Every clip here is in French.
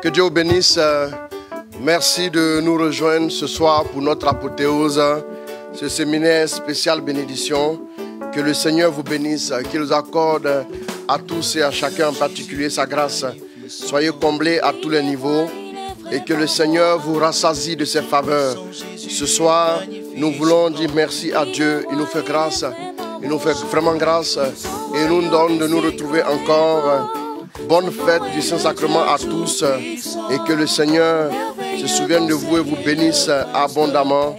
Que Dieu vous bénisse. Merci de nous rejoindre ce soir pour notre apothéose, ce séminaire spécial bénédiction. Que le Seigneur vous bénisse, qu'il nous accorde à tous et à chacun en particulier sa grâce. Soyez comblés à tous les niveaux et que le Seigneur vous rassasie de ses faveurs. Ce soir, nous voulons dire merci à Dieu. Il nous fait grâce, il nous fait vraiment grâce et nous donne de nous retrouver encore. Bonne fête du Saint-Sacrement à tous et que le Seigneur se souvienne de vous et vous bénisse abondamment.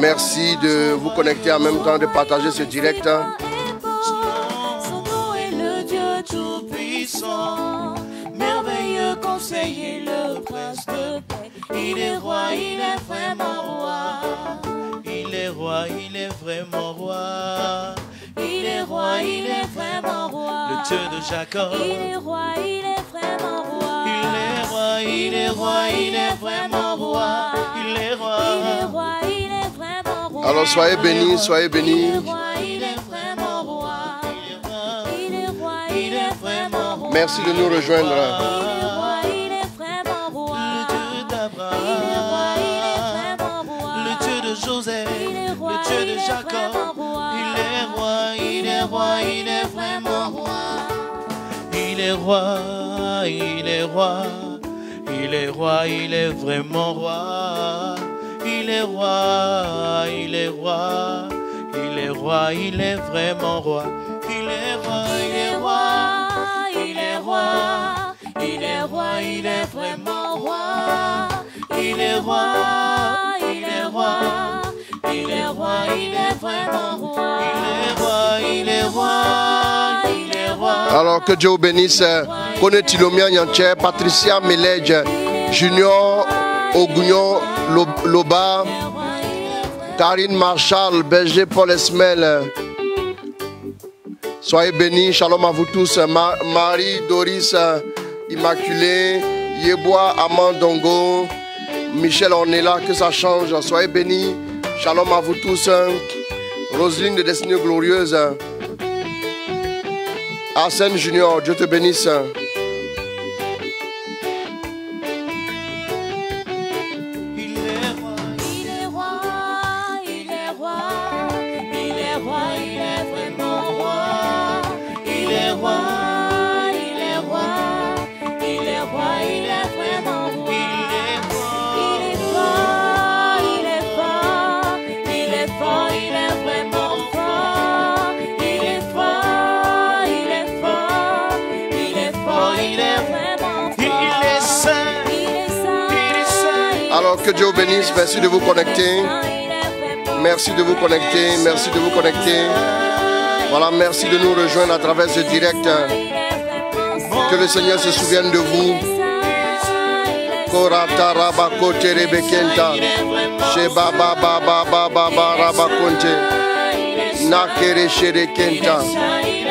Merci de vous connecter en même temps, de partager ce direct. Son nom est le Dieu tout-puissant, merveilleux conseiller, le prince de paix. Il est roi, il est vraiment roi. Il est roi, il est vraiment roi. Il est roi, il est vraiment roi. Le Dieu de Jacob. Il est roi, il est vraiment roi. Il est roi, il est roi, il est vraiment roi. Il est roi. Il est roi, il est vraiment roi. Alors soyez bénis, soyez bénis. Il est roi, il est vraiment roi. Il est roi, il est vraiment roi. Merci de nous rejoindre. Il est roi, il est vraiment roi. Le Dieu d'Abraham. Il est roi, il est vraiment roi. Le Dieu de Joseph. Il est roi, Le Dieu il de est Jacob. vraiment roi. Il est roi, il est roi, il est vraiment roi. Il est roi, il est roi. Il est roi, il est vraiment roi. Il est roi, il est roi. Il est roi, il est vraiment roi. Il est roi, il est roi. Il est roi, il est roi, il est vraiment roi. Il est roi, Il est roi, il est roi, il est vraiment roi. il est roi, il est roi. Il est roi. Alors que Dieu vous bénisse. Kone Tilomia Nyanche, Patricia Meledge, Junior Ogugnon Loba, Karine Marshall, Berger Paul Esmel. Soyez bénis, shalom à vous tous. Marie, Doris, Immaculée, Yebois, Amandongo, Michel, on est là, que ça change. Soyez bénis, shalom à vous tous. Roselyne de Destinée Glorieuse, Arsène Junior, Dieu te bénisse. Il est roi, Il est roi, il est roi, il est roi, il est vraiment roi. il est roi. Il est roi, il est roi, il est vraiment roi. Il est roi. Il est fort, il est fort, il est vraiment fort. Il est fort, il est fort, il est fort, il est vraiment fort. Il est saint. Il est saint, Il est saint. Alors que Dieu vous bénisse, merci de vous connecter. Merci de vous connecter, merci de vous connecter. Voilà, merci de nous rejoindre à travers ce direct. Que le Seigneur se souvienne de vous. Korata Rabako Terebekenta. Sheba Baba Baba Baba Rabakonte. Nakere Sherekenta. Il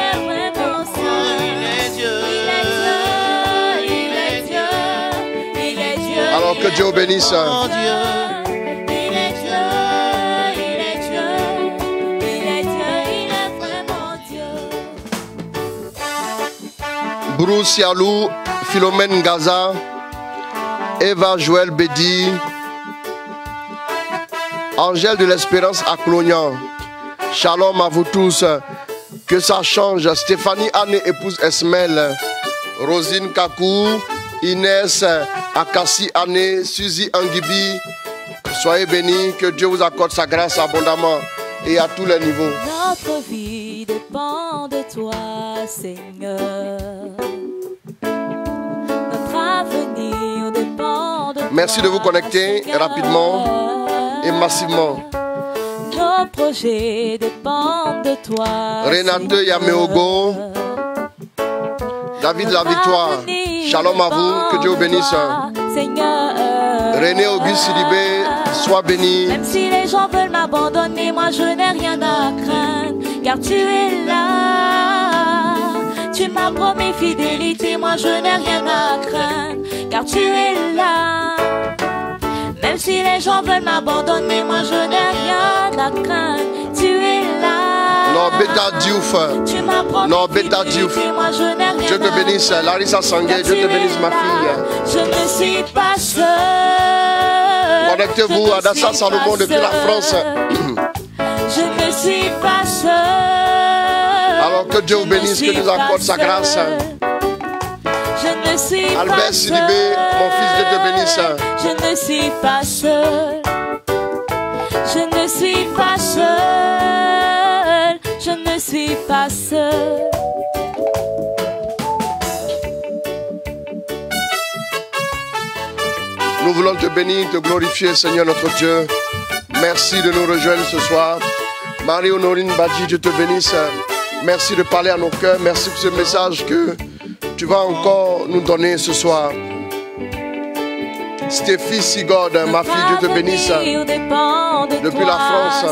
est Dieu. Il est Dieu, il est Dieu. Alors que Dieu vous bénisse. Mon Dieu. Il est Dieu, il est Dieu, il est Dieu, il est vraiment Dieu. Bruce Yalou, Philomène Gaza, Eva Joël Bédi, Angèle de l'Espérance à Clognan. Shalom à vous tous. Que ça change. Stéphanie Anne, épouse Esmel. Rosine Kakou, Inès, Akassi Anne, Suzy Angibi. Soyez bénis. Que Dieu vous accorde sa grâce abondamment et à tous les niveaux. Notre vie dépend de toi, Seigneur. Notre avenir dépend de toi. Merci de vous connecter Seigneur. rapidement et massivement. Nos projets dépendent de toi. Renate Seigneur. Yameogo, David La Victoire. Shalom à vous, que Dieu vous bénisse. Seigneur. René Auguste Sidibé, sois béni. Même si les gens veulent m'abandonner, moi je n'ai rien à craindre, car tu es là. Tu m'as promis fidélité, moi je n'ai rien à craindre, car tu es là. Même si les gens veulent m'abandonner, moi je n'ai rien à craindre, tu es là. Norbe Beta Diouf. Tu m'as promis Non, Beta Diouf. fidélité, moi je n'ai rien Dieu te à bénisse. Larissa Sanguet, Dieu te bénisse ma fille. Je ne suis pas seule. Connectez-vous à Dassa Salomon depuis la France. Je ne suis pas seule. Alors que Dieu vous bénisse, que nous accorde sa grâce. Je ne suis pas Albert Sidibé, mon fils, Dieu te bénisse. Je ne suis pas seule. Je ne suis pas seule. Je ne suis pas seule. Nous voulons te bénir, te glorifier, Seigneur notre Dieu. Merci de nous rejoindre ce soir. Marie-Honorine Badji, Dieu te bénisse. Merci de parler à nos cœurs. Merci pour ce message que tu vas encore nous donner ce soir. Stéphie Sigord, ma fille, Dieu te bénisse. Depuis la France.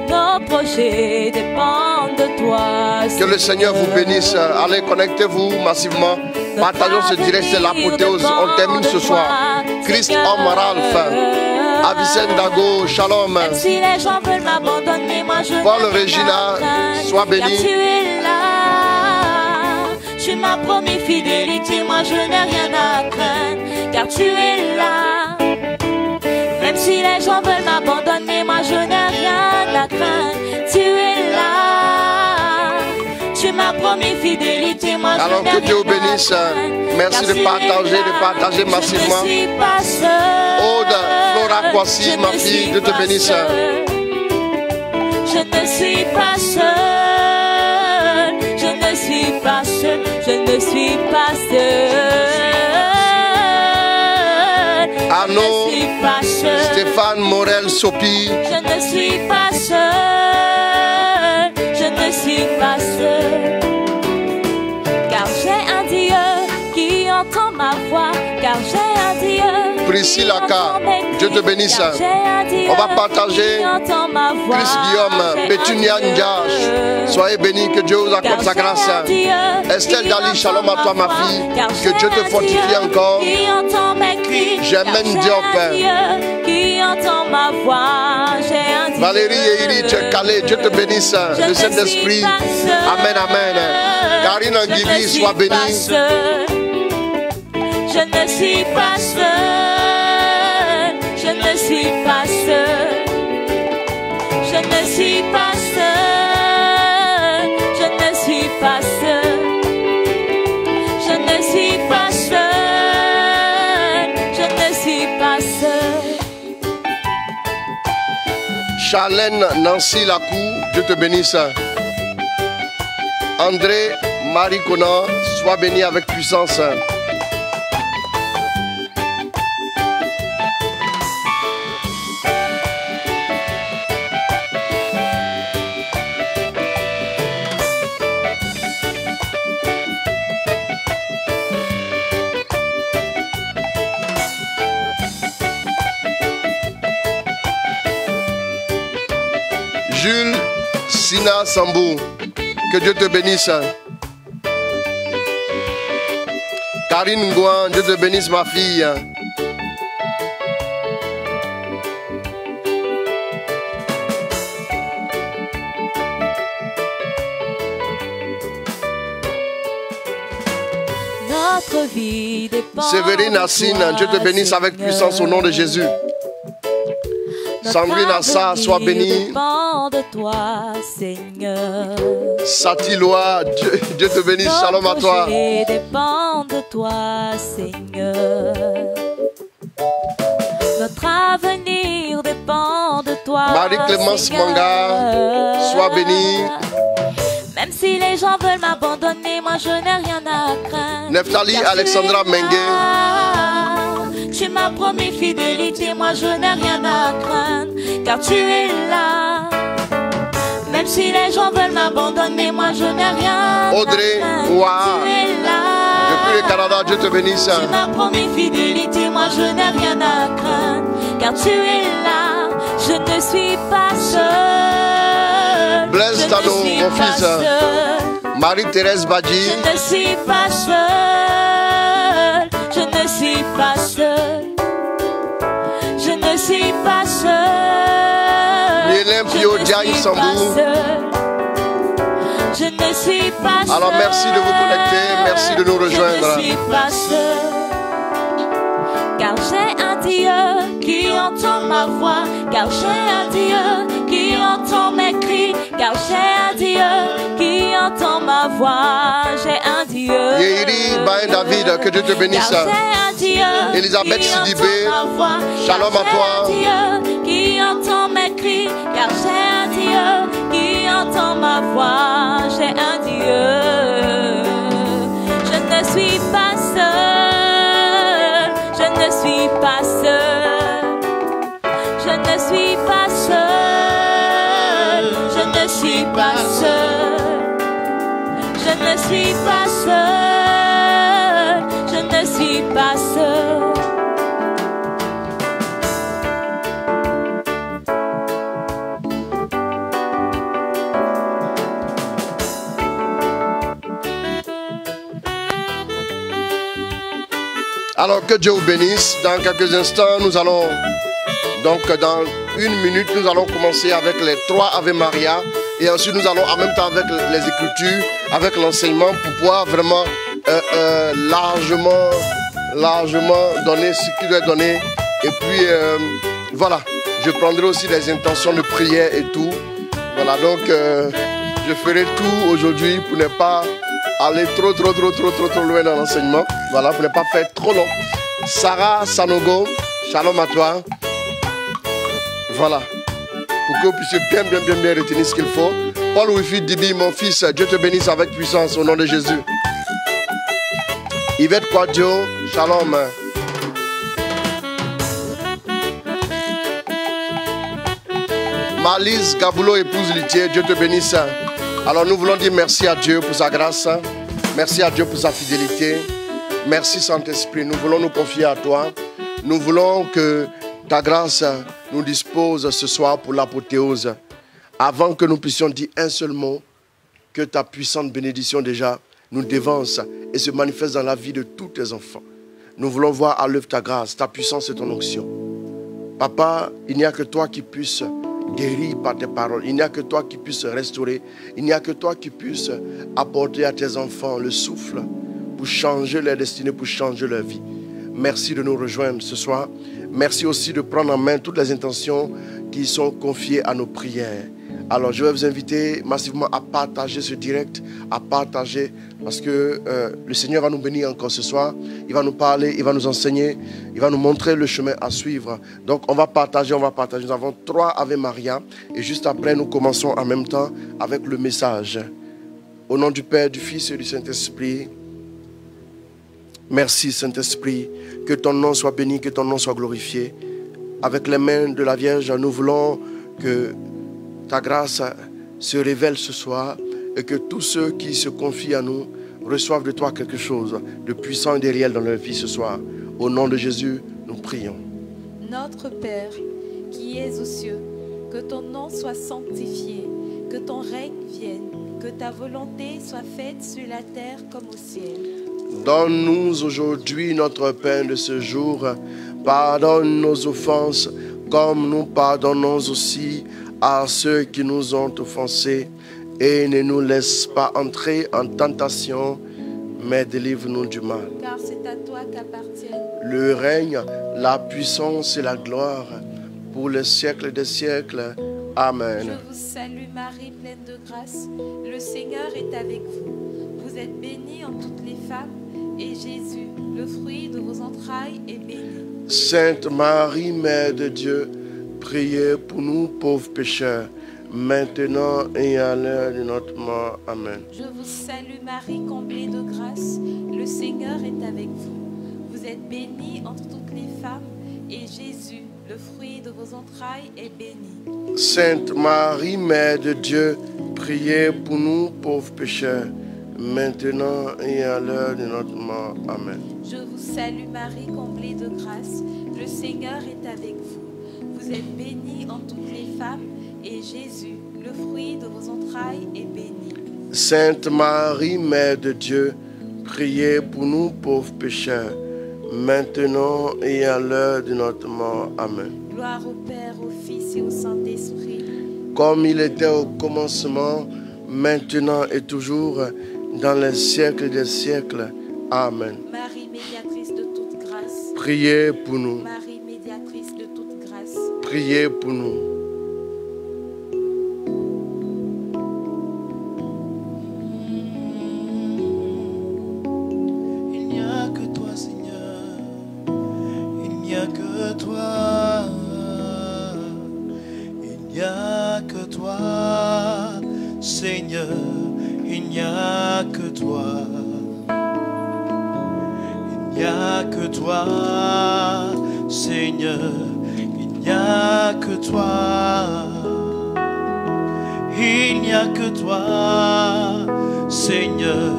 Nos projets dépendent de toi. Que le Seigneur vous bénisse. Allez, connectez-vous massivement. Partageons ce direct, c'est l'apothéose. On termine ce soir. Christ Homme Ralph. Avicenne Dago, Shalom. Même si les gens veulent m'abandonner, moi je Paul Regina, sois béni. Car tu es là. Tu m'as promis fidélité, moi je n'ai rien à craindre. Car tu es là. Même si les gens veulent m'abandonner, moi je n'ai rien à craindre. Tu es là. Tu m'as promis fidélité, moi je n'ai rien à craindre. Alors que Dieu vous bénisse. Merci de partager massivement. Je ne suis pas seule. Aude, Flora Kwasi, ma fille, Dieu te bénisse. Je ne suis pas seule. Je ne suis pas seule. Je ne suis pas seule. Arnaud, je ne suis pas seule. Stéphane Morel Sopi. Je ne suis pas seule. Je ne suis pas seule. Car j'ai un Dieu qui entend ma voix. Car j'ai un Dieu. Priscilla K, Dieu te bénisse. On va partager. Chris Guillaume, Pétunia Ndiash. Soyez bénis, que Dieu vous accorde sa grâce. Estelle Dali, shalom à toi ma fille. Que Dieu te fortifie encore. J'aime Diop. Valérie et Iri, tu es calé. Dieu te bénisse. Le Saint-Esprit. Amen, amen. Karine Anguivi, sois bénie. Je ne suis pas seule. Je ne suis pas seule. Je ne suis pas seule. Je ne suis pas seule. Je ne suis pas seule. Je ne suis pas seule. Charlène Nancy Lacou, Dieu te bénisse. André Marie Conan, sois béni avec puissance. Jules Sina Sambou, que Dieu te bénisse. Karine Ngouan, Dieu te bénisse ma fille. Notre vie dépend. Séverine Assine, Dieu te bénisse avec puissance au nom de Jésus. Sandrine Assa, sois bénie. De toi, Seigneur. Satiloa, Dieu te bénisse, shalom à toi. Dépend de toi, Seigneur. Notre avenir dépend de toi. Marie-Clémence Manga, sois bénie. Même si les gens veulent m'abandonner, moi je n'ai rien à craindre. Neftali Alexandra Mengue. Tu m'as promis fidélité, moi je n'ai rien à craindre, car tu es là. Même si les gens veulent m'abandonner, moi je n'ai rien Audrey, à craindre, wow. tu es là. Depuis le Canada, Dieu te bénisse. Tu m'as promis fidélité, moi je n'ai rien à craindre, car tu es là. Je ne suis pas seule. Blaise Tano, mon fils. Marie-Thérèse Badji. Je ne suis pas seule. Je ne suis pas seule. Je ne suis pas seule. Miélin Diagne Sambou. Je ne suis pas seul. Alors merci de vous connecter, merci de nous rejoindre. Je ne suis pas seul, car j'ai un Dieu qui entend ma voix, car j'ai un Dieu qui entend mes cris, car j'ai un Dieu qui entend ma voix, j'ai un Dieu. Yéhiri, Bain David, que Dieu te bénisse. Car j'ai un Dieu Elisabeth qui Sidibé, entend ma voix, shalom car à toi. j'ai un Dieu qui entend mes cris, car j'ai un Dieu qui entend ma voix, j'ai un Dieu. Je ne suis pas seul, je ne suis pas seul, je ne suis pas seul, je ne suis pas seul, je ne suis pas seul, je ne suis pas seul. Alors que Dieu vous bénisse. Dans quelques instants, nous allons, donc dans une minute, nous allons commencer avec les 3 Ave Maria. Et ensuite, nous allons en même temps avec les Écritures, avec l'enseignement pour pouvoir vraiment largement donner ce qu'il doit donner. Et puis, voilà, je prendrai aussi des intentions de prière et tout. Voilà, donc je ferai tout aujourd'hui pour ne pas aller trop loin dans l'enseignement. Voilà, pour ne pas faire trop long. Sarah Sanogo, shalom à toi. Voilà, pour que vous puissiez bien retenir ce qu'il faut. Paul Wilfried Dibi, mon fils, Dieu te bénisse avec puissance au nom de Jésus. Yvette Quadio, shalom. Malise Gaboulot, épouse Litier, Dieu te bénisse. Alors nous voulons dire merci à Dieu pour sa grâce. Merci à Dieu pour sa fidélité. Merci Saint-Esprit, nous voulons nous confier à toi. Nous voulons que ta grâce nous dispose ce soir pour l'apothéose. Avant que nous puissions dire un seul mot, que ta puissante bénédiction déjà nous dévance et se manifeste dans la vie de tous tes enfants. Nous voulons voir à l'œuvre ta grâce, ta puissance et ton onction. Papa, il n'y a que toi qui puisses guérir par tes paroles. Il n'y a que toi qui puisses restaurer. Il n'y a que toi qui puisses apporter à tes enfants le souffle pour changer leur destinée, pour changer leur vie. Merci de nous rejoindre ce soir. Merci aussi de prendre en main toutes les intentions qui sont confiées à nos prières. Alors je vais vous inviter massivement à partager ce direct, à partager parce que le Seigneur va nous bénir encore ce soir. Il va nous parler, il va nous enseigner, il va nous montrer le chemin à suivre. Donc on va partager. Nous avons 3 Ave Maria et juste après nous commençons en même temps avec le message. Au nom du Père, du Fils et du Saint-Esprit. Merci Saint-Esprit, que ton nom soit béni, que ton nom soit glorifié. Avec les mains de la Vierge, nous voulons que ta grâce se révèle ce soir et que tous ceux qui se confient à nous reçoivent de toi quelque chose de puissant et de réel dans leur vie ce soir. Au nom de Jésus, nous prions. Notre Père, qui es aux cieux, que ton nom soit sanctifié, que ton règne vienne, que ta volonté soit faite sur la terre comme au ciel. Donne-nous aujourd'hui notre pain de ce jour. Pardonne nos offenses, comme nous pardonnons aussi à ceux qui nous ont offensés. Et ne nous laisse pas entrer en tentation, mais délivre-nous du mal. Car c'est à toi qu'appartiennent le règne, la puissance et la gloire pour les siècles des siècles. Amen. Je vous salue Marie, pleine de grâce. Le Seigneur est avec vous. Vous êtes bénie en toutes les femmes, et Jésus, le fruit de vos entrailles, est béni. Sainte Marie, Mère de Dieu, priez pour nous pauvres pécheurs, maintenant et à l'heure de notre mort. Amen. Je vous salue Marie, comblée de grâce. Le Seigneur est avec vous. Vous êtes bénie entre toutes les femmes, et Jésus, le fruit de vos entrailles, est béni. Sainte Marie, Mère de Dieu, priez pour nous pauvres pécheurs, maintenant et à l'heure de notre mort. Amen. Je vous salue Marie, comblée de grâce. Le Seigneur est avec vous. Vous êtes bénie en toutes les femmes, et Jésus, le fruit de vos entrailles, est béni. Sainte Marie, Mère de Dieu, priez pour nous pauvres pécheurs, maintenant et à l'heure de notre mort. Amen. Gloire au Père, au Fils et au Saint-Esprit. comme il était au commencement, maintenant et toujours, dans les siècles des siècles. Amen. Marie, médiatrice de toute grâce. Priez pour nous. Marie, médiatrice de toute grâce. Priez pour nous. Il n'y a que toi, Seigneur. Il n'y a que toi. Il n'y a que toi, Seigneur. Il n'y a que toi. Il n'y a que toi, Seigneur. Il n'y a que toi. Il n'y a que toi, Seigneur.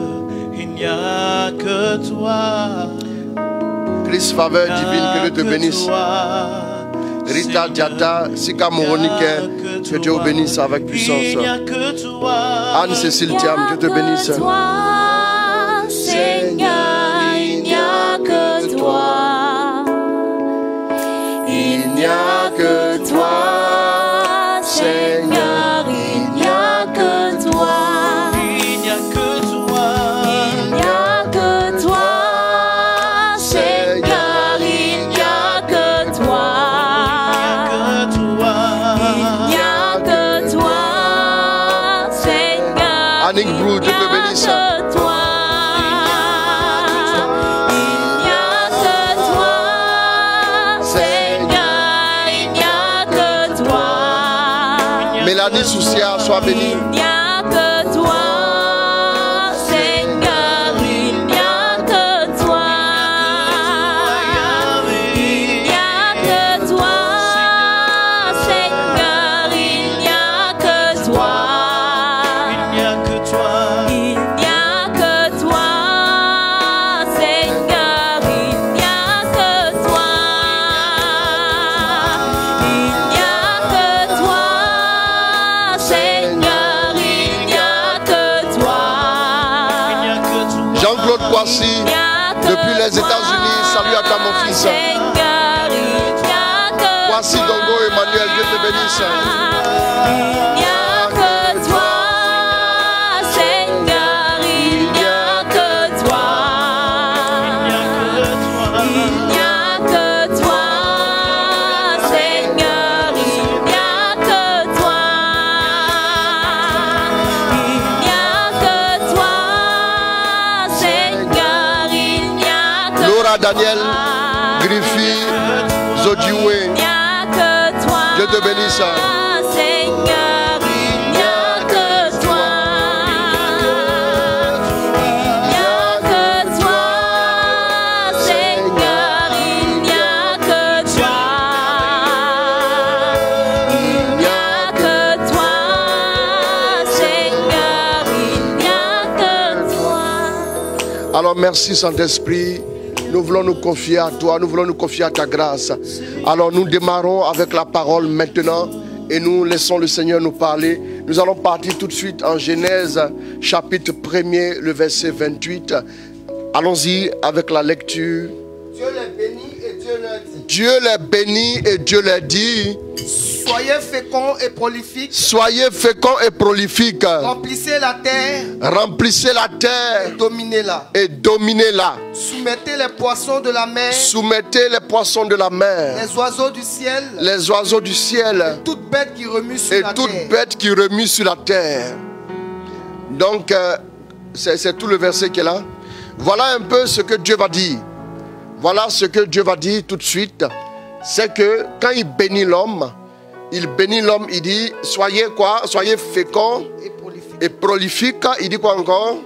Il n'y a que toi. Christ, faveur divine, que Dieu te bénisse. Rita Diata, Sika Moronike, que Dieu vous bénisse avec puissance. Anne-Cécile Thiam, Dieu te bénisse. Seigneur, il n'y a que toi. Il n'y a que toi, Seigneur, il n'y a que toi. Il n'y a que toi. Il n'y a que toi, Seigneur, il n'y a que toi. Il n'y a que toi, Seigneur. Annick Brou, Dieu te bénisse. Mélanie Soucia, sois bénie. Il n'y a que toi, Seigneur, il n'y a que toi. Il n'y a que toi, Seigneur, il n'y a que toi. Il n'y a que toi. Il n'y a que toi, Seigneur, il n'y a que toi. Il n'y a que toi, Seigneur, il n'y a que toi. Jean-Claude Kwasi, depuis les États-Unis, salut à toi mon fils. Seigneur, il n'y a que Kwasi Dongo Emmanuel, Dieu te bénisse. il n'y a que toi, Seigneur, il n'y a que toi. Il n'y a que toi, Seigneur, il n'y a que toi. Il n'y a que toi, Seigneur, il n'y a que Laura Daniel, Griffy, Zodioué, il n'y a que toi. Dieu te bénisse. Seigneur, il n'y a que toi. Il n'y a que toi, Seigneur, il n'y a que toi. Il n'y a que toi, Seigneur, il n'y a que toi. Alors merci Saint-Esprit. Nous voulons nous confier à toi, nous voulons nous confier à ta grâce. Alors nous démarrons avec la parole maintenant et nous laissons le Seigneur nous parler. Nous allons partir tout de suite en Genèse chapitre 1er, le verset 28. Allons-y avec la lecture. Dieu les bénit et Dieu leur dit. Dieu les bénit et Dieu leur dit: Soyez féconds et prolifiques. soyez féconds et prolifiques. Remplissez la terre Remplissez la et terre dominez-la. et dominez-la. Soumettez les poissons de la mer, Soumettez les poissons de la mer, les oiseaux du ciel, les oiseaux du ciel toute bête qui remue sur et la toute terre. bête qui remue sur la terre. Donc, c'est tout le verset qui est là. Voilà un peu ce que Dieu va dire. Voilà ce que Dieu va dire tout de suite. C'est que quand il bénit l'homme, il dit: soyez quoi? Soyez féconds Et prolifiques. et prolifiques. Il dit quoi encore?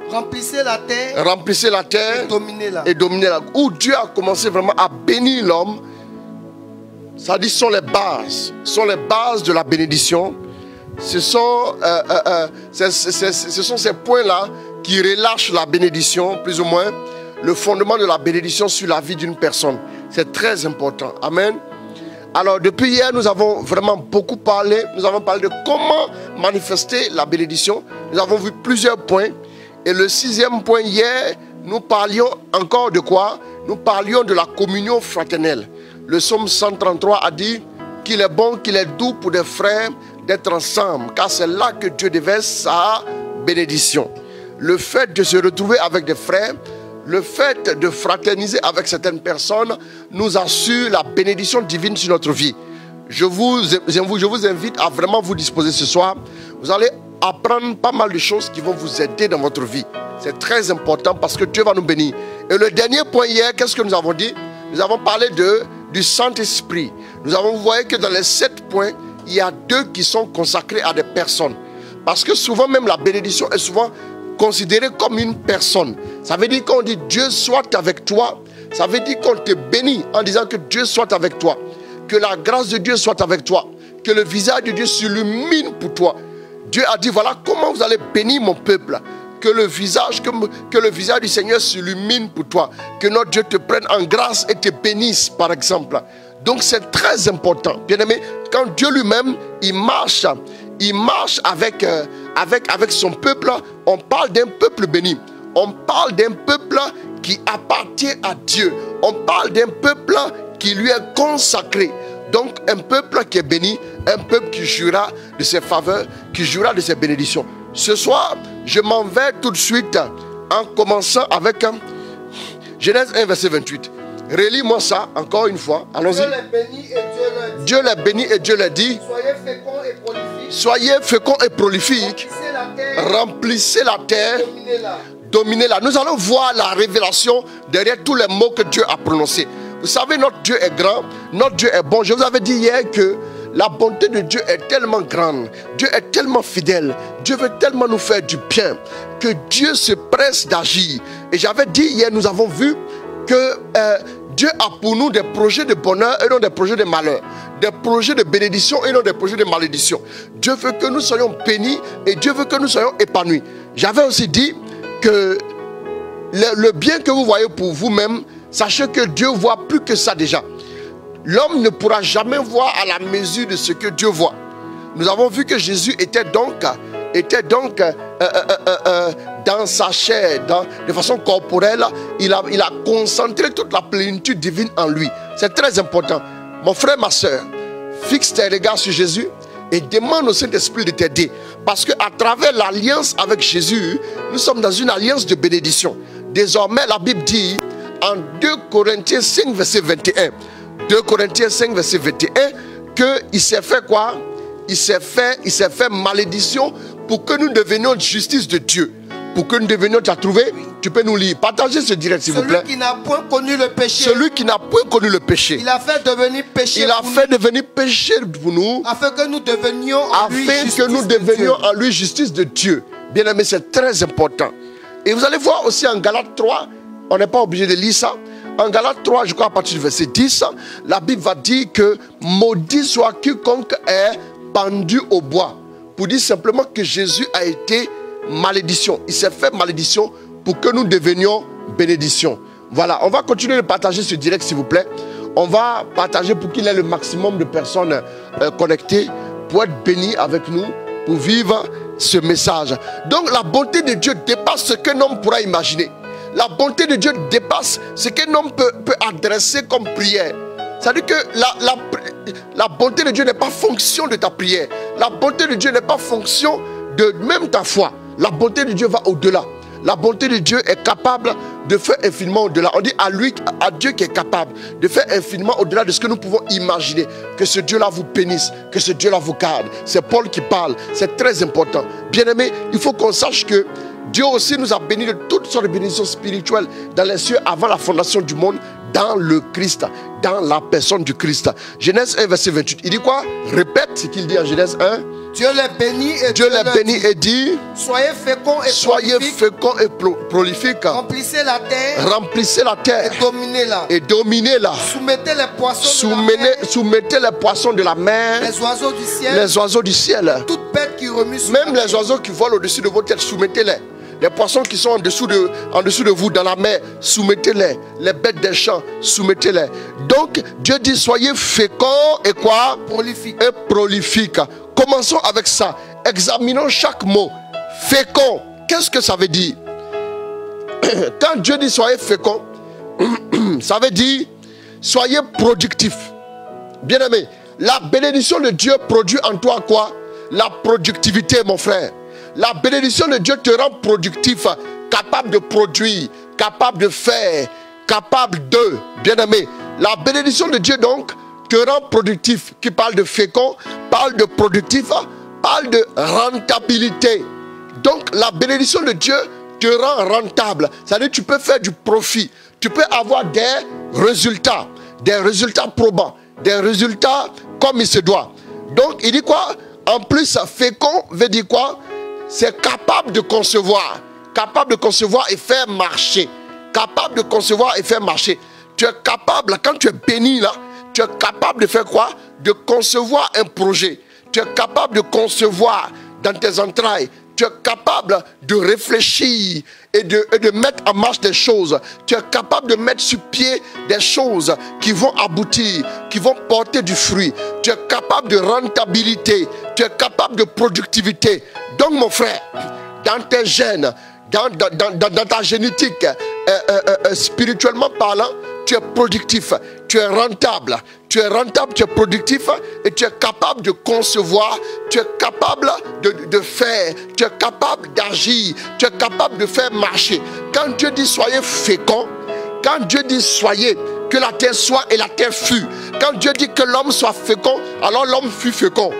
Remplissez la terre Remplissez la terre et dominez-la. et dominez-la. Où Dieu a commencé vraiment à bénir l'homme, ça dit sont les bases de la bénédiction. Ce sont ces points-là qui relâchent la bénédiction, plus ou moins, le fondement de la bénédiction sur la vie d'une personne. C'est très important. Amen. Alors, depuis hier, nous avons vraiment beaucoup parlé. Nous avons parlé de comment manifester la bénédiction. Nous avons vu plusieurs points. Et le 6e point hier, nous parlions encore de quoi? Nous parlions de la communion fraternelle. Le psaume 133 a dit qu'il est bon, qu'il est doux pour des frères d'être ensemble, car c'est là que Dieu déverse sa bénédiction. Le fait de se retrouver avec des frères, le fait de fraterniser avec certaines personnes nous assure la bénédiction divine sur notre vie. Je vous invite à vraiment vous disposer ce soir. Vous allez apprendre pas mal de choses qui vont vous aider dans votre vie. C'est très important parce que Dieu va nous bénir. Et le dernier point hier, qu'est-ce que nous avons dit? Nous avons parlé du Saint-Esprit. Nous avons vu que dans les 7 points, il y a 2 qui sont consacrés à des personnes. Parce que souvent même la bénédiction est souvent considérée comme une personne. Ça veut dire qu'on dit Dieu soit avec toi. Ça veut dire qu'on te bénit en disant que Dieu soit avec toi. Que la grâce de Dieu soit avec toi. Que le visage de Dieu s'illumine pour toi. Dieu a dit voilà comment vous allez bénir mon peuple. Que le visage du Seigneur s'illumine pour toi. Que notre Dieu te prenne en grâce et te bénisse, par exemple. Donc c'est très important. Bien aimé, quand Dieu lui-même, il marche avec son peuple, on parle d'un peuple béni. On parle d'un peuple qui appartient à Dieu. On parle d'un peuple qui lui est consacré. Donc un peuple qui est béni, un peuple qui jouira de ses faveurs, qui jouira de ses bénédictions. Ce soir, je m'en vais tout de suite en commençant avec Genèse 1, verset 28. Relis-moi ça encore une fois. Allons-y. Dieu les bénit et Dieu leur dit. Dieu les bénit et Dieu leur dit. Soyez féconds et prolifiques. Soyez féconds et prolifiques. Remplissez la terre. Dominez-la. Dominez-la. Nous allons voir la révélation derrière tous les mots que Dieu a prononcés. Vous savez, notre Dieu est grand, notre Dieu est bon. Je vous avais dit hier que la bonté de Dieu est tellement grande, Dieu est tellement fidèle, Dieu veut tellement nous faire du bien, que Dieu se presse d'agir. Et j'avais dit hier, nous avons vu que Dieu a pour nous des projets de bonheur et non des projets de malheur, des projets de bénédiction et non des projets de malédiction. Dieu veut que nous soyons bénis et Dieu veut que nous soyons épanouis. J'avais aussi dit que le bien que vous voyez pour vous-même, sachez que Dieu voit plus que ça déjà. L'homme ne pourra jamais voir à la mesure de ce que Dieu voit. Nous avons vu que Jésus était donc dans sa chair, de façon corporelle. Il a concentré toute la plénitude divine en lui. C'est très important. Mon frère, ma soeur, fixe tes regards sur Jésus et demande au Saint-Esprit de t'aider. Parce qu'à travers l'alliance avec Jésus, nous sommes dans une alliance de bénédiction. Désormais, la Bible dit en 2 Corinthiens 5, verset 21, 2 Corinthiens 5, verset 21, qu'il s'est fait quoi? Il s'est fait malédiction pour que nous devenions justice de Dieu. Pour que nous devenions, tu as trouvé? Tu peux nous lire. Partagez ce direct, s'il vous plaît. Celui qui n'a point connu le péché. Celui qui n'a point connu le péché. Il a fait devenir péché. Il a fait devenir péché pour nous. Afin que nous devenions en lui justice de Dieu. Bien aimé, c'est très important. Et vous allez voir aussi en Galates 3, on n'est pas obligé de lire ça. En Galates 3, je crois à partir du verset 10, la Bible va dire que maudit soit quiconque est pendu au bois. Pour dire simplement que Jésus a été malédiction. Il s'est fait malédiction pour que nous devenions bénédiction. Voilà, on va continuer de partager ce direct, s'il vous plaît. On va partager pour qu'il y ait le maximum de personnes connectées pour être bénies avec nous, pour vivre ce message. Donc la bonté de Dieu dépasse ce qu'un homme pourra imaginer. La bonté de Dieu dépasse ce qu'un homme peut adresser comme prière. C'est-à-dire que la bonté de Dieu n'est pas fonction de ta prière. La bonté de Dieu n'est pas fonction de même ta foi. La bonté de Dieu va au-delà. La bonté de Dieu est capable de faire infiniment au-delà. On dit à Dieu qui est capable de faire infiniment au-delà de ce que nous pouvons imaginer. Que ce Dieu-là vous bénisse, que ce Dieu-là vous garde. C'est Paul qui parle. C'est très important. Bien-aimés, il faut qu'on sache que Dieu aussi nous a bénis de toutes sortes de bénédictions spirituelles dans les cieux avant la fondation du monde, dans le Christ, dans la personne du Christ. Genèse 1, verset 28. Il dit quoi? Répète ce qu'il dit en Genèse 1. Dieu les bénit et Dieu les bénit et dit soyez féconds et prolifiques. Remplissez la terre. Et dominez-la. Soumettez les poissons de la mer. Les oiseaux du ciel. Toute bête qui remue sur même les oiseaux qui volent au-dessus de vos têtes, soumettez-les. Les poissons qui sont en dessous de vous dans la mer, soumettez-les. Les bêtes des champs, soumettez-les. Donc, Dieu dit, soyez féconds et quoi? Et prolifiques. Commençons avec ça. Examinons chaque mot. Fécond, qu'est-ce que ça veut dire? Quand Dieu dit soyez féconds, ça veut dire soyez productifs. Bien-aimé, la bénédiction de Dieu produit en toi quoi? la productivité, mon frère. La bénédiction de Dieu te rend productif, capable de produire, capable de faire, capable de, bien-aimé. La bénédiction de Dieu donc te rend productif. Qui parle de fécond, parle de productif, parle de rentabilité. Donc la bénédiction de Dieu te rend rentable. C'est-à-dire que tu peux faire du profit. Tu peux avoir des résultats probants, des résultats comme il se doit. Donc il dit quoi? En plus, fécond veut dire quoi? C'est capable de concevoir et faire marcher. Capable de concevoir et faire marcher. Tu es capable, quand tu es béni là, tu es capable de faire quoi? De concevoir un projet. Tu es capable de concevoir dans tes entrailles. Tu es capable de réfléchir et de mettre en marche des choses. Tu es capable de mettre sur pied des choses qui vont aboutir, qui vont porter du fruit. Tu es capable de rentabilité. Tu es capable de productivité. Donc mon frère, dans tes gènes, dans ta génétique, spirituellement parlant, tu es productif, tu es rentable, tu es productif et tu es capable de concevoir, tu es capable de faire, tu es capable d'agir, tu es capable de faire marcher. Quand Dieu dit soyez fécond, quand Dieu dit soyez, que la terre soit et la terre fut, quand Dieu dit que l'homme soit fécond, alors l'homme fut fécond.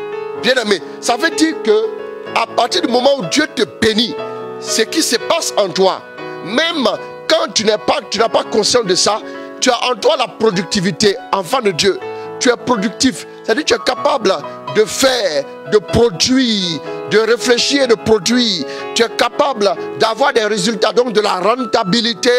Bien aimé, ça veut dire que à partir du moment où Dieu te bénit, ce qui se passe en toi, même quand tu n'as pas conscience de ça, tu as en toi la productivité, enfant de Dieu. Tu es productif, c'est-à-dire que tu es capable de faire, de produire, de réfléchir et de produire. Tu es capable d'avoir des résultats, donc de la rentabilité.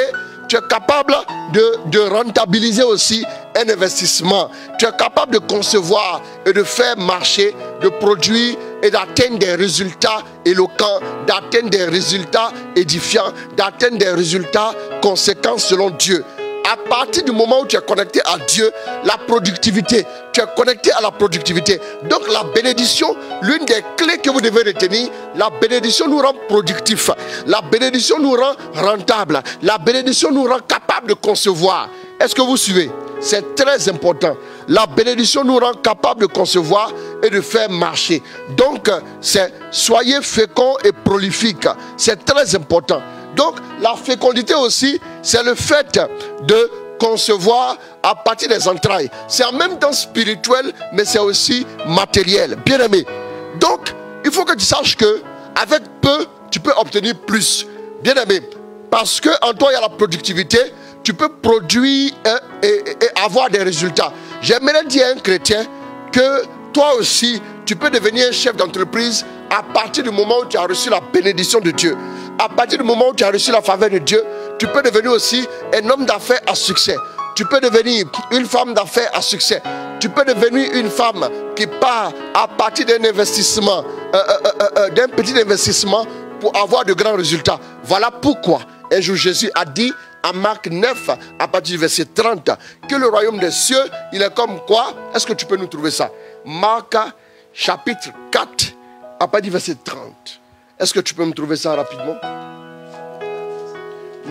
Tu es capable de rentabiliser aussi un investissement. Tu es capable de concevoir et de faire marcher, de produire et d'atteindre des résultats éloquents, d'atteindre des résultats édifiants, d'atteindre des résultats conséquents selon Dieu. À partir du moment où tu es connecté à Dieu, la productivité, tu es connecté à la productivité. Donc la bénédiction, l'une des clés que vous devez retenir, la bénédiction nous rend productifs. La bénédiction nous rend rentables. La bénédiction nous rend capables de concevoir. Est-ce que vous suivez? C'est très important. La bénédiction nous rend capables de concevoir et de faire marcher. Donc, c'est soyez féconds et prolifiques. C'est très important. Donc, la fécondité aussi, c'est le fait de concevoir à partir des entrailles. C'est en même temps spirituel, mais c'est aussi matériel. Bien aimé. Donc, il faut que tu saches que avec peu, tu peux obtenir plus. Bien aimé. Parce qu'en toi, il y a la productivité. Tu peux produire et avoir des résultats. J'aimerais dire à un chrétien que toi aussi, tu peux devenir un chef d'entreprise à partir du moment où tu as reçu la bénédiction de Dieu. À partir du moment où tu as reçu la faveur de Dieu, tu peux devenir aussi un homme d'affaires à succès. Tu peux devenir une femme d'affaires à succès. Tu peux devenir une femme qui part à partir d'un investissement, d'un petit investissement pour avoir de grands résultats. Voilà pourquoi un jour Jésus a dit à Marc 9, à partir du verset 30, que le royaume des cieux, il est comme quoi? Est-ce que tu peux nous trouver ça? Marc chapitre 4, à partir du verset 30. Est-ce que tu peux me trouver ça rapidement?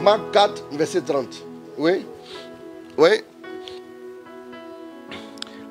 Marc 4, verset 30. Oui? Oui?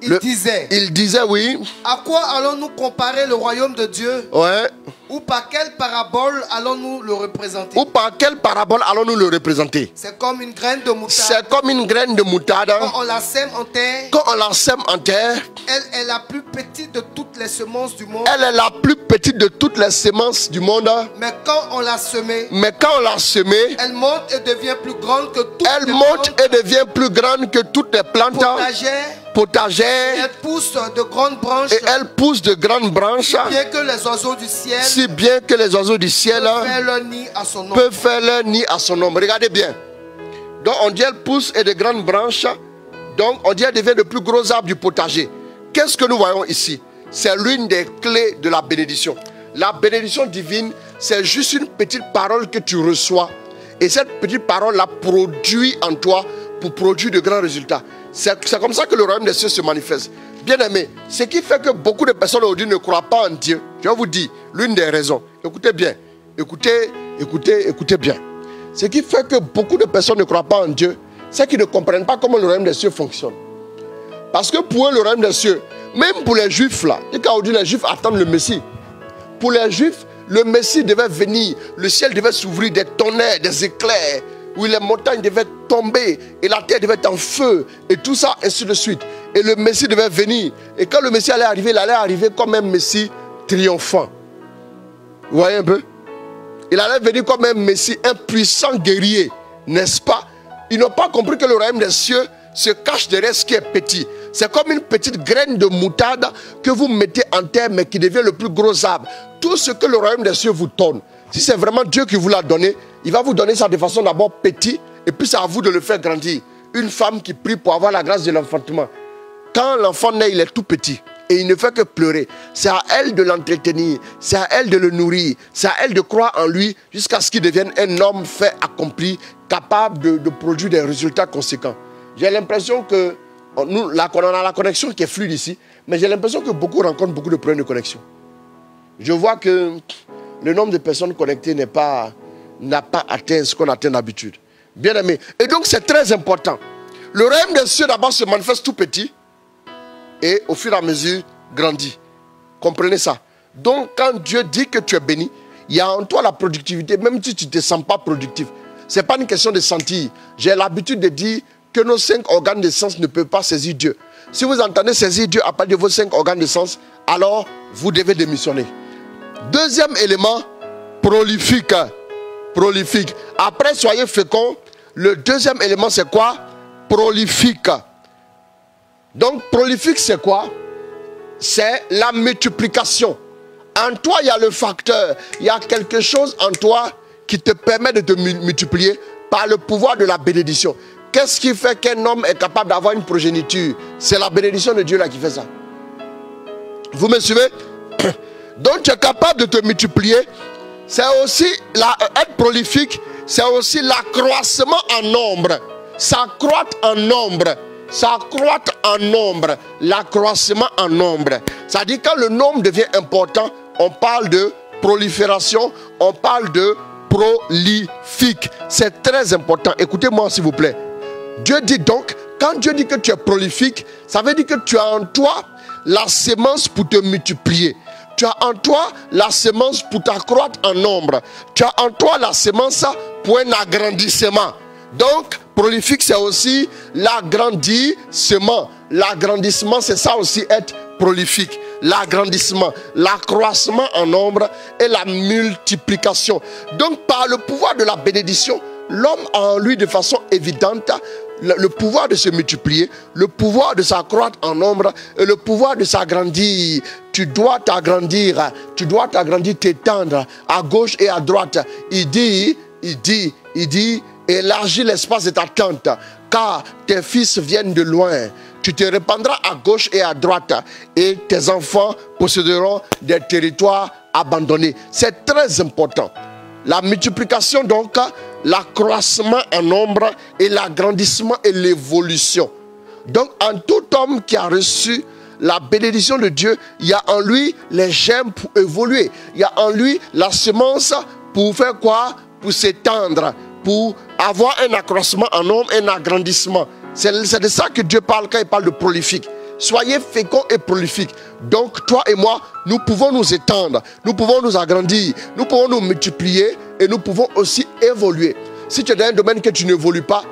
Il disait, oui. À quoi allons-nous comparer le royaume de Dieu? Ouais. Ou par quelle parabole allons-nous le représenter? Ou par quelle parabole allons-nous le représenter? C'est comme une graine de moutarde. C'est comme une graine de moutarde. Quand on la sème en terre. Quand on la sème en terre. Elle est la plus petite de toutes les semences du monde. Elle est la plus petite de toutes les semences du monde. Mais quand on l'a semée. Elle monte et devient plus grande que toutes elle monte et devient plus grande que toutes les plantes. Potagères. Elle pousse de grandes branches. Et elle pousse de grandes branches. Si bien que les oiseaux du ciel. Si bien que les oiseaux du ciel peuvent faire leur nid à son ombre. Regardez bien. Donc on dit elle pousse et de grandes branches. Donc on dit elle devient de plus gros arbres du potager. Qu'est-ce que nous voyons ici? C'est l'une des clés de la bénédiction. La bénédiction divine, c'est juste une petite parole que tu reçois. Et cette petite parole-là produit en toi pour produire de grands résultats. C'est comme ça que le royaume des cieux se manifeste. Bien aimé, ce qui fait que beaucoup de personnes aujourd'hui ne croient pas en Dieu, je vais vous dire l'une des raisons. Écoutez bien, écoutez bien. Ce qui fait que beaucoup de personnes ne croient pas en Dieu, c'est qu'ils ne comprennent pas comment le royaume des cieux fonctionne. Parce que pour eux, le royaume des cieux, même pour les juifs là, et quand on dit les juifs attendent le Messie, pour les Juifs, le Messie devait venir, le ciel devait s'ouvrir, des tonnerres, des éclairs, où les montagnes devaient tomber et la terre devait être en feu et tout ça, ainsi de suite. Et le Messie devait venir. Et quand le Messie allait arriver, il allait arriver comme un Messie triomphant. Vous voyez un peu? Il allait venir comme un Messie, un puissant guerrier, n'est-ce pas? Ils n'ont pas compris que le royaume des cieux se cache derrière ce qui est petit. C'est comme une petite graine de moutarde que vous mettez en terre mais qui devient le plus gros arbre. Tout ce que le royaume des cieux vous donne, si c'est vraiment Dieu qui vous l'a donné, il va vous donner ça de façon d'abord petite et puis c'est à vous de le faire grandir. Une femme qui prie pour avoir la grâce de l'enfantement. Quand l'enfant naît, il est tout petit et il ne fait que pleurer. C'est à elle de l'entretenir, c'est à elle de le nourrir, c'est à elle de croire en lui jusqu'à ce qu'il devienne un homme fait, accompli, capable de produire des résultats conséquents. J'ai l'impression que nous, on a la connexion qui est fluide ici, mais j'ai l'impression que beaucoup rencontrent beaucoup de problèmes de connexion. Je vois que le nombre de personnes connectées n'a pas atteint ce qu'on atteint d'habitude. Bien aimé. Et donc c'est très important. Le royaume des cieux d'abord se manifeste tout petit et au fur et à mesure grandit. Comprenez ça. Donc quand Dieu dit que tu es béni, il y a en toi la productivité, même si tu ne te sens pas productif. Ce n'est pas une question de sentir. J'ai l'habitude de dire que nos 5 organes de sens ne peuvent pas saisir Dieu. Si vous entendez saisir Dieu à partir de vos 5 organes de sens, alors vous devez démissionner. Deuxième élément, prolifique. Prolifique. Après, soyez féconds. Le deuxième élément, c'est quoi? Prolifique. Donc, prolifique, c'est quoi? C'est la multiplication. En toi, il y a le facteur. Il y a quelque chose en toi qui te permet de te multiplier par le pouvoir de la bénédiction. Qu'est-ce qui fait qu'un homme est capable d'avoir une progéniture? C'est la bénédiction de Dieu là qui fait ça. Vous me suivez? Donc tu es capable de te multiplier. C'est aussi être prolifique. C'est aussi l'accroissement en nombre. Ça croît en nombre. Ça croît en nombre. L'accroissement en nombre. Ça dit quand le nombre devient important, on parle de prolifération. On parle de prolifique. C'est très important. Écoutez-moi s'il vous plaît. Dieu dit donc, quand Dieu dit que tu es prolifique, ça veut dire que tu as en toi la sémence pour te multiplier. Tu as en toi la sémence pour t'accroître en nombre. Tu as en toi la sémence pour un agrandissement. Donc, prolifique, c'est aussi l'agrandissement. L'agrandissement, c'est ça aussi être prolifique. L'agrandissement, l'accroissement en nombre et la multiplication. Donc, par le pouvoir de la bénédiction, l'homme a en lui de façon évidente le pouvoir de se multiplier, le pouvoir de s'accroître en nombre et le pouvoir de s'agrandir. Tu dois t'agrandir, t'étendre à gauche et à droite. Il dit, élargis l'espace de ta tente, car tes fils viennent de loin. Tu te répandras à gauche et à droite, et tes enfants posséderont des territoires abandonnés. C'est très important. La multiplication donc, l'accroissement en nombre et l'agrandissement et l'évolution. Donc en tout homme qui a reçu la bénédiction de Dieu, il y a en lui les germes pour évoluer. Il y a en lui la semence pour faire quoi? Pour s'étendre, pour avoir un accroissement en nombre et un agrandissement. C'est de ça que Dieu parle quand il parle de prolifique. Soyez féconds et prolifiques. Donc toi et moi, nous pouvons nous étendre, nous pouvons nous agrandir, nous pouvons nous multiplier et nous pouvons aussi évoluer. Si tu es dans un domaine que tu n'évolues pas,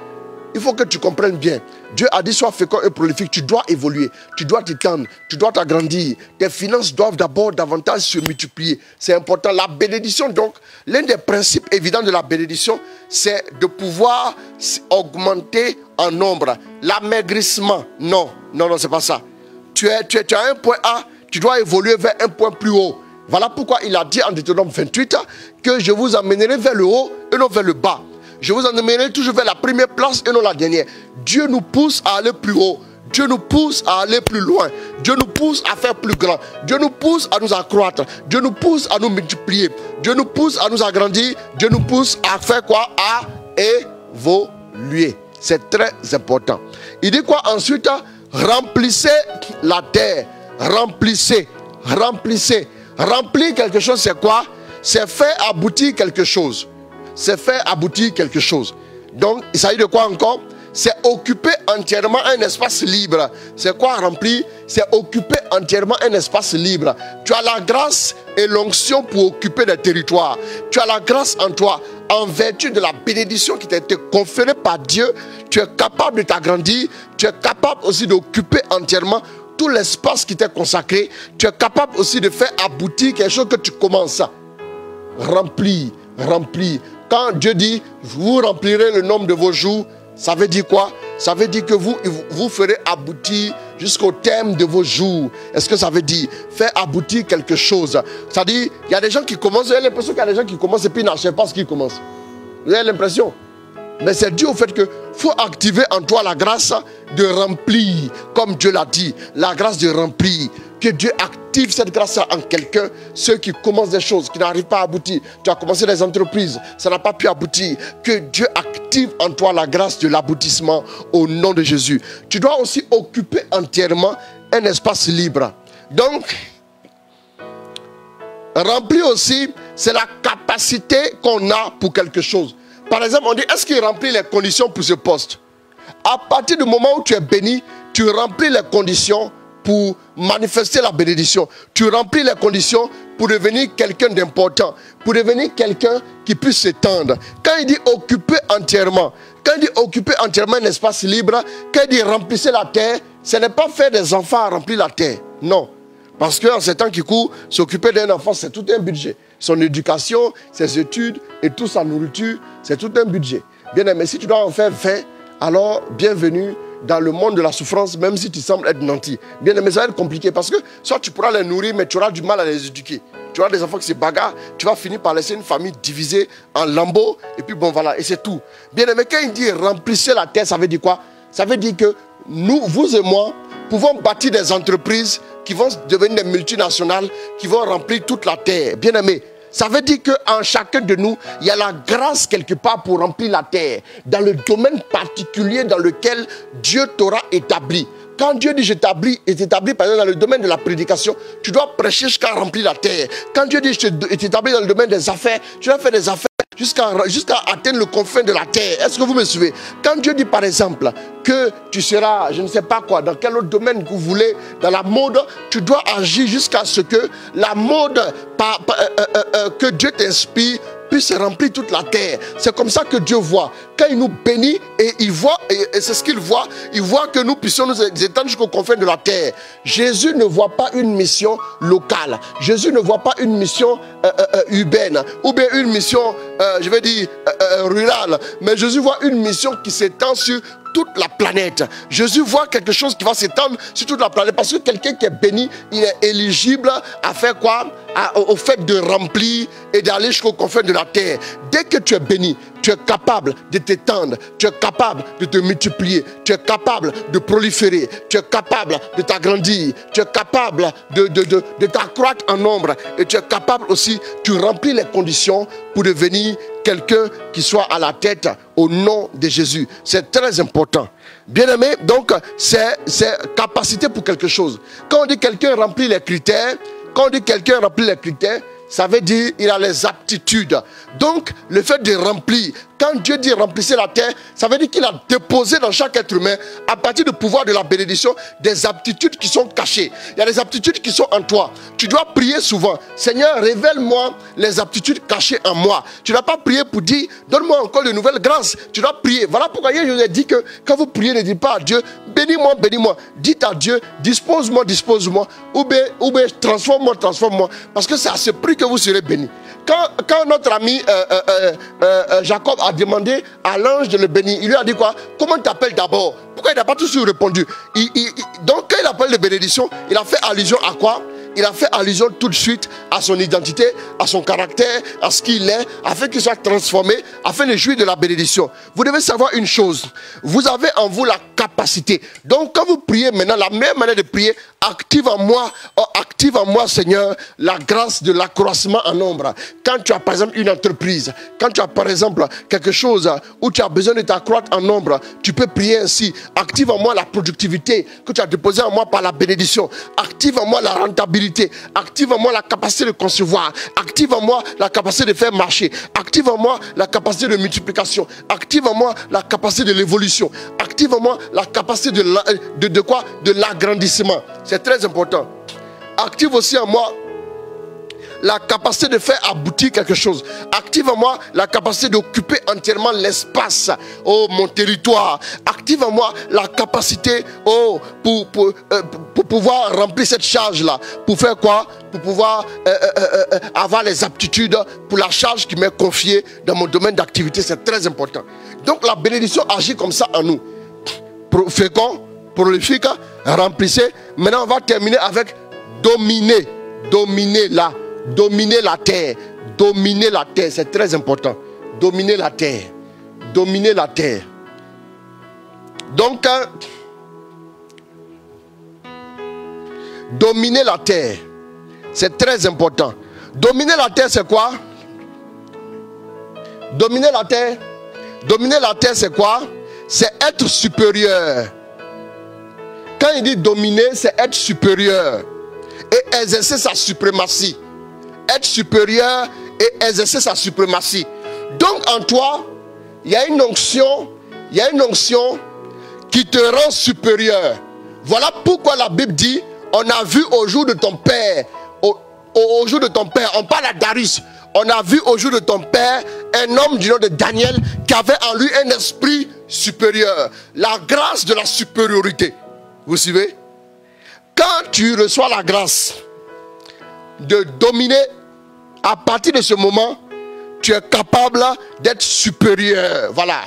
il faut que tu comprennes bien. Dieu a dit sois fécond et prolifique. Tu dois évoluer, tu dois t'étendre, tu dois t'agrandir. Tes finances doivent d'abord davantage se multiplier. C'est important. La bénédiction donc, l'un des principes évidents de la bénédiction, c'est de pouvoir augmenter en nombre. L'amaigrissement, non, c'est pas ça. Tu as un point A, tu dois évoluer vers un point plus haut. Voilà pourquoi il a dit en Deutéronome 28 que je vous emmènerai vers le haut et non vers le bas. Je vous emmènerai toujours vers la première place et non la dernière. Dieu nous pousse à aller plus haut. Dieu nous pousse à aller plus loin. Dieu nous pousse à faire plus grand. Dieu nous pousse à nous accroître. Dieu nous pousse à nous multiplier. Dieu nous pousse à nous agrandir. Dieu nous pousse à faire quoi? À évoluer. C'est très important. Il dit quoi ensuite? Remplissez la terre. Remplissez. Remplir quelque chose, c'est quoi? C'est faire aboutir quelque chose. C'est faire aboutir quelque chose. Donc, il s'agit de quoi encore? c'est occuper entièrement un espace libre. C'est quoi remplir? C'est occuper entièrement un espace libre. Tu as la grâce et l'onction pour occuper des territoires. Tu as la grâce en toi. En vertu de la bénédiction qui t'a été conférée par Dieu, tu es capable de t'agrandir. Tu es capable aussi d'occuper entièrement tout l'espace qui t'est consacré. Tu es capable aussi de faire aboutir quelque chose que tu commences. Remplir, remplir. Quand Dieu dit, vous remplirez le nombre de vos jours, ça veut dire quoi? Ça veut dire que vous ferez aboutir jusqu'au terme de vos jours. Est-ce que ça veut dire faire aboutir quelque chose? C'est-à-dire, il y a des gens qui commencent, vous avez l'impression qu'il y a des gens qui commencent et puis ils n'achèvent pas ce qu'ils commencent. Vous avez l'impression? Mais c'est dû au fait qu'il faut activer en toi la grâce de remplir, comme Dieu l'a dit, la grâce de remplir. Que Dieu active cette grâce en quelqu'un, ceux qui commencent des choses, qui n'arrivent pas à aboutir. Tu as commencé des entreprises, ça n'a pas pu aboutir. Que Dieu active en toi la grâce de l'aboutissement au nom de Jésus. Tu dois aussi occuper entièrement un espace libre. Donc, remplir aussi, c'est la capacité qu'on a pour quelque chose. Par exemple, on dit, est-ce qu'il remplit les conditions pour ce poste? À partir du moment où tu es béni, tu remplis les conditions pour manifester la bénédiction. Tu remplis les conditions pour devenir quelqu'un d'important, pour devenir quelqu'un qui puisse s'étendre. Quand il dit occuper entièrement, quand il dit occuper entièrement un espace libre, quand il dit remplissez la terre, ce n'est pas faire des enfants à remplir la terre. Non. Parce qu'en ces temps qui courent, s'occuper d'un enfant, c'est tout un budget. Son éducation, ses études et toute sa nourriture, c'est tout un budget. Bien aimé, si tu dois en faire 20, alors bienvenue dans le monde de la souffrance, même si tu sembles être nanti. Bien aimé, ça va être compliqué parce que soit tu pourras les nourrir, mais tu auras du mal à les éduquer. Tu auras des enfants qui se bagarrent, tu vas finir par laisser une famille divisée en lambeaux, et puis bon voilà, et c'est tout. Bien aimé, quand il dit remplissez la terre, ça veut dire quoi? Ça veut dire que nous, vous et moi, pouvons bâtir des entreprises qui vont devenir des multinationales, qui vont remplir toute la terre. Bien aimé, ça veut dire qu'en chacun de nous, il y a la grâce quelque part pour remplir la terre, dans le domaine particulier dans lequel Dieu t'aura établi. Quand Dieu dit je t'établis, par exemple dans le domaine de la prédication, tu dois prêcher jusqu'à remplir la terre. Quand Dieu dit je t'établis dans le domaine des affaires, tu dois faire des affaires jusqu'à atteindre le confin de la terre. Est-ce que vous me suivez? Quand Dieu dit par exemple que tu seras, je ne sais pas quoi, dans quel autre domaine que vous voulez, dans la mode, tu dois agir jusqu'à ce que la mode que Dieu t'inspire puisse remplir toute la terre. C'est comme ça que Dieu voit. Quand il nous bénit, et il voit, et c'est ce qu'il voit, il voit que nous puissions nous étendre jusqu'au confin de la terre. Jésus ne voit pas une mission locale. Jésus ne voit pas une mission urbaine, ou bien une mission, je vais dire, rurale. Mais Jésus voit une mission qui s'étend sur toute la planète. Jésus voit quelque chose qui va s'étendre sur toute la planète. Parce que quelqu'un qui est béni, il est éligible à faire quoi? Au fait de remplir et d'aller jusqu'au confin de la terre. Dès que tu es béni, tu es capable de t'étendre, tu es capable de te multiplier, tu es capable de proliférer, tu es capable de t'agrandir, tu es capable de t'accroître en nombre, et tu es capable aussi, tu remplis les conditions pour devenir quelqu'un qui soit à la tête au nom de Jésus. C'est très important. Bien aimé, donc c'est capacité pour quelque chose. Quand on dit quelqu'un remplit les critères, ça veut dire qu'il a les aptitudes. Donc, le fait de remplir, quand Dieu dit remplissez la terre, ça veut dire qu'il a déposé dans chaque être humain, à partir du pouvoir de la bénédiction, des aptitudes qui sont cachées. Il y a des aptitudes qui sont en toi. Tu dois prier souvent. Seigneur, révèle-moi les aptitudes cachées en moi. Tu ne dois pas prier pour dire, donne-moi encore de nouvelles grâces. Tu dois prier. Voilà pourquoi hier je vous ai dit que quand vous priez, ne dites pas à Dieu, bénis-moi, bénis-moi. Dites à Dieu, dispose-moi, dispose-moi. Ou bien transforme-moi, transforme-moi. Parce que c'est à ce prix que vous serez bénis. Quand notre ami Jacob a demandé à l'ange de le bénir, il lui a dit quoi? Comment tu t'appelles d'abord? Pourquoi il n'a pas tout de suite répondu? Donc quand il appelle de bénédiction, il a fait allusion à quoi? Il a fait allusion tout de suite à son identité, à son caractère, à ce qu'il est, afin qu'il soit transformé, afin de jouir de la bénédiction. Vous devez savoir une chose, vous avez en vous la capacité. Donc quand vous priez maintenant, la meilleure manière de prier, active en moi, Seigneur, la grâce de l'accroissement en nombre. Quand tu as par exemple une entreprise, quand tu as par exemple quelque chose où tu as besoin de t'accroître en nombre, tu peux prier ainsi. Active en moi la productivité que tu as déposée en moi par la bénédiction. Active en moi la rentabilité. Active en moi la capacité de concevoir. Active en moi la capacité de faire marcher. Active en moi la capacité de multiplication. Active en moi la capacité de l'évolution. Active en moi la capacité de quoi? De l'agrandissement. C'est très important. Active aussi en moi la capacité de faire aboutir quelque chose. Active en moi la capacité d'occuper entièrement l'espace. Oh, mon territoire. Active en moi la capacité pour pouvoir remplir cette charge-là. Pour faire quoi? Pour pouvoir avoir les aptitudes pour la charge qui m'est confiée dans mon domaine d'activité. C'est très important. Donc la bénédiction agit comme ça en nous. Fécond, prolifique, remplissez. Maintenant on va terminer avec dominer. Dominer la terre. Dominer la terre, c'est très important. Dominer la terre. Dominer la terre. Donc, dominer la terre, c'est très important. Dominer la terre, c'est quoi? Dominer la terre. Dominer la terre, c'est quoi? C'est être supérieur. Quand il dit dominer, c'est être supérieur et exercer sa suprématie. Être supérieur et exercer sa suprématie. Donc en toi, il y a une onction qui te rend supérieur. Voilà pourquoi la Bible dit, on a vu au jour de ton père, au jour de ton père, on parle à Darius, on a vu au jour de ton père un homme du nom de Daniel qui avait en lui un esprit supérieur. La grâce de la supériorité. Vous suivez? Quand tu reçois la grâce de dominer, à partir de ce moment, tu es capable d'être supérieur. Voilà.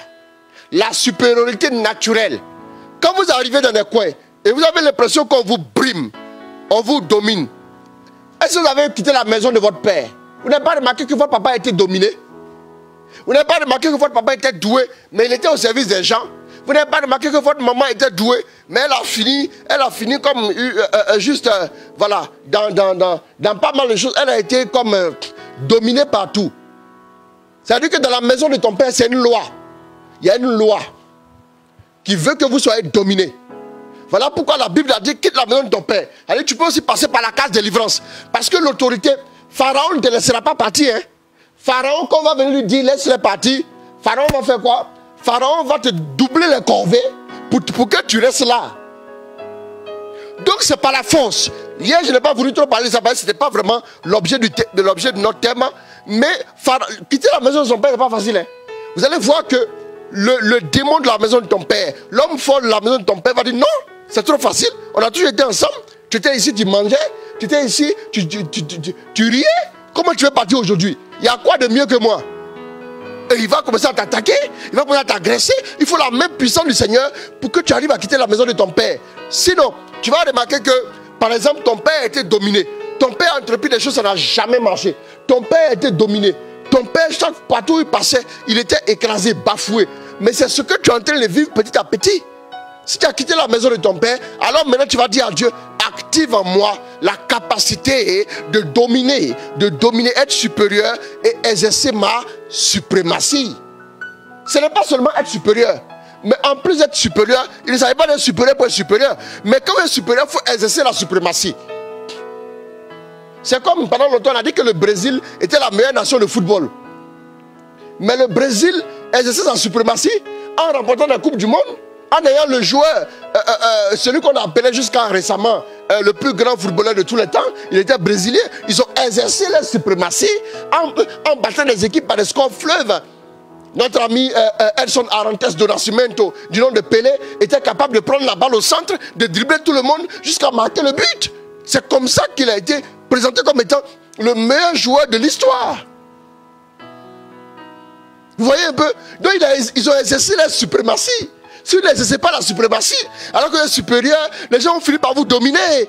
La supériorité naturelle. Quand vous arrivez dans des coins et vous avez l'impression qu'on vous brime, on vous domine. Est-ce que vous avez quitté la maison de votre père? Vous n'avez pas remarqué que votre papa a été dominé? Vous n'avez pas remarqué que votre papa était doué, mais il était au service des gens? Vous n'avez pas remarqué que votre maman était douée, mais elle a fini comme juste, voilà, dans pas mal de choses, elle a été comme dominée partout. C'est-à-dire que dans la maison de ton père, c'est une loi. Il y a une loi qui veut que vous soyez dominé. Voilà pourquoi la Bible a dit quitte la maison de ton père. Allez, tu peux aussi passer par la case de délivrance. Parce que l'autorité, Pharaon ne te laissera pas partir. Hein. Pharaon, quand on va venir lui dire laisse-les partir, Pharaon va faire quoi? Pharaon va te doubler les corvées pour que tu restes là. Donc c'est pas la force. Hier je n'ai pas voulu trop parler de ça parce que ce n'était pas vraiment l'objet de notre thème. Mais quitter la maison de son père n'est pas facile. Hein. Vous allez voir que le démon de la maison de ton père, l'homme fort de la maison de ton père va dire non, c'est trop facile. On a toujours été ensemble. Tu étais ici, tu mangeais. Tu étais ici, tu riais. Comment tu veux partir aujourd'hui? Il y a quoi de mieux que moi? Et il va commencer à t'attaquer, il va commencer à t'agresser. Il faut la même puissance du Seigneur pour que tu arrives à quitter la maison de ton père. Sinon, tu vas remarquer que, par exemple, ton père a été dominé. Ton père a entrepris des choses, ça n'a jamais marché. Ton père a été dominé. Ton père, partout où il passait, il était écrasé, bafoué. Mais c'est ce que tu es en train de vivre petit à petit. Si tu as quitté la maison de ton père, alors maintenant tu vas dire à Dieu, active en moi la capacité de dominer, être supérieur et exercer ma suprématie. Ce n'est pas seulement être supérieur, mais en plus d'être supérieur, il ne s'agit pas d'être supérieur pour être supérieur. Mais quand on est supérieur, il faut exercer la suprématie. C'est comme pendant longtemps on a dit que le Brésil était la meilleure nation de football. Mais le Brésil exerçait sa suprématie en remportant la Coupe du Monde. En ayant le joueur, celui qu'on appelait jusqu'à récemment le plus grand footballeur de tous les temps, il était brésilien. Ils ont exercé leur suprématie en battant des équipes par des scores fleuves. Notre ami Edson Arantes do Nascimento, du nom de Pelé, était capable de prendre la balle au centre, de dribbler tout le monde jusqu'à marquer le but. C'est comme ça qu'il a été présenté comme étant le meilleur joueur de l'histoire. Vous voyez un peu? Donc ils ont exercé leur suprématie. Si vous n'exercez pas la suprématie, alors que vous êtes supérieur, les gens vont finir par vous dominer.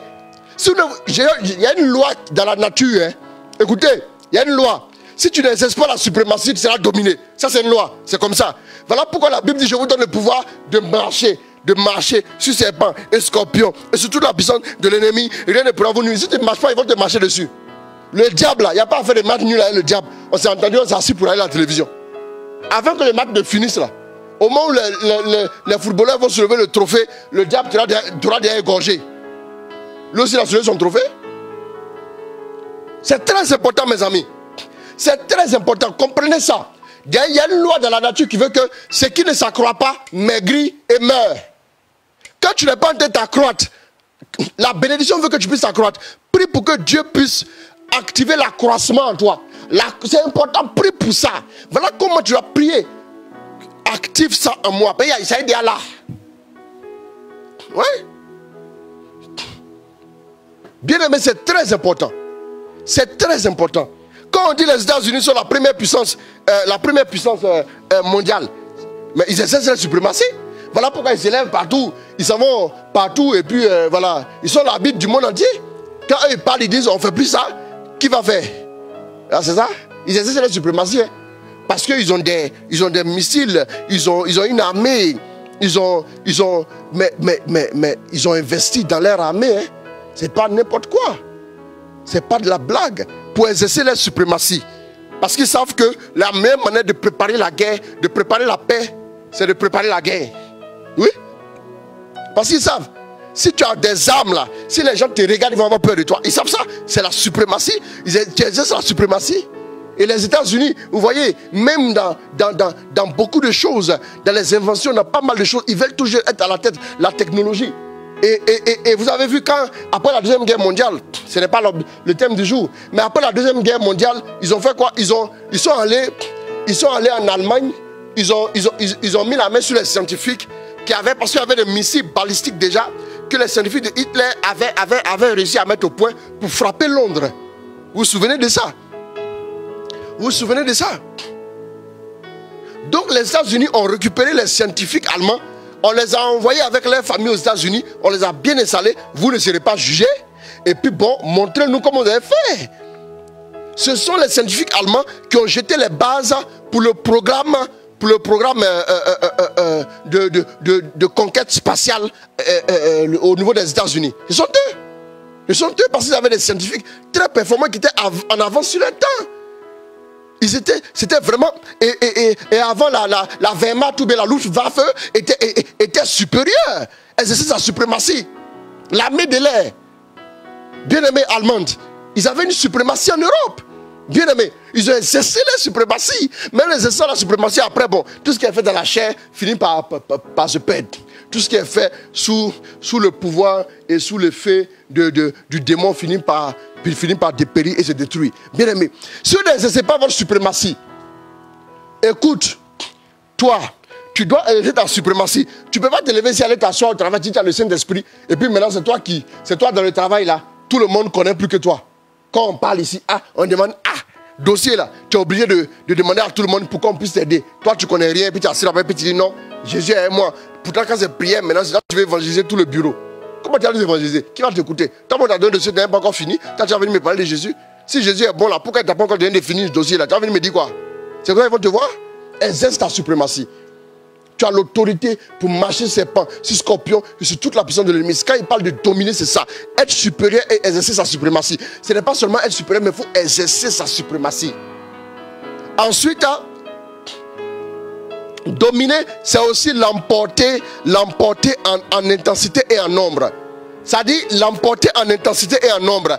Si il y a une loi dans la nature. Hein. Écoutez, il y a une loi. Si tu n'exerces pas la suprématie, tu seras dominé. Ça, c'est une loi. C'est comme ça. Voilà pourquoi la Bible dit, je vous donne le pouvoir de marcher. de marcher sur serpents et scorpions et sur toute la puissance de l'ennemi. Rien ne pourra vous nuire. Si tu ne marches pas, ils vont te marcher dessus. Le diable, là, il n'y a pas à faire de match nul avec le diable. On s'est entendu, on s'est assis pour aller à la télévision. Avant que le match ne finisse là, au moment où les footballeurs vont soulever le trophée, le diable t'aura déjà égorgé. Lui aussi, il a soulevé son trophée. C'est très important, mes amis. C'est très important. Comprenez ça. Il y a une loi dans la nature qui veut que ce qui ne s'accroît pas maigrit et meurt. Quand tu n'es pas en train de t'accroître, la bénédiction veut que tu puisses accroître. Prie pour que Dieu puisse activer l'accroissement en toi. C'est important, prie pour ça. Voilà comment tu vas prier. Active ça en moi. Ça est déjà là. Oui. Bien aimé, c'est très important. C'est très important. Quand on dit les États-Unis sont la première puissance mondiale, mais ils essaient la suprématie. Voilà pourquoi ils s'élèvent partout. Ils s'en vont partout et puis voilà. Ils sont la Bible du monde entier. Quand eux ils parlent, ils disent on ne fait plus ça. Qui va faire? Ah, c'est ça? Ils essaient la suprématie. Hein? Parce qu'ils ont des missiles, ils ont une armée. Mais ils ont investi dans leur armée. Hein? C'est pas n'importe quoi. C'est pas de la blague. Pour exercer leur suprématie. Parce qu'ils savent que la meilleure manière de préparer la guerre, de préparer la paix, c'est de préparer la guerre. Oui. Parce qu'ils savent. Si tu as des armes là, si les gens te regardent, ils vont avoir peur de toi. Ils savent ça. C'est la suprématie. Ils exercent la suprématie. Et les États-Unis, vous voyez, même dans beaucoup de choses, dans les inventions, dans pas mal de choses, ils veulent toujours être à la tête, la technologie. Et vous avez vu quand, après la Deuxième Guerre mondiale, ce n'est pas le thème du jour, mais après la Deuxième Guerre mondiale, ils ont fait quoi? Ils sont allés en Allemagne, ils ont mis la main sur les scientifiques parce qu'il y avait des missiles balistiques déjà, que les scientifiques de Hitler avaient réussi à mettre au point pour frapper Londres. Vous vous souvenez de ça? Vous vous souvenez de ça? Donc les États-Unis ont récupéré les scientifiques allemands. On les a envoyés avec leur famille aux États-Unis. On les a bien installés. Vous ne serez pas jugés. Et puis bon, montrez-nous comment vous avez fait. Ce sont les scientifiques allemands qui ont jeté les bases pour le programme de conquête spatiale au niveau des États-Unis. Ce sont eux. Ce sont eux parce qu'ils avaient des scientifiques très performants qui étaient en avance sur leur temps. C'était vraiment... Et avant la Wehrmacht ou bien la Luftwaffe était supérieure. Elle exerçait sa suprématie. L'armée de l'air, bien aimée allemande, ils avaient une suprématie en Europe. Bien aimé, ils ont exercé la suprématie. Même les exerçant la suprématie, après, bon, tout ce qui est fait dans la chair finit par se perdre. Tout ce qui est fait sous le pouvoir et sous l'effet du démon finit par dépérir et se détruire. Bien aimé, si vous n'exercez pas votre suprématie, écoute, toi, tu dois exercer ta suprématie. Tu ne peux pas te lever si aller t'asseoir au travail, tu as le Saint-Esprit, et puis maintenant c'est toi dans le travail là. Tout le monde connaît plus que toi. Quand on parle ici, on demande, dossier là, tu es obligé de demander à tout le monde pour qu'on puisse t'aider. Toi, tu ne connais rien, puis tu assis là, puis tu dis non, Jésus est moi. Pourtant, quand c'est prière, maintenant, c'est là que tu veux évangéliser tout le bureau. Comment tu vas nous évangéliser? Qui va t'écouter? Tant qu'on t'a donné le dossier, tu n'as pas encore fini. Quand tu vas venir me parler de Jésus, si Jésus est bon là, pourquoi tu n'as pas encore donné de finir ce dossier là? Tu vas venir me dire quoi? C'est quoi ils vont te voir? Exerce ta suprématie. Tu as l'autorité pour marcher sur serpents, sur scorpions, et sur toute la puissance de l'ennemi. Quand il parle de dominer, c'est ça. Être supérieur et exercer sa suprématie. Ce n'est pas seulement être supérieur, mais il faut exercer sa suprématie. Ensuite, dominer, c'est aussi l'emporter en intensité et en nombre. Ça dit l'emporter en intensité et en nombre.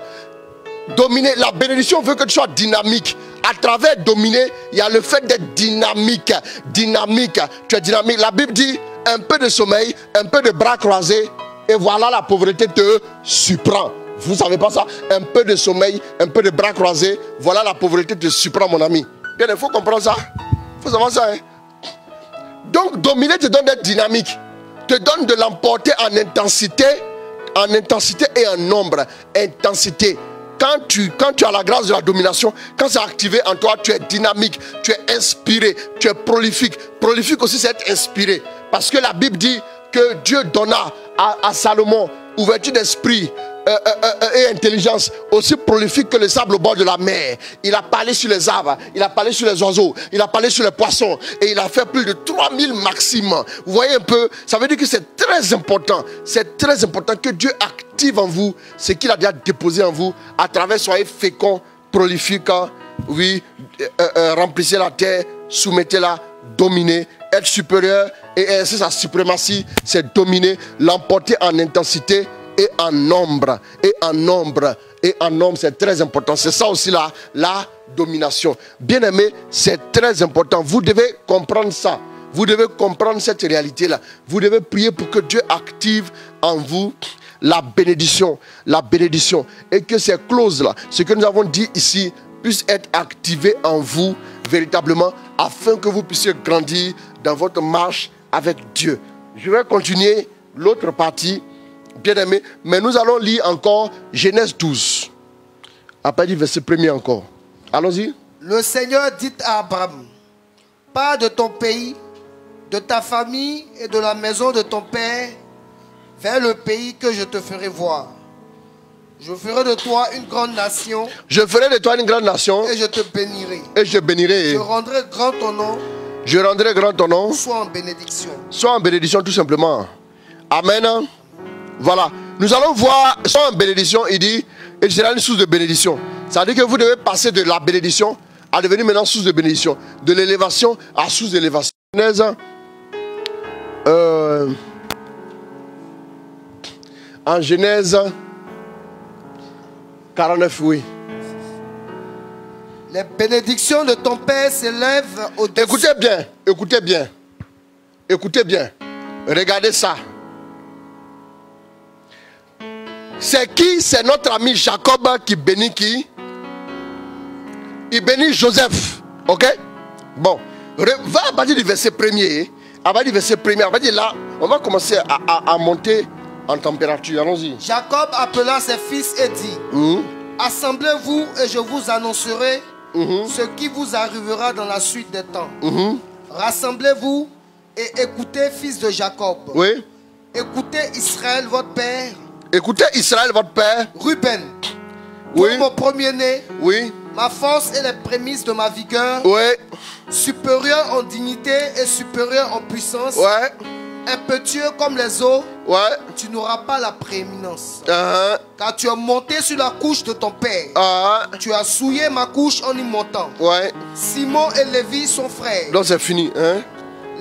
Dominer, la bénédiction veut que tu sois dynamique. À travers dominer, il y a le fait d'être dynamique. Dynamique, tu es dynamique. La Bible dit un peu de sommeil, un peu de bras croisés, et voilà la pauvreté te surprend. Vous ne savez pas ça? Un peu de sommeil, un peu de bras croisés, voilà la pauvreté te surprend, mon ami. Bien, il faut comprendre ça. Il faut savoir ça. Hein? Donc, dominer te donne d'être dynamique, te donne de l'emporter en intensité et en nombre. Intensité. Quand tu as la grâce de la domination, quand c'est activé en toi, tu es dynamique, tu es inspiré, tu es prolifique. Prolifique aussi, c'est être inspiré. Parce que la Bible dit que Dieu donna à Salomon ouverture d'esprit, et intelligence aussi prolifique que le sable au bord de la mer. Il a parlé sur les arbres, il a parlé sur les oiseaux, il a parlé sur les poissons et il a fait plus de 3000 maximes. Vous voyez un peu, ça veut dire que c'est très important que Dieu active en vous ce qu'il a déjà déposé en vous à travers soyez féconds, prolifiques, oui, remplissez la terre, soumettez-la, dominez, être supérieur et exercer sa suprématie, c'est dominer, l'emporter en intensité et en nombre, c'est très important. C'est ça aussi la domination. Bien aimé, c'est très important. Vous devez comprendre ça. Vous devez comprendre cette réalité-là. Vous devez prier pour que Dieu active en vous la bénédiction. Et que ces clauses-là, ce que nous avons dit ici, puissent être activées en vous véritablement afin que vous puissiez grandir dans votre marche avec Dieu. Je vais continuer l'autre partie. Bien aimé, mais nous allons lire encore Genèse 12. Après du verset 1er encore. Allons-y. Le Seigneur dit à Abraham, pars de ton pays, de ta famille et de la maison de ton père, vers le pays que je te ferai voir. Je ferai de toi une grande nation. Je ferai de toi une grande nation. Et je te bénirai. Et je bénirai. Je rendrai grand ton nom. Je rendrai grand ton nom. Sois en bénédiction. Sois en bénédiction tout simplement. Amen. Voilà, nous allons voir, sans bénédiction, il dit, il sera une source de bénédiction. Ça veut dire que vous devez passer de la bénédiction à devenir maintenant source de bénédiction. De l'élévation à source d'élévation. En Genèse 49, oui. Les bénédictions de ton Père s'élèvent au-dessus. Écoutez bien. Regardez ça. C'est qui? C'est notre ami Jacob qui bénit qui? Il bénit Joseph. Ok? Bon. Va à partir du verset 1er. À partir du verset 1er. À partir de là, on va commencer à monter en température. Allons-y. Jacob appela ses fils et dit, assemblez-vous et je vous annoncerai ce qui vous arrivera dans la suite des temps. Rassemblez-vous et écoutez, fils de Jacob. Oui. Écoutez Israël, votre père. Écoutez Israël, votre père. Ruben. Oui. Mon premier-né. Oui. Ma force et les prémices de ma vigueur. Oui. Supérieur en dignité et supérieur en puissance. Ouais. Impétueux comme les eaux. Ouais. Tu n'auras pas la prééminence. Car tu es monté sur la couche de ton père. Tu as souillé ma couche en y montant. Ouais. Simon et Lévi sont frères. Donc c'est fini.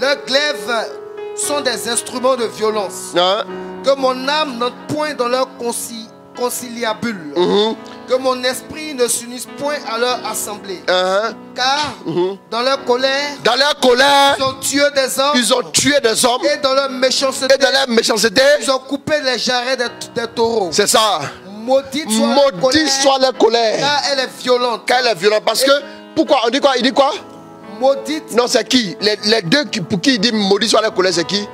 Leurs glaives sont des instruments de violence. Que mon âme n'entre point dans leur conciliabule. Que mon esprit ne s'unisse point à leur assemblée. Car dans leur colère, ils ont tué des hommes. Et dans leur méchanceté, ils ont coupé les jarrets des taureaux. C'est ça. Maudite soit leur colère. Car elle est violente. Parce que, pourquoi? On dit quoi? Il dit quoi? Maudite. Non, c'est qui? Les deux pour qui il dit maudit soit leur colère, c'est qui?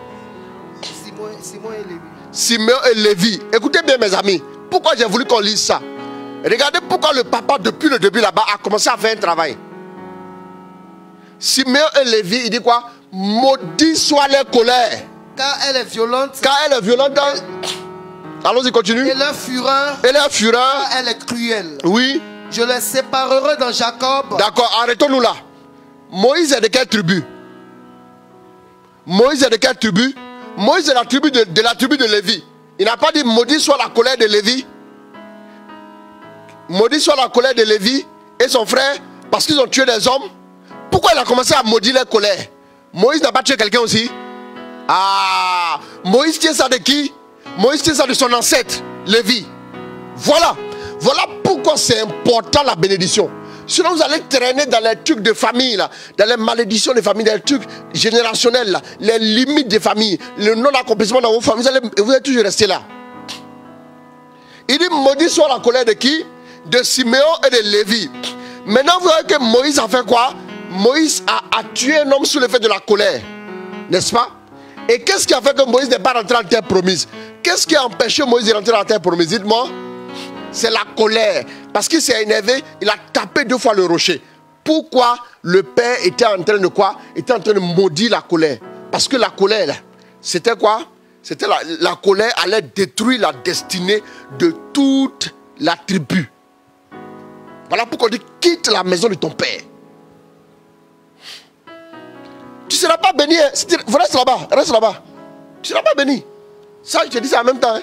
Simon et Lévi. Simon et Lévi. Écoutez bien mes amis. Pourquoi j'ai voulu qu'on lise ça? Regardez pourquoi le papa depuis le début là-bas a commencé à faire un travail. Simon et Lévi, il dit quoi? Maudit soit leur colère. Car elle est violente. Allons-y, continue. Et leur fureur. Car elle est cruelle. Oui. Je les séparerai dans Jacob. D'accord, arrêtons-nous là. Moïse est de quelle tribu? Moïse est de quelle tribu? Moïse est de la tribu de Lévi. Il n'a pas dit maudit soit la colère de Lévi. Maudit soit la colère de Lévi et son frère parce qu'ils ont tué des hommes. Pourquoi il a commencé à maudire leur colère? Moïse n'a pas tué quelqu'un aussi? Moïse tient ça de qui? Moïse tient ça de son ancêtre, Lévi. Voilà pourquoi c'est important la bénédiction. Sinon vous allez traîner dans les trucs de famille, là, dans les malédictions des familles, dans les trucs générationnels, là, les limites des familles, le non-accomplissement dans vos familles, vous allez toujours rester là. Il dit maudit soit la colère de qui? De Siméon et de Lévi. Maintenant vous voyez que Moïse a fait quoi? Moïse a tué un homme sous l'effet de la colère. N'est-ce pas? Et qu'est-ce qui a fait que Moïse n'est pas rentré en terre promise? Qu'est-ce qui a empêché Moïse de rentrer en terre promise? Dites-moi. C'est la colère. Parce qu'il s'est énervé, il a tapé 2 fois le rocher. Pourquoi le père était en train de quoi? Était en train de maudire la colère. Parce que la colère, c'était quoi? C'était la colère allait détruire la destinée de toute la tribu. Voilà pourquoi on dit quitte la maison de ton père. Tu ne seras pas béni. Hein. Reste là-bas, reste là-bas. Tu ne seras pas béni. Ça, je te dis ça en même temps. Hein.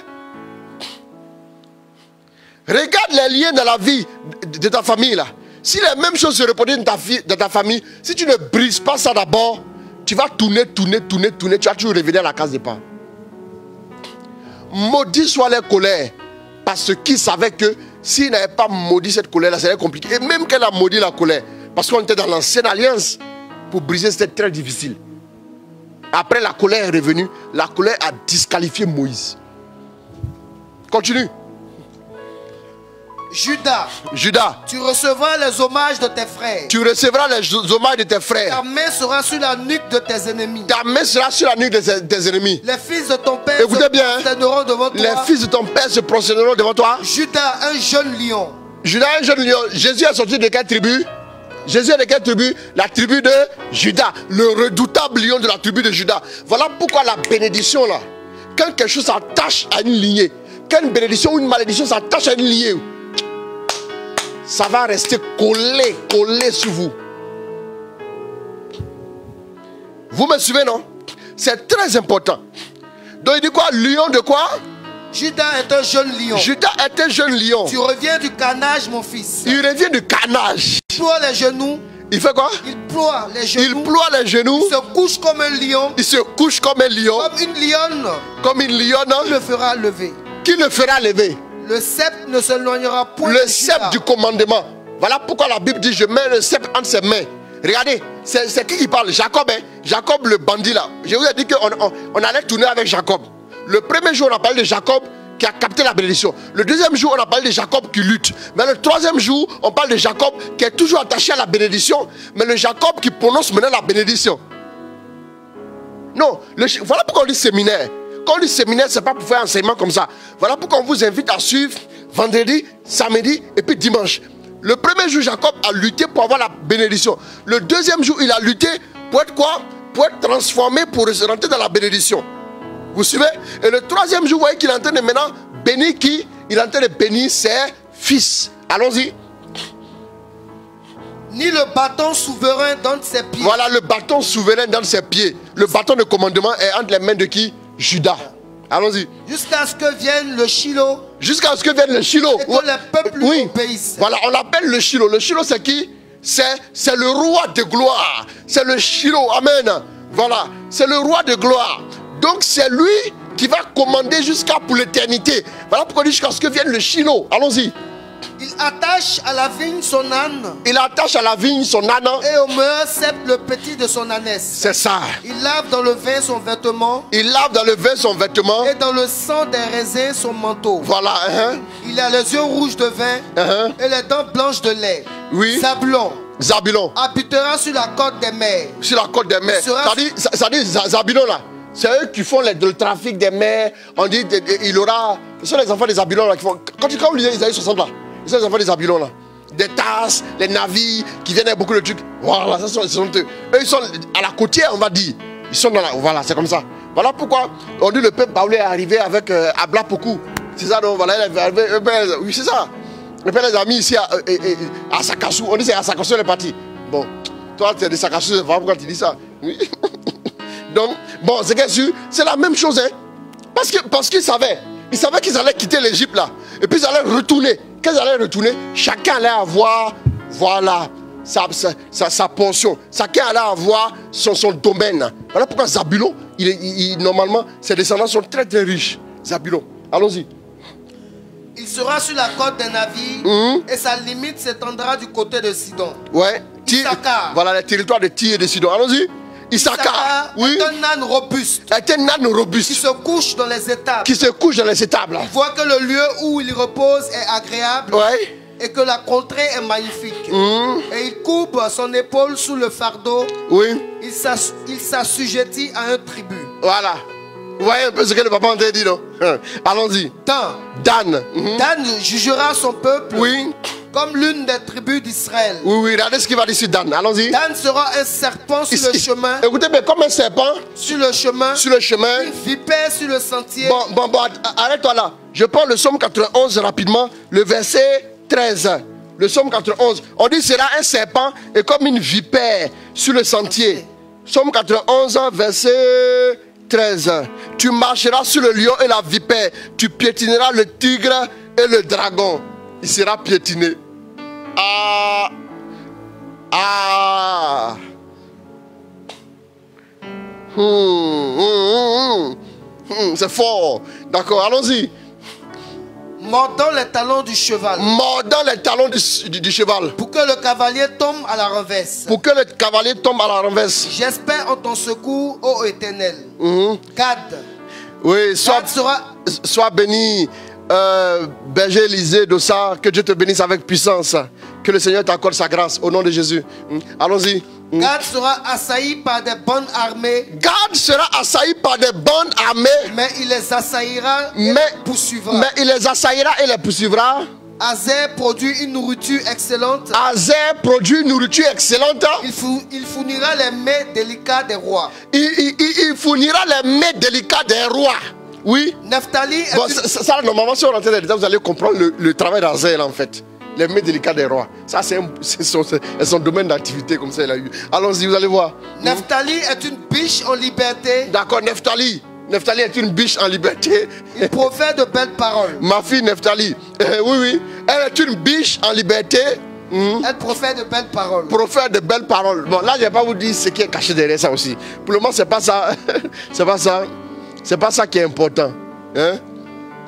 Regarde les liens dans la vie de ta famille là. Si les mêmes choses se reproduisent dans ta famille, si tu ne brises pas ça d'abord, tu vas tourner, tu vas toujours revenir à la case départ. Maudit soit les colères, parce qu'ils savaient que s'ils n'avaient pas maudit cette colère-là, ça serait compliqué. Et même qu'elle a maudit la colère, parce qu'on était dans l'ancienne alliance, pour briser, c'était très difficile. Après, la colère est revenue, la colère a disqualifié Moïse. Continue. Judas, tu recevras les hommages de tes frères. Tu recevras les hommages de tes frères. Ta main sera sur la nuque de tes ennemis. Ta main sera sur la nuque de tes ennemis. Les fils de ton père Écoutez bien, se prosterneront devant toi. Les fils de ton père se prosterneront devant toi. Judas, un jeune lion. Judas, un jeune lion. Jésus est sorti de quelle tribu? Jésus est de quelle tribu? La tribu de Judas. Le redoutable lion de la tribu de Judas. Voilà pourquoi la bénédiction là, quand quelque chose s'attache à une lignée, quand une bénédiction ou une malédiction s'attache à une lignée, ça va rester collé sur vous. Vous me suivez, non? C'est très important. Donc il dit quoi? Lion de quoi? Judas est un jeune lion. Judas est un jeune lion. Tu reviens du carnage, mon fils. Il revient du carnage. Il ploie les genoux. Il fait quoi? Il ploie les genoux. Il ploie les genoux. Il se couche comme un lion. Il se couche comme un lion. Comme une lionne. Comme une lionne. Qui le fera lever. Qui le fera lever. Le sceptre ne s'éloignera point. Le sceptre du commandement. Voilà pourquoi la Bible dit je mets le sceptre entre ses mains. Regardez, c'est qui parle? Jacob, hein? Jacob le bandit là. Je vous ai dit qu'on allait tourner avec Jacob. Le premier jour on a parlé de Jacob qui a capté la bénédiction. Le deuxième jour on a parlé de Jacob qui lutte. Mais le troisième jour on parle de Jacob qui est toujours attaché à la bénédiction. Mais le Jacob qui prononce maintenant la bénédiction. Non, voilà pourquoi on dit séminaire. Quand on dit séminaire, ce n'est pas pour faire un enseignement comme ça. Voilà pourquoi on vous invite à suivre vendredi, samedi et puis dimanche. Le premier jour, Jacob a lutté pour avoir la bénédiction. Le deuxième jour, il a lutté pour être quoi? Pour être transformé, pour rentrer dans la bénédiction. Vous suivez? Et le troisième jour, vous voyez qu'il est en train de maintenant bénir qui? Il est en train de bénir ses fils. Allons-y. Ni le bâton souverain dans ses pieds. Voilà, le bâton souverain dans ses pieds. Le bâton de commandement est entre les mains de qui? Judas. Allons-y. Jusqu'à ce que vienne le Shiloh. Jusqu'à ce que vienne le Shiloh. Et que le peuple lui obéisse. Voilà, on l'appelle le Shiloh. Le Shiloh, c'est qui? C'est le roi de gloire. C'est le Shiloh. Amen. Voilà, c'est le roi de gloire. Donc c'est lui qui va commander jusqu'à pour l'éternité. Voilà pourquoi on dit jusqu'à ce que vienne le Shiloh. Allons-y. Il attache à la vigne son âne. Il attache à la vigne son âne. Et au meilleur sceptre le petit de son ânesse. C'est ça. Il lave dans le vin son vêtement. Il lave dans le vin son vêtement. Et dans le sang des raisins son manteau. Voilà. Il a les yeux rouges de vin. Et les dents blanches de lait. Oui. Zabulon habitera sur la côte des mers. Sur la côte des mers. Ça dit Zabulon là. C'est eux qui font le trafic des mers. On dit il aura. Ce sont les enfants des Zabulon là qui font. Quand vous lisez Isaïe 60 là. Ce sont les enfants des Zabulon là. Des tasses, les navires qui viennent avec beaucoup de trucs. Voilà, ça sont eux. Eux ils sont à la côtière, on va dire. Ils sont dans la. Voilà, c'est comme ça. Voilà pourquoi on dit le peuple baoulé est arrivé avec Ablapoku. C'est ça, donc voilà, oui, c'est ça. Le père les a mis ici à Sakassou. On dit c'est à Sakassou elle est partie. Bon, toi tu es de Sakassou, c'est pas pourquoi tu dis ça. Oui. Donc, bon, c'est bien sûr, c'est la même chose, hein. Parce qu'ils savaient. Ils savaient qu'ils allaient quitter l'Égypte là. Et puis ils allaient retourner. Quand ils allaient retourner, chacun allait avoir, voilà, sa portion. Chacun allait avoir son domaine. Voilà pourquoi Zabulon, normalement, ses descendants sont très très riches. Zabulon, allons-y. Il sera sur la côte des navires et sa limite s'étendra du côté de Sidon. Ouais. Issachar. Voilà les territoires de Tyr et de Sidon. Allons-y. Issachar, oui. Est un âne robuste. Est un âne robuste. Qui se couche dans les étables. Qui se couche dans les étables. Il voit que le lieu où il repose est agréable. Ouais. Et que la contrée est magnifique. Et il coupe son épaule sous le fardeau. Oui. Il s'assujettit à un tribut. Voilà. Vous voyez un peu ce que le papa a dit, non? Allons-y. Dan jugera son peuple. Oui. comme l'une des tribus d'Israël. Oui, oui, regardez ce qu'il va dire sur Dan. Allons-y. Dan sera un serpent sur le chemin. Écoutez bien, comme un serpent. Sur le chemin. Sur le chemin. Une vipère sur le sentier. Bon, arrête-toi là. Je prends le psaume 91 rapidement, le verset 13. Le psaume 91. On dit sera un serpent et comme une vipère sur le sentier. Psaume 91, verset 13. Tu marcheras sur le lion et la vipère. Tu piétineras le tigre et le dragon. Il sera piétiné. C'est fort. D'accord, allons-y. Mordant les talons du cheval. Mordant les talons du cheval. Pour que le cavalier tombe à la renverse. Pour que le cavalier tombe à la renverse. J'espère en ton secours, ô Éternel. Gad. Oui, sois béni, berger Élisée d'Ossard. Que Dieu te bénisse avec puissance. Que le Seigneur t'accorde sa grâce au nom de Jésus. Allons-y. Gad sera assailli par des bonnes armées. Gad sera assailli par des bonnes armées. Mais il les assaillira et les poursuivra. Mais il les assaillira et les poursuivra. Azer produit une nourriture excellente. Azer produit une nourriture excellente. Il fournira les mets délicats des rois. Il fournira les mets délicats des rois. Oui. Naphtali. Bon, ça, normalement, si on rentre dans les détails, vous allez comprendre le travail d'Azer en fait. Les mets délicats des rois. Ça, c'est son domaine d'activité, comme ça, il a eu. Allons-y, vous allez voir. Naphtali est une biche en liberté. D'accord, Naphtali. Naphtali est une biche en liberté. Il profère de belles paroles. Ma fille Naphtali. Oui. Elle est une biche en liberté. Elle profère de belles paroles. Profère de belles paroles. Bon, là, je ne vais pas vous dire ce qui est caché derrière ça aussi. Pour le moment, c'est pas ça. C'est pas ça. C'est pas ça qui est important. Hein?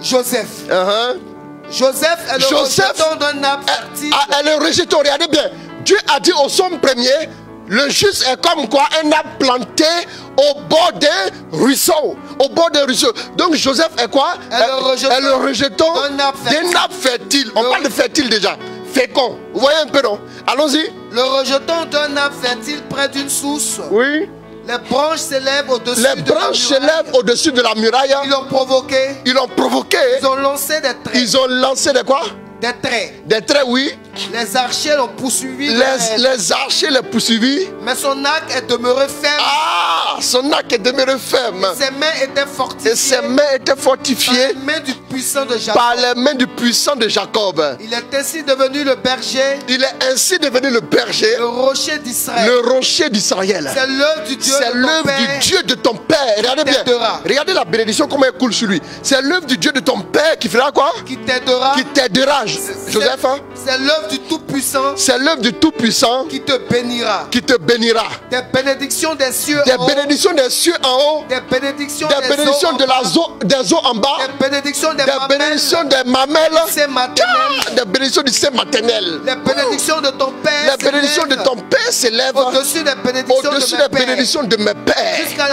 Joseph. Joseph est le rejeton d'un arbre fertile. Elle est le rejeton, regardez bien. Dieu a dit au psaume 1er, le juste est comme quoi un arbre planté au bord d'un ruisseau. Au bord d'un ruisseau. Donc Joseph est quoi? Est le rejeton d'un arbre fertile. On parle de fertile déjà. Fécond. Vous voyez un peu, non? Allons-y. Le rejeton d'un arbre fertile près d'une source. Oui. Les branches s'élèvent au-dessus de la muraille. Ils l'ont provoqué. Ils l'ont provoqué. Ils ont lancé des traits. Ils ont lancé des quoi? Des traits. Des traits, oui. Les archers l'ont poursuivi. Les archers l'ont poursuivi. Mais son arc est demeuré ferme. Son arc est demeuré ferme. Et ses mains étaient fortifiées. Et ses mains étaient fortifiées. Par les mains du puissant de Jacob. Par les mains du puissant de Jacob. Il est ainsi devenu le berger. Il est ainsi devenu le berger. Le rocher d'Israël. Le rocher d'Israël. C'est l'œuvre du Dieu. C'est l'œuvre du Dieu de ton Père. Regardez bien. Regardez la bénédiction, comment elle coule sur lui. C'est l'œuvre du Dieu de ton Père qui fera quoi? Qui t'aidera. Qui t'aidera. Joseph, hein? C'est l'œuvre du Tout-Puissant. C'est l'œuvre du Tout-Puissant. Qui te bénira. Qui te bénira. Des bénédictions des cieux en haut. Des bénédictions des cieux en haut. Des bénédictions des eaux en bas. Des bénédictions des mamelles. Des bénédictions du sein maternel. Les bénédictions de ton Père. Les bénédictions de ton Père s'élèvent au-dessus des bénédictions de mes pères. Jusqu'à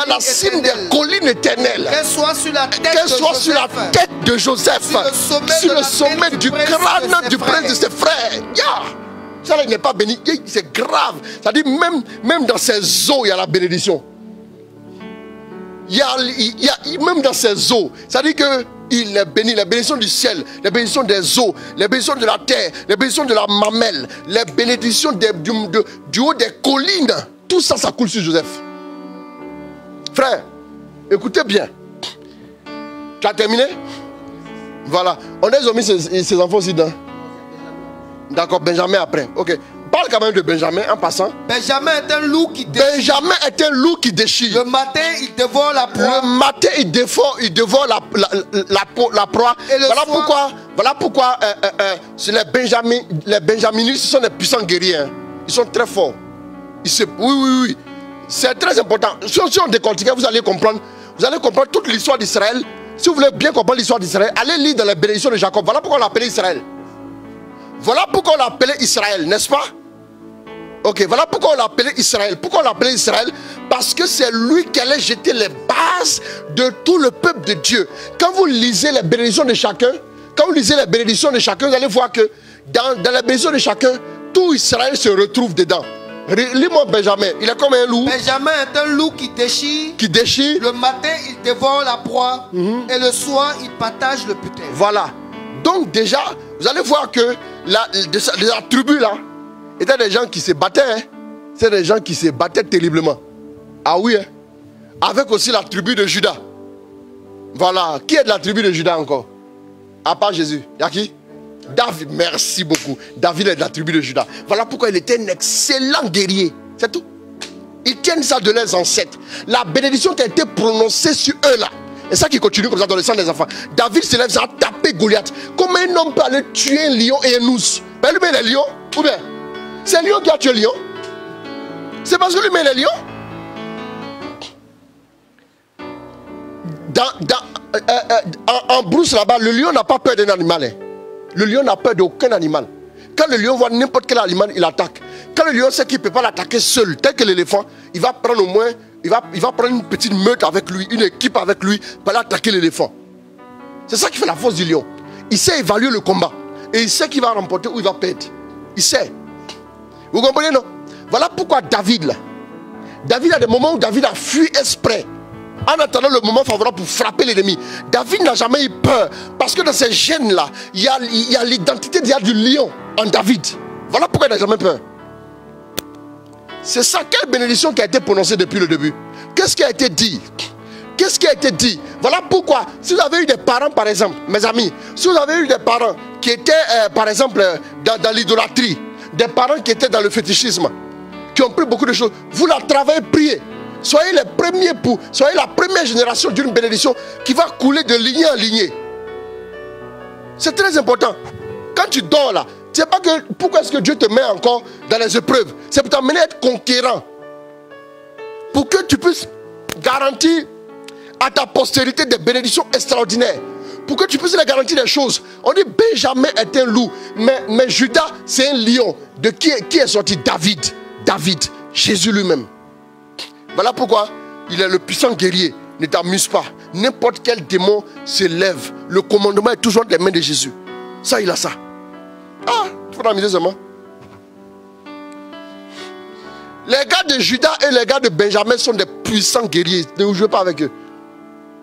la cime des collines éternelles. Qu'elle soit sur la tête de Joseph. Sur le sommet du crâne du prince de ses frères. Ça là, il n'est pas béni. C'est grave. Ça dit même dans ses eaux, il y a la bénédiction. Même dans ses eaux. Ça dit que il est béni. Les bénédictions du ciel, les bénédictions des eaux, les bénédictions de la terre, les bénédictions de la mamelle, les bénédictions du haut des collines. Tout ça, ça coule sur Joseph. Frère, écoutez bien. Tu as terminé? Voilà. On a mis ses enfants aussi dedans. D'accord, Benjamin après. Ok. Parle quand même de Benjamin en passant. Benjamin est un loup qui déchire. Benjamin est un loup qui déchire. Le matin, il dévore la proie. Le matin, il dévore la proie. Et voilà pourquoi les Benjaministes sont des puissants guerriers. Hein. Ils sont très forts. Oui. C'est très important. Si on décortique, vous allez comprendre toute l'histoire d'Israël. Si vous voulez bien comprendre l'histoire d'Israël, allez lire dans les bénédictions de Jacob. Voilà pourquoi on l'appelait Israël. Voilà pourquoi on l'appelait Israël, n'est-ce pas? Ok, voilà pourquoi on l'appelait Israël. Pourquoi on l'appelait Israël? Parce que c'est lui qui allait jeter les bases de tout le peuple de Dieu. Quand vous lisez les bénédictions de chacun, vous allez voir que dans les bénédictions de chacun, tout Israël se retrouve dedans. Lis-moi Benjamin, il est comme un loup. Benjamin est un loup qui déchire. Le matin, il dévore la proie. Et le soir, il partage le butin. Voilà. Donc déjà, Vous allez voir que de la tribu là, étaient des gens qui se battaient. Hein. C'est des gens qui se battaient terriblement. Ah oui, hein. Avec aussi la tribu de Judas. Voilà. Qui est de la tribu de Judas encore? À part Jésus. Il y a qui? David. Merci beaucoup. David est de la tribu de Judas. Voilà pourquoi il était un excellent guerrier. C'est tout. Ils tiennent ça de leurs ancêtres. La bénédiction qui a été prononcée sur eux là. Et ça qui continue comme ça dans le sang des enfants. David se lève, ça a tapé Goliath. Comment un homme peut aller tuer un lion et un ours? Ben lui-même il est lion. Ou bien c'est le lion qui a tué le lion. C'est parce que lui-même il est lion. En brousse là-bas, le lion n'a pas peur d'un animal. Hein. Le lion n'a peur d'aucun animal. Quand le lion voit n'importe quel animal, il attaque. Quand le lion sait qu'il ne peut pas l'attaquer seul, tel que l'éléphant, il va prendre au moins, il va prendre une petite meute avec lui, une équipe avec lui, pour aller attaquer l'éléphant. C'est ça qui fait la force du lion. Il sait évaluer le combat. Et il sait qu'il va remporter ou il va perdre. Il sait. Vous comprenez, non? Voilà pourquoi David, là. David a des moments où David a fui exprès. En attendant le moment favorable pour frapper l'ennemi. David n'a jamais eu peur. Parce que dans ces gènes-là, il y a l'identité du lion en David. Voilà pourquoi il n'a jamais peur. C'est ça, quelle bénédiction qui a été prononcée depuis le début. Qu'est-ce qui a été dit? Qu'est-ce qui a été dit? Voilà pourquoi, si vous avez eu des parents, par exemple, mes amis, si vous avez eu des parents qui étaient, par exemple, dans l'idolâtrie, des parents qui étaient dans le fétichisme, qui ont pris beaucoup de choses, vous la travaillez, priez. Soyez les premiers soyez la première génération d'une bénédiction qui va couler de lignée en lignée. C'est très important. Quand tu dors là, tu sais pas que pourquoi est-ce que Dieu te met encore dans les épreuves? C'est pour t'amener à être conquérant. Pour que tu puisses garantir à ta postérité des bénédictions extraordinaires. Pour que tu puisses leur garantir des choses. On dit Benjamin est un loup, mais Judas c'est un lion. De qui est sorti? David. David, Jésus lui-même. Voilà pourquoi il est le puissant guerrier. Ne t'amuse pas. N'importe quel démon se lève. Le commandement est toujours dans les mains de Jésus. Ça, il a ça. Ah, il faut t'amuser seulement. Les gars de Judas et les gars de Benjamin sont des puissants guerriers. Ne jouez pas avec eux.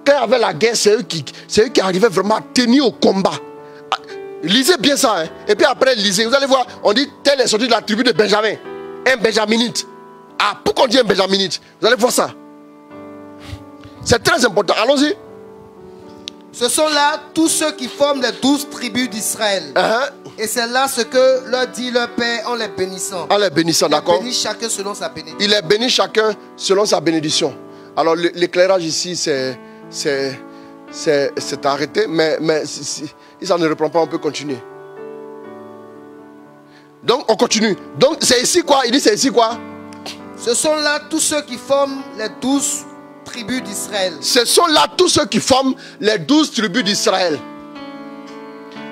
Quand il y avait la guerre, c'est eux qui arrivaient vraiment à tenir au combat. Lisez bien ça. Hein. Et puis après, lisez. Vous allez voir, on dit tel est sorti de la tribu de Benjamin. Un Benjaminite. Ah, pourquoi on dit un Benjaminite? Vous allez voir ça. C'est très important. Allons-y. Ce sont là tous ceux qui forment les 12 tribus d'Israël. Et c'est là ce que leur dit leur Père en les bénissant. En les bénissant, d'accord. Il bénit chacun selon sa bénédiction. Il les bénit chacun selon sa bénédiction. Alors l'éclairage ici, c'est arrêté. Mais si ça ne reprend pas, on peut continuer. Donc on continue. Donc c'est ici quoi? Il dit c'est ici quoi? Ce sont là tous ceux qui forment les 12 tribus d'Israël. Ce sont là tous ceux qui forment les 12 tribus d'Israël.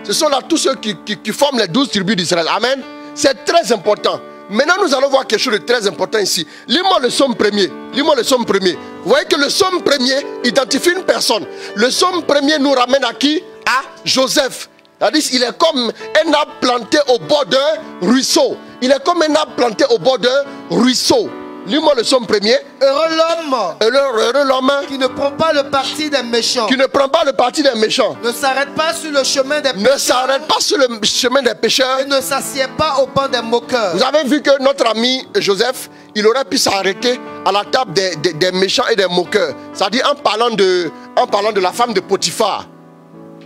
Ce sont là tous ceux qui forment les 12 tribus d'Israël. Amen. C'est très important. Maintenant, nous allons voir quelque chose de très important ici. Lis-moi le psaume premier. Lis-moi le psaume premier. Vous voyez que le psaume premier identifie une personne. Le psaume premier nous ramène à qui? À Joseph. C'est-à-dire, il est comme un arbre planté au bord d'un ruisseau. Il est comme un arbre planté au bord d'un ruisseau. Lis-moi le psaume premier. Heureux l'homme qui ne prend pas le parti des méchants. Qui ne prend pas le parti des méchants. Ne s'arrête pas sur le chemin des pécheurs. Ne s'arrête pas sur le chemin des pécheurs. Et ne s'assied pas au banc des moqueurs. Vous avez vu que notre ami Joseph, il aurait pu s'arrêter à la table des méchants et des moqueurs. C'est-à-dire en parlant de la femme de Potiphar.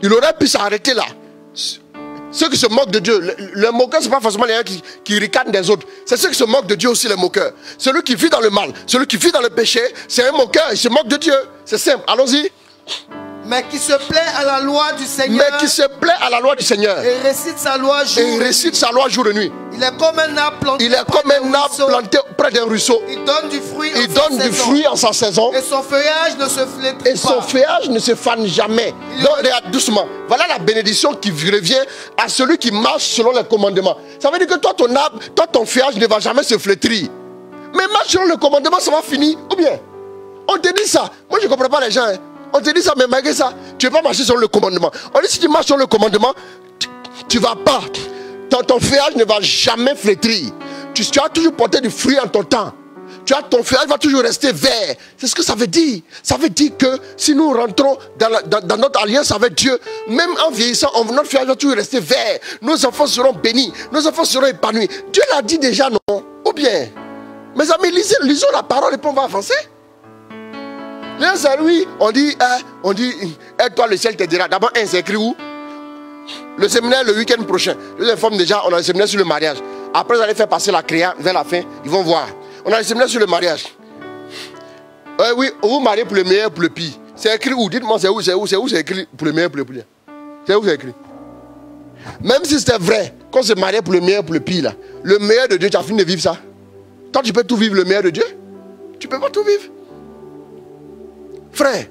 Il aurait pu s'arrêter là. Ceux qui se moquent de Dieu, le moqueur, ce n'est pas forcément les gens qui ricanent des autres. C'est ceux qui se moquent de Dieu aussi, les moqueurs. Celui qui vit dans le mal, celui qui vit dans le péché, c'est un moqueur, il se moque de Dieu. C'est simple, allons-y. Mais qui se plaît à la loi du Seigneur. Mais qui se plaît à la loi du Seigneur. Et récite sa loi jour et récite sa loi jour et nuit. Il est comme un arbre planté, planté près d'un ruisseau. Il donne du fruit, en sa saison. Et son feuillage ne se flétrit pas. Et son feuillage ne se fane jamais. Donc regarde doucement. Voilà la bénédiction qui revient à celui qui marche selon les commandements. Ça veut dire que toi ton arbre, ton feuillage ne va jamais se flétrir. Mais marche selon le commandement, ça va finir. Ou bien, on te dit ça. Moi je ne comprends pas les gens. Hein. On te dit ça, mais malgré ça, tu ne veux pas marcher sur le commandement. On dit si tu marches sur le commandement, tu ne vas pas. Ton feuillage ne va jamais flétrir. Tu as toujours porté du fruit en ton temps. tu as ton feuillage va toujours rester vert. C'est ce que ça veut dire. Ça veut dire que si nous rentrons dans notre alliance avec Dieu, même en vieillissant, notre feuillage va toujours rester vert. Nos enfants seront bénis. Nos enfants seront épanouis. Dieu l'a dit déjà, non? Ou bien, mes amis, lisons la parole et puis on va avancer. Oui, on dit, et toi le ciel te dira. D'abord, c'est écrit où? Le séminaire le week-end prochain. Je vous informe déjà, on a le séminaire sur le mariage. Après, vous allez faire passer la créa vers la fin. Ils vont voir. On a le séminaire sur le mariage. Oui, vous mariez pour le meilleur, pour le pire. C'est écrit où? Dites-moi, c'est où c'est écrit pour le meilleur, pour le pire. C'est où c'est écrit? Même si c'était vrai, quand c'est marié pour le meilleur, pour le pire, là, le meilleur de Dieu, tu as fini de vivre ça. Toi, tu peux tout vivre, le meilleur de Dieu? Tu ne peux pas tout vivre. Frère,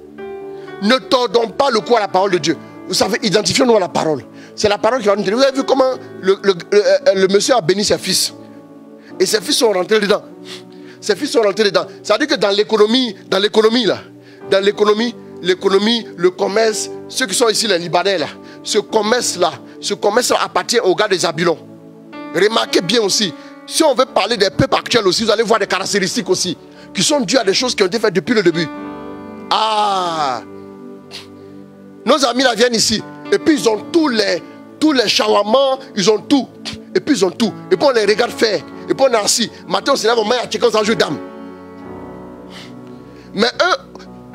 ne tordons pas le cou à la parole de Dieu. Vous savez, identifions-nous à la parole. C'est la parole qui va nous dire. Vous avez vu comment le monsieur a béni ses fils. Et ses fils sont rentrés dedans. Ses fils sont rentrés dedans. Ça veut dire que dans l'économie, le commerce, ceux qui sont ici, les Libanais, là, ce commerce-là appartient aux gars des Zabulons. Remarquez bien aussi, si on veut parler des peuples actuels aussi, vous allez voir des caractéristiques aussi, qui sont dues à des choses qui ont été faites depuis le début. Ah! Nos amis là viennent ici, et puis ils ont tous les shawarma, ils ont tout. Et puis ils ont tout. Et puis on les regarde faire. Et puis on est assis. Matin on se lève, on met à checker sans jeu d'âme. Mais eux,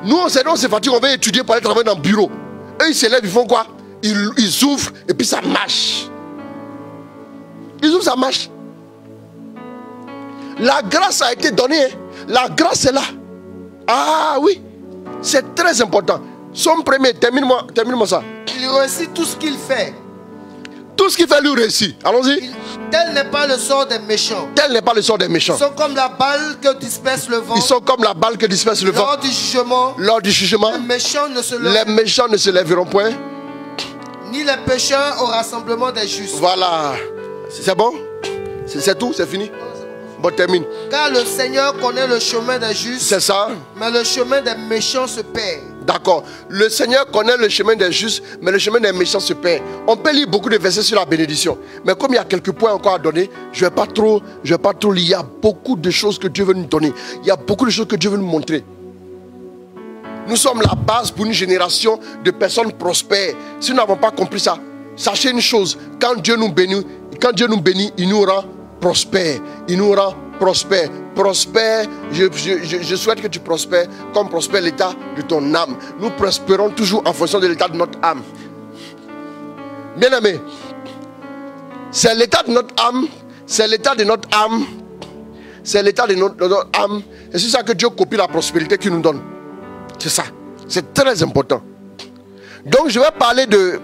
nous on se fatigue, on va étudier pour aller travailler dans le bureau. Eux ils se lèvent, ils font quoi? Ils ouvrent et puis ça marche. Ils ouvrent, ça marche. La grâce a été donnée. La grâce est là. Ah oui. C'est très important. Son premier, termine-moi ça. Il réussit tout ce qu'il fait. Tout ce qu'il fait lui réussit. Allons-y. Tel n'est pas le sort des méchants. Tel n'est pas le sort des méchants. Ils sont comme la balle que disperse le vent. Ils sont comme la balle que disperse le vent. Lors du jugement, les méchants ne se lèveront point. Ni les pécheurs au rassemblement des justes. Voilà. C'est bon? C'est tout? C'est fini? Bon, termine. Car le Seigneur connaît le chemin des justes. C'est ça. Mais le chemin des méchants se perd. D'accord. Le Seigneur connaît le chemin des justes, mais le chemin des méchants se perd. On peut lire beaucoup de versets sur la bénédiction. Mais comme il y a quelques points encore à donner, je ne vais pas trop lire. Il y a beaucoup de choses que Dieu veut nous donner. Il y a beaucoup de choses que Dieu veut nous montrer. Nous sommes la base pour une génération de personnes prospères. Si nous n'avons pas compris ça, sachez une chose. Quand Dieu nous bénit, il nous rend prospères. Il nous rend prospère. Prospère, je souhaite que tu prospères comme prospère l'état de ton âme. Nous prospérons toujours en fonction de l'état de notre âme. Bien aimé, c'est l'état de notre âme, c'est l'état de notre âme, c'est l'état de notre âme. Et c'est ça que Dieu copie la prospérité qu'il nous donne. C'est ça, c'est très important. Donc je vais parler de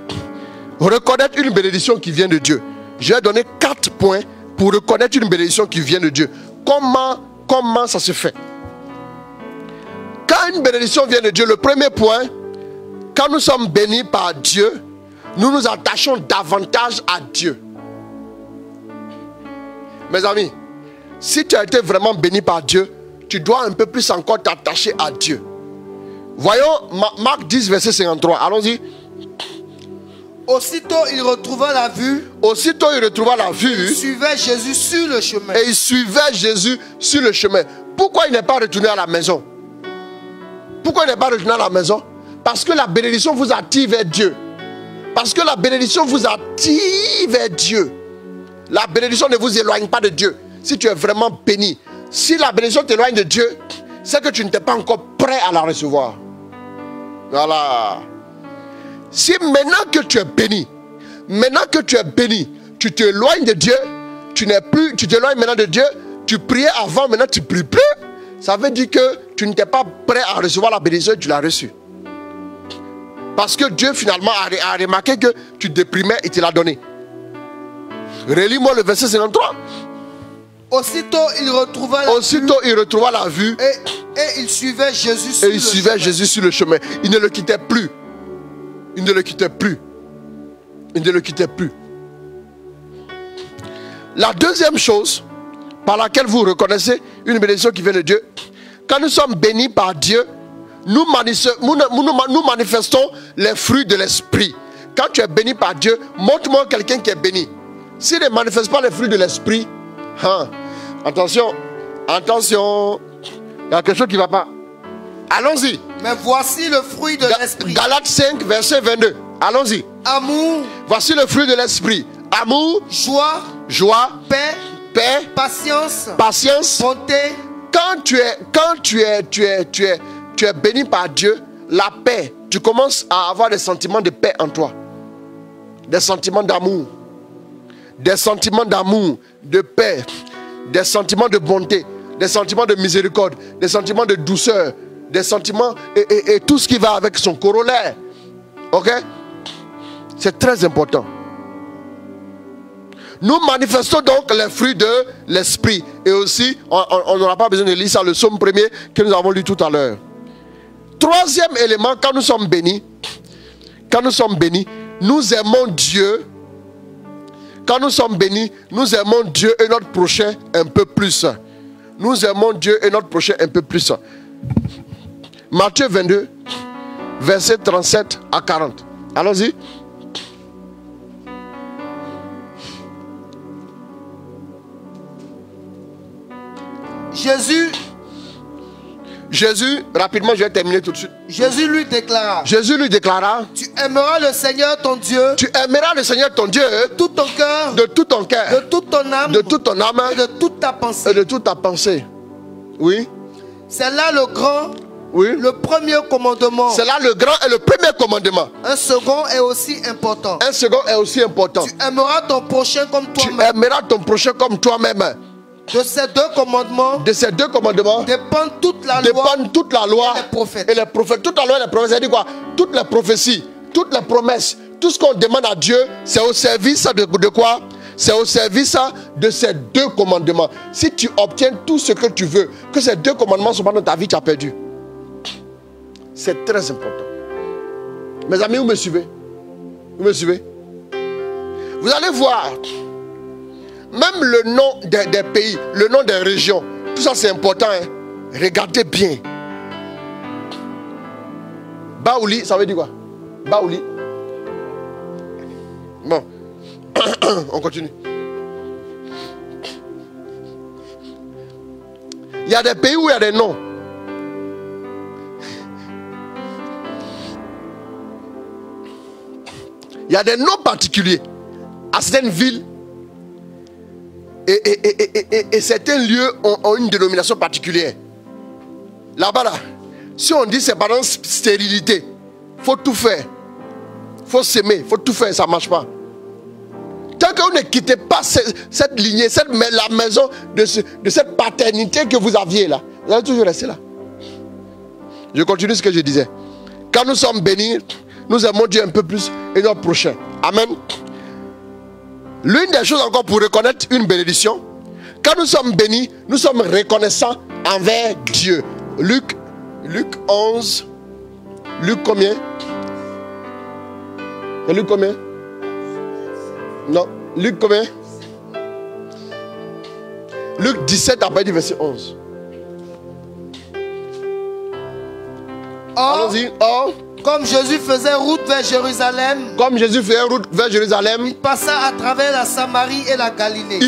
reconnaître une bénédiction qui vient de Dieu. Je vais donner 4 points pour reconnaître une bénédiction qui vient de Dieu. Comment ça se fait? Quand une bénédiction vient de Dieu, le premier point, quand nous sommes bénis par Dieu, nous nous attachons davantage à Dieu. Mes amis, si tu as été vraiment béni par Dieu, tu dois un peu plus encore t'attacher à Dieu. Voyons Marc 10, verset 53. Allons-y. Aussitôt il retrouva la vue. Il suivait Jésus sur le chemin. Et il suivait Jésus sur le chemin. Pourquoi il n'est pas retourné à la maison? Pourquoi il n'est pas retourné à la maison? Parce que la bénédiction vous attire vers Dieu. Parce que la bénédiction vous attire vers Dieu. La bénédiction ne vous éloigne pas de Dieu. Si tu es vraiment béni. Si la bénédiction t'éloigne de Dieu, c'est que tu n'étais pas encore prêt à la recevoir. Voilà. Si maintenant que tu es béni, tu t'éloignes de Dieu, tu t'éloignes maintenant de Dieu, tu priais avant, maintenant tu ne pries plus, ça veut dire que tu n'étais pas prêt à recevoir la bénédiction et tu l'as reçue. Parce que Dieu finalement a remarqué que tu déprimais et te l'a donné. Relis-moi le verset 53. Aussitôt il retrouva la vue et il suivait Jésus sur le chemin. Il ne le quittait plus. Il ne le quittait plus. La deuxième chose par laquelle vous reconnaissez une bénédiction qui vient de Dieu, quand nous sommes bénis par Dieu, nous manifestons les fruits de l'esprit. Quand tu es béni par Dieu, montre-moi quelqu'un qui est béni. S'il ne manifeste pas les fruits de l'esprit, attention, Il y a quelque chose qui ne va pas. Allons-y. Mais voici le fruit de l'esprit. Galates 5, verset 22. Allons-y. Amour. Voici le fruit de l'esprit. Amour. Joie. Joie. Paix. Paix. Patience. Patience. Bonté. Quand tu es béni par Dieu, la paix, tu commences à avoir des sentiments de paix en toi. Des sentiments d'amour. Des sentiments d'amour, de paix. Des sentiments de bonté. Des sentiments de miséricorde. Des sentiments de douceur. Des sentiments et tout ce qui va avec son corollaire. Ok? C'est très important. Nous manifestons donc les fruits de l'esprit. Et aussi, on n'aura pas besoin de lire ça, le psaume premier que nous avons lu tout à l'heure. Troisième élément, quand nous sommes bénis, nous aimons Dieu. Quand nous sommes bénis, nous aimons Dieu et notre prochain un peu plus. Nous aimons Dieu et notre prochain un peu plus. Matthieu 22, versets 37 à 40. Allons-y. Jésus, rapidement, je vais terminer tout de suite. Jésus lui déclara. Tu aimeras le Seigneur ton Dieu. Tu aimeras le Seigneur ton Dieu. De tout ton cœur. De tout ton cœur. De toute ton âme. De toute ton âme. Et de toute ta pensée. Et de toute ta pensée. Oui. C'est là le grand. Oui. Le premier commandement. C'est là le grand et le premier commandement. Un second est aussi important. Un second est aussi important. Tu aimeras ton prochain comme toi-même. Tu aimeras ton prochain comme toi-même. De ces deux commandements dépend toute la loi et les prophètes. Toute la loi et les prophètes, c'est-à-dire quoi? Toutes les prophéties, toutes les promesses, tout ce qu'on demande à Dieu, c'est au service de quoi? C'est au service de ces deux commandements. Si tu obtiens tout ce que tu veux, que ces deux commandements sont pas dans ta vie, tu as perdu. C'est très important. Mes amis, vous me suivez? Vous me suivez? Vous allez voir. Même le nom des pays, le nom des régions, tout ça c'est important. Hein? Regardez bien. Baouli, ça veut dire quoi? Baouli. Bon, on continue. Il y a des pays où il y a des noms. Il y a des noms particuliers à certaines villes. Et certains lieux ont une dénomination particulière. Là-bas, là, si on dit c'est par exemple stérilité, il faut tout faire. Il faut s'aimer, il faut tout faire, ça ne marche pas. Tant que vous ne quittez pas cette lignée, la maison de cette paternité que vous aviez là, vous allez toujours rester là. Je continue ce que je disais. Quand nous sommes bénis, nous aimons Dieu un peu plus et notre prochain. Amen. L'une des choses encore pour reconnaître une bénédiction, quand nous sommes bénis, nous sommes reconnaissants envers Dieu. Luc 11. Luc combien? Luc combien? Non. Luc combien? Luc 17 après du verset 11. Allons-y. Or, comme Jésus faisait route vers Jérusalem. Il passa à travers la Samarie et la Galilée.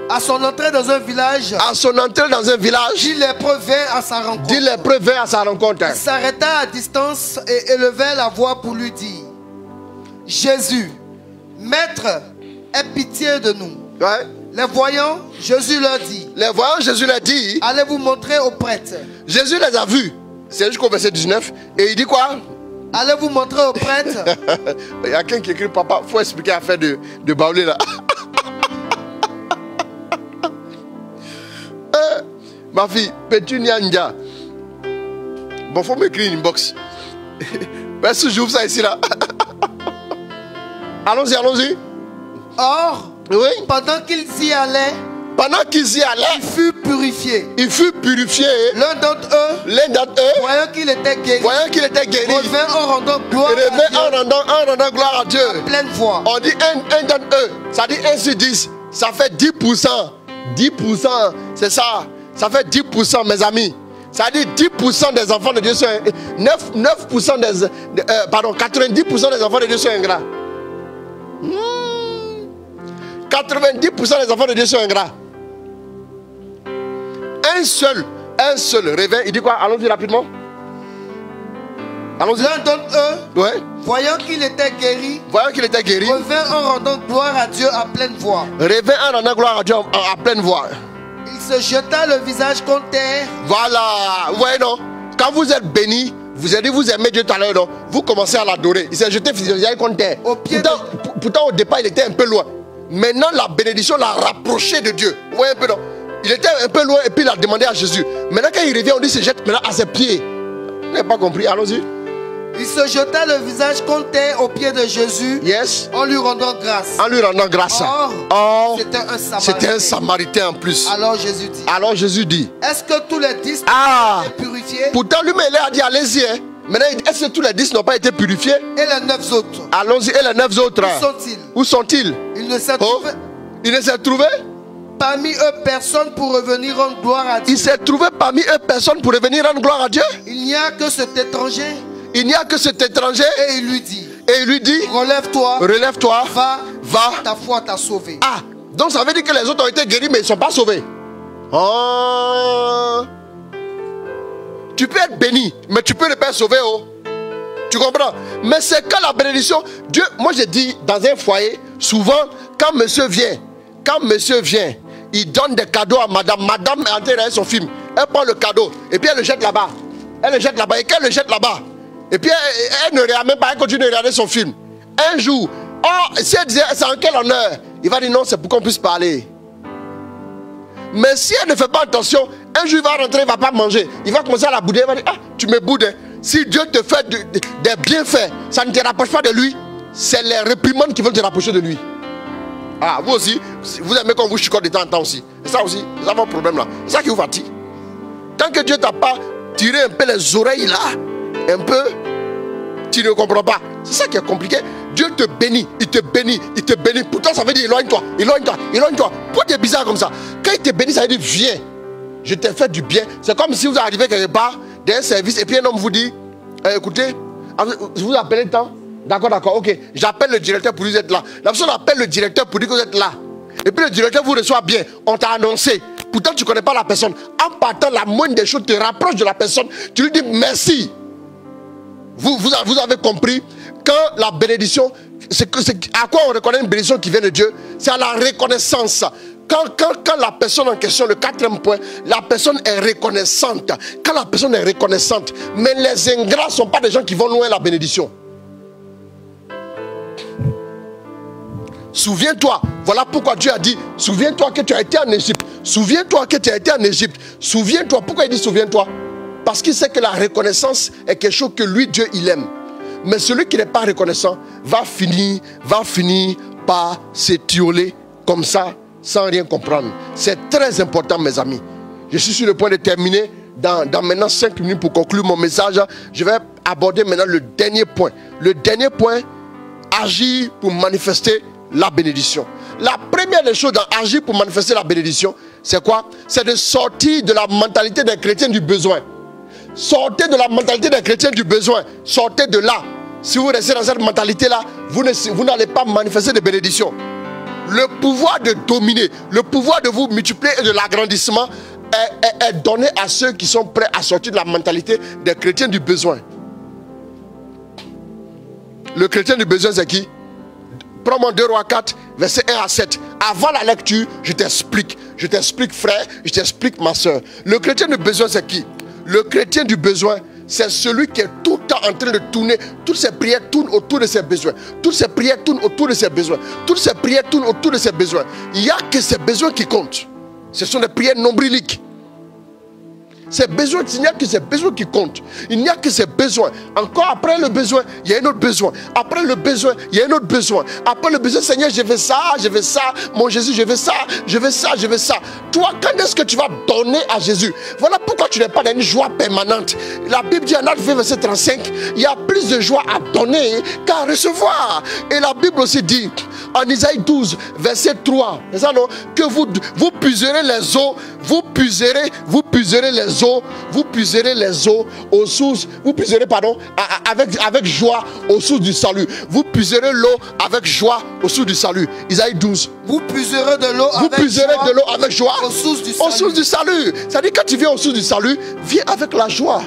À son entrée dans un village. Dix lépreux vinrent à sa rencontre. Il s'arrêta à distance et élevait la voix pour lui dire: Jésus, Maître, aie pitié de nous. Ouais. Les voyants, Jésus leur dit: allez vous montrer aux prêtres. Jésus les a vus. C'est jusqu'au verset 19. Et il dit quoi? Allez vous montrer aux prêtres. Il y a quelqu'un qui écrit: papa, il faut expliquer l'affaire de Baoulé là. Ma fille, Pétunia Ndia. Bon, faut m'écrire une inbox. Est-ce que j'ouvre ça ici là? Allons-y. Or, oui? pendant qu'ils y allaient, il fut purifié. L'un d'entre eux, voyant qu'il était guéri, revint en rendant gloire à Dieu. À pleine voix. On dit un d'entre eux, ça dit 1 sur 10, ça fait 10%. 10%, c'est ça. Ça fait 10%, mes amis. Ça dit 10% des enfants de Dieu sont 90% des enfants de Dieu sont ingrats. 90% des enfants de Dieu sont ingrats. un seul revint. Il dit quoi? Allons-y rapidement. Allons-y. L'un d'entre eux, ouais, voyant qu'il était guéri, revint en rendant gloire à Dieu à pleine voix. Revint en rendant gloire à Dieu à pleine voix. Il se jeta le visage contre terre. Voilà. Ouais, non. Quand vous êtes béni, vous avez dit vous aimez Dieu tout à l'heure, non? Vous commencez à l'adorer. Il s'est jeté le visage contre terre. Pourtant, au départ, il était un peu loin. Maintenant, la bénédiction l'a rapproché de Dieu. Vous voyez un peu, non? Il était un peu loin et puis il a demandé à Jésus. Maintenant, quand il revient, on dit se jette maintenant à ses pieds. Vous n'avez pas compris? Allons-y. Il se jeta le visage contre terre aux pieds de Jésus. Yes. En lui rendant grâce. En lui rendant grâce. Or, c'était un Samaritain en plus. Alors Jésus dit. Est-ce que tous les 10 ont été purifiés? Pourtant, lui-même, il a dit allez-y. Hein. Maintenant, est-ce que tous les 10 n'ont pas été purifiés? Et les 9 autres? Allons-y. Et les 9 autres? Où sont-ils? Ils ne s'est trouvé. Il ne s'est trouvé parmi eux personne pour revenir rendre gloire à Dieu. Il s'est trouvé parmi eux personne pour revenir rendre gloire à Dieu. Il n'y a que cet étranger. Il n'y a que cet étranger. Et il lui dit. Relève-toi. Relève-toi. Va. Ta foi t'a sauvé. Ah, donc ça veut dire que les autres ont été guéris mais ils ne sont pas sauvés. Oh. Tu peux être béni, mais tu peux ne pas être sauvé. Oh. Tu comprends? Mais c'est quand la bénédiction, Dieu, moi j'ai dit dans un foyer, souvent quand monsieur vient, il donne des cadeaux à madame. Madame est en train de regarder son film. Elle prend le cadeau et puis elle le jette là-bas. Et quand elle le jette là-bas, et puis elle ne regarde même pas, elle continue de regarder son film. Un jour, si elle disait c'est en quel honneur, il va dire non, c'est pour qu'on puisse parler. Mais si elle ne fait pas attention, un jour il va rentrer, il ne va pas manger. Il va commencer à la bouder, il va dire ah, tu me boudes. Hein. Si Dieu te fait des bienfaits, ça ne te rapproche pas de lui. C'est les réprimandes qui vont te rapprocher de lui. Ah, vous aussi, vous aimez qu'on vous chicote de temps en temps aussi. C'est ça aussi, c'est ça mon problème là. C'est ça qui vous fatigue. Tant que Dieu t'a pas tiré un peu les oreilles là, un peu, tu ne comprends pas. C'est ça qui est compliqué. Dieu te bénit, il te bénit. Pourtant ça veut dire éloigne-toi. Pourquoi tu es bizarre comme ça? Quand il te bénit, ça veut dire viens. Je t'ai fait du bien. C'est comme si vous arrivez quelque part, dans un service, et puis un homme vous dit, écoutez, je vous appelle tant. D'accord, ok. J'appelle le directeur pour vous être là. La personne appelle le directeur pour dire que vous êtes là. Et puis le directeur vous reçoit bien. On t'a annoncé. Pourtant tu ne connais pas la personne. En partant, la moindre des choses te rapproche de la personne. Tu lui dis merci. Vous avez compris. Quand la bénédiction, à quoi on reconnaît une bénédiction qui vient de Dieu? C'est à la reconnaissance. Quand la personne en question, le 4e point, la personne est reconnaissante. Quand la personne est reconnaissante, mais les ingrats ne sont pas des gens qui vont loin la bénédiction. Souviens-toi, voilà pourquoi Dieu a dit, souviens-toi que tu as été en Égypte. Souviens-toi que tu as été en Égypte. Souviens-toi, pourquoi il dit souviens-toi? Parce qu'il sait que la reconnaissance est quelque chose que lui, Dieu, il aime. Mais celui qui n'est pas reconnaissant va finir par s'étioler comme ça, sans rien comprendre. C'est très important, mes amis. Je suis sur le point de terminer. Dans maintenant 5 minutes pour conclure mon message, je vais aborder maintenant le dernier point. Le dernier point, agir pour manifester la bénédiction. La première des choses dans agir pour manifester la bénédiction, c'est quoi? C'est de sortir de la mentalité des chrétiens du besoin. Sortez de la mentalité des chrétiens du besoin. Sortez de là. Si vous restez dans cette mentalité-là, vous n'allez pas manifester de bénédiction. Le pouvoir de dominer, le pouvoir de vous multiplier et de l'agrandissement est donné à ceux qui sont prêts à sortir de la mentalité des chrétiens du besoin. Le chrétien du besoin, c'est qui? Prends-moi 2 Rois 4, verset 1 à 7. Avant la lecture, je t'explique. Je t'explique, frère, je t'explique, ma soeur. Le chrétien du besoin, c'est qui? Le chrétien du besoin, c'est celui qui est tout le temps en train de tourner. Toutes ses prières tournent autour de ses besoins. Toutes ses prières tournent autour de ses besoins. Toutes ses prières tournent autour de ses besoins. Il n'y a que ses besoins qui comptent. Ce sont des prières nombriliques. Ces besoins, il n'y a que ces besoins qui comptent. Il n'y a que ces besoins. Encore après le besoin, il y a un autre besoin. Après le besoin, il y a un autre besoin. Après le besoin, Seigneur, je veux ça, je veux ça. Mon Jésus, je veux ça, je veux ça, je veux ça. Toi, quand est-ce que tu vas donner à Jésus? Voilà pourquoi tu n'es pas dans une joie permanente. La Bible dit en Actes 20, verset 35, il y a plus de joie à donner qu'à recevoir. Et la Bible aussi dit, en Isaïe 12, verset 3, c'est ça non? Que vous puiserez les eaux vous puiserez les eaux, aux sources, vous puiserez, pardon, avec joie aux sources du salut. Vous puiserez l'eau avec joie aux sources du salut. Isaïe 12. Vous puiserez de l'eau avec joie aux sources du salut. C'est-à-dire, quand tu viens aux sources du salut, viens avec la joie.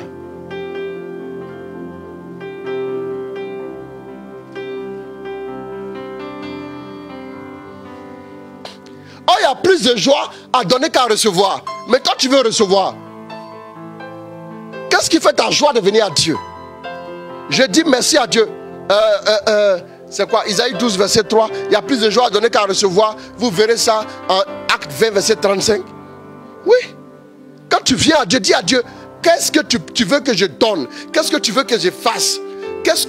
Oh, il y a plus de joie à donner qu'à recevoir. Mais quand tu veux recevoir, qu'est-ce qui fait ta joie de venir à Dieu? Je dis merci à Dieu. C'est quoi? Isaïe 12, verset 3. Il y a plus de joie à donner qu'à recevoir. Vous verrez ça en Acte 20, verset 35. Oui. Quand tu viens à Dieu, dis à Dieu, qu'est-ce que tu veux que je donne? Qu'est-ce que tu veux que je fasse? C'est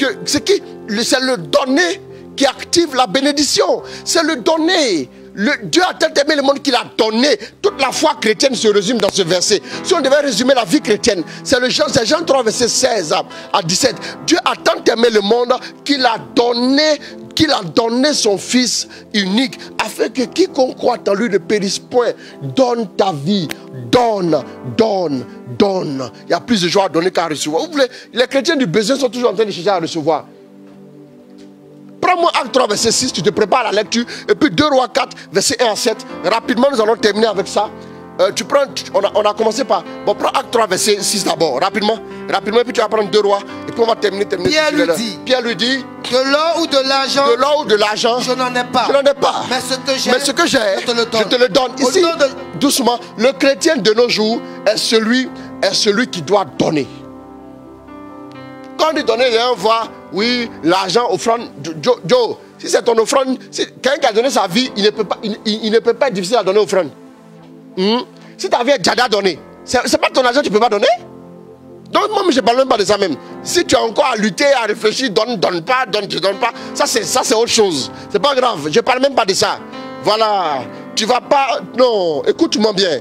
le donner qui active la bénédiction. C'est le donner. Dieu a tant aimé le monde qu'il a donné. Toute la foi chrétienne se résume dans ce verset. Si on devait résumer la vie chrétienne, c'est Jean 3, verset 16 à 17. Dieu a tant aimé le monde qu'il a donné son Fils unique, afin que quiconque croit en lui ne périsse point. Donne ta vie. Donne. Il y a plus de joie à donner qu'à recevoir. Vous voulez, les chrétiens du besoin sont toujours en train de chercher à recevoir. Prends-moi Acte 3, verset 6, tu te prépares à la lecture. Et puis 2 Rois 4, verset 1 à 7. Rapidement, nous allons terminer avec ça. On a commencé par... Bon, prends Acte 3, verset 6 d'abord. Rapidement, et puis tu vas prendre 2 Rois. Et puis on va terminer. Pierre lui dit, de l'or ou de l'argent, je n'en ai pas. Mais ce que j'ai, je te le donne. Ici, doucement, le chrétien de nos jours est celui qui doit donner. Quand on dit donner, les gens voient, oui, l'argent, offrande. Joe, si c'est ton offrande, quelqu'un qui a donné sa vie, il ne peut pas être difficile à donner offrande. Si ta vie est déjà donnée, c'est pas ton argent que tu ne peux pas donner. Donc moi, je ne parle même pas de ça même. Si tu as encore à lutter, à réfléchir, donne pas, tu donnes pas, ça c'est autre chose. C'est pas grave, je ne parle même pas de ça. Voilà, tu vas pas... Non, écoute-moi bien,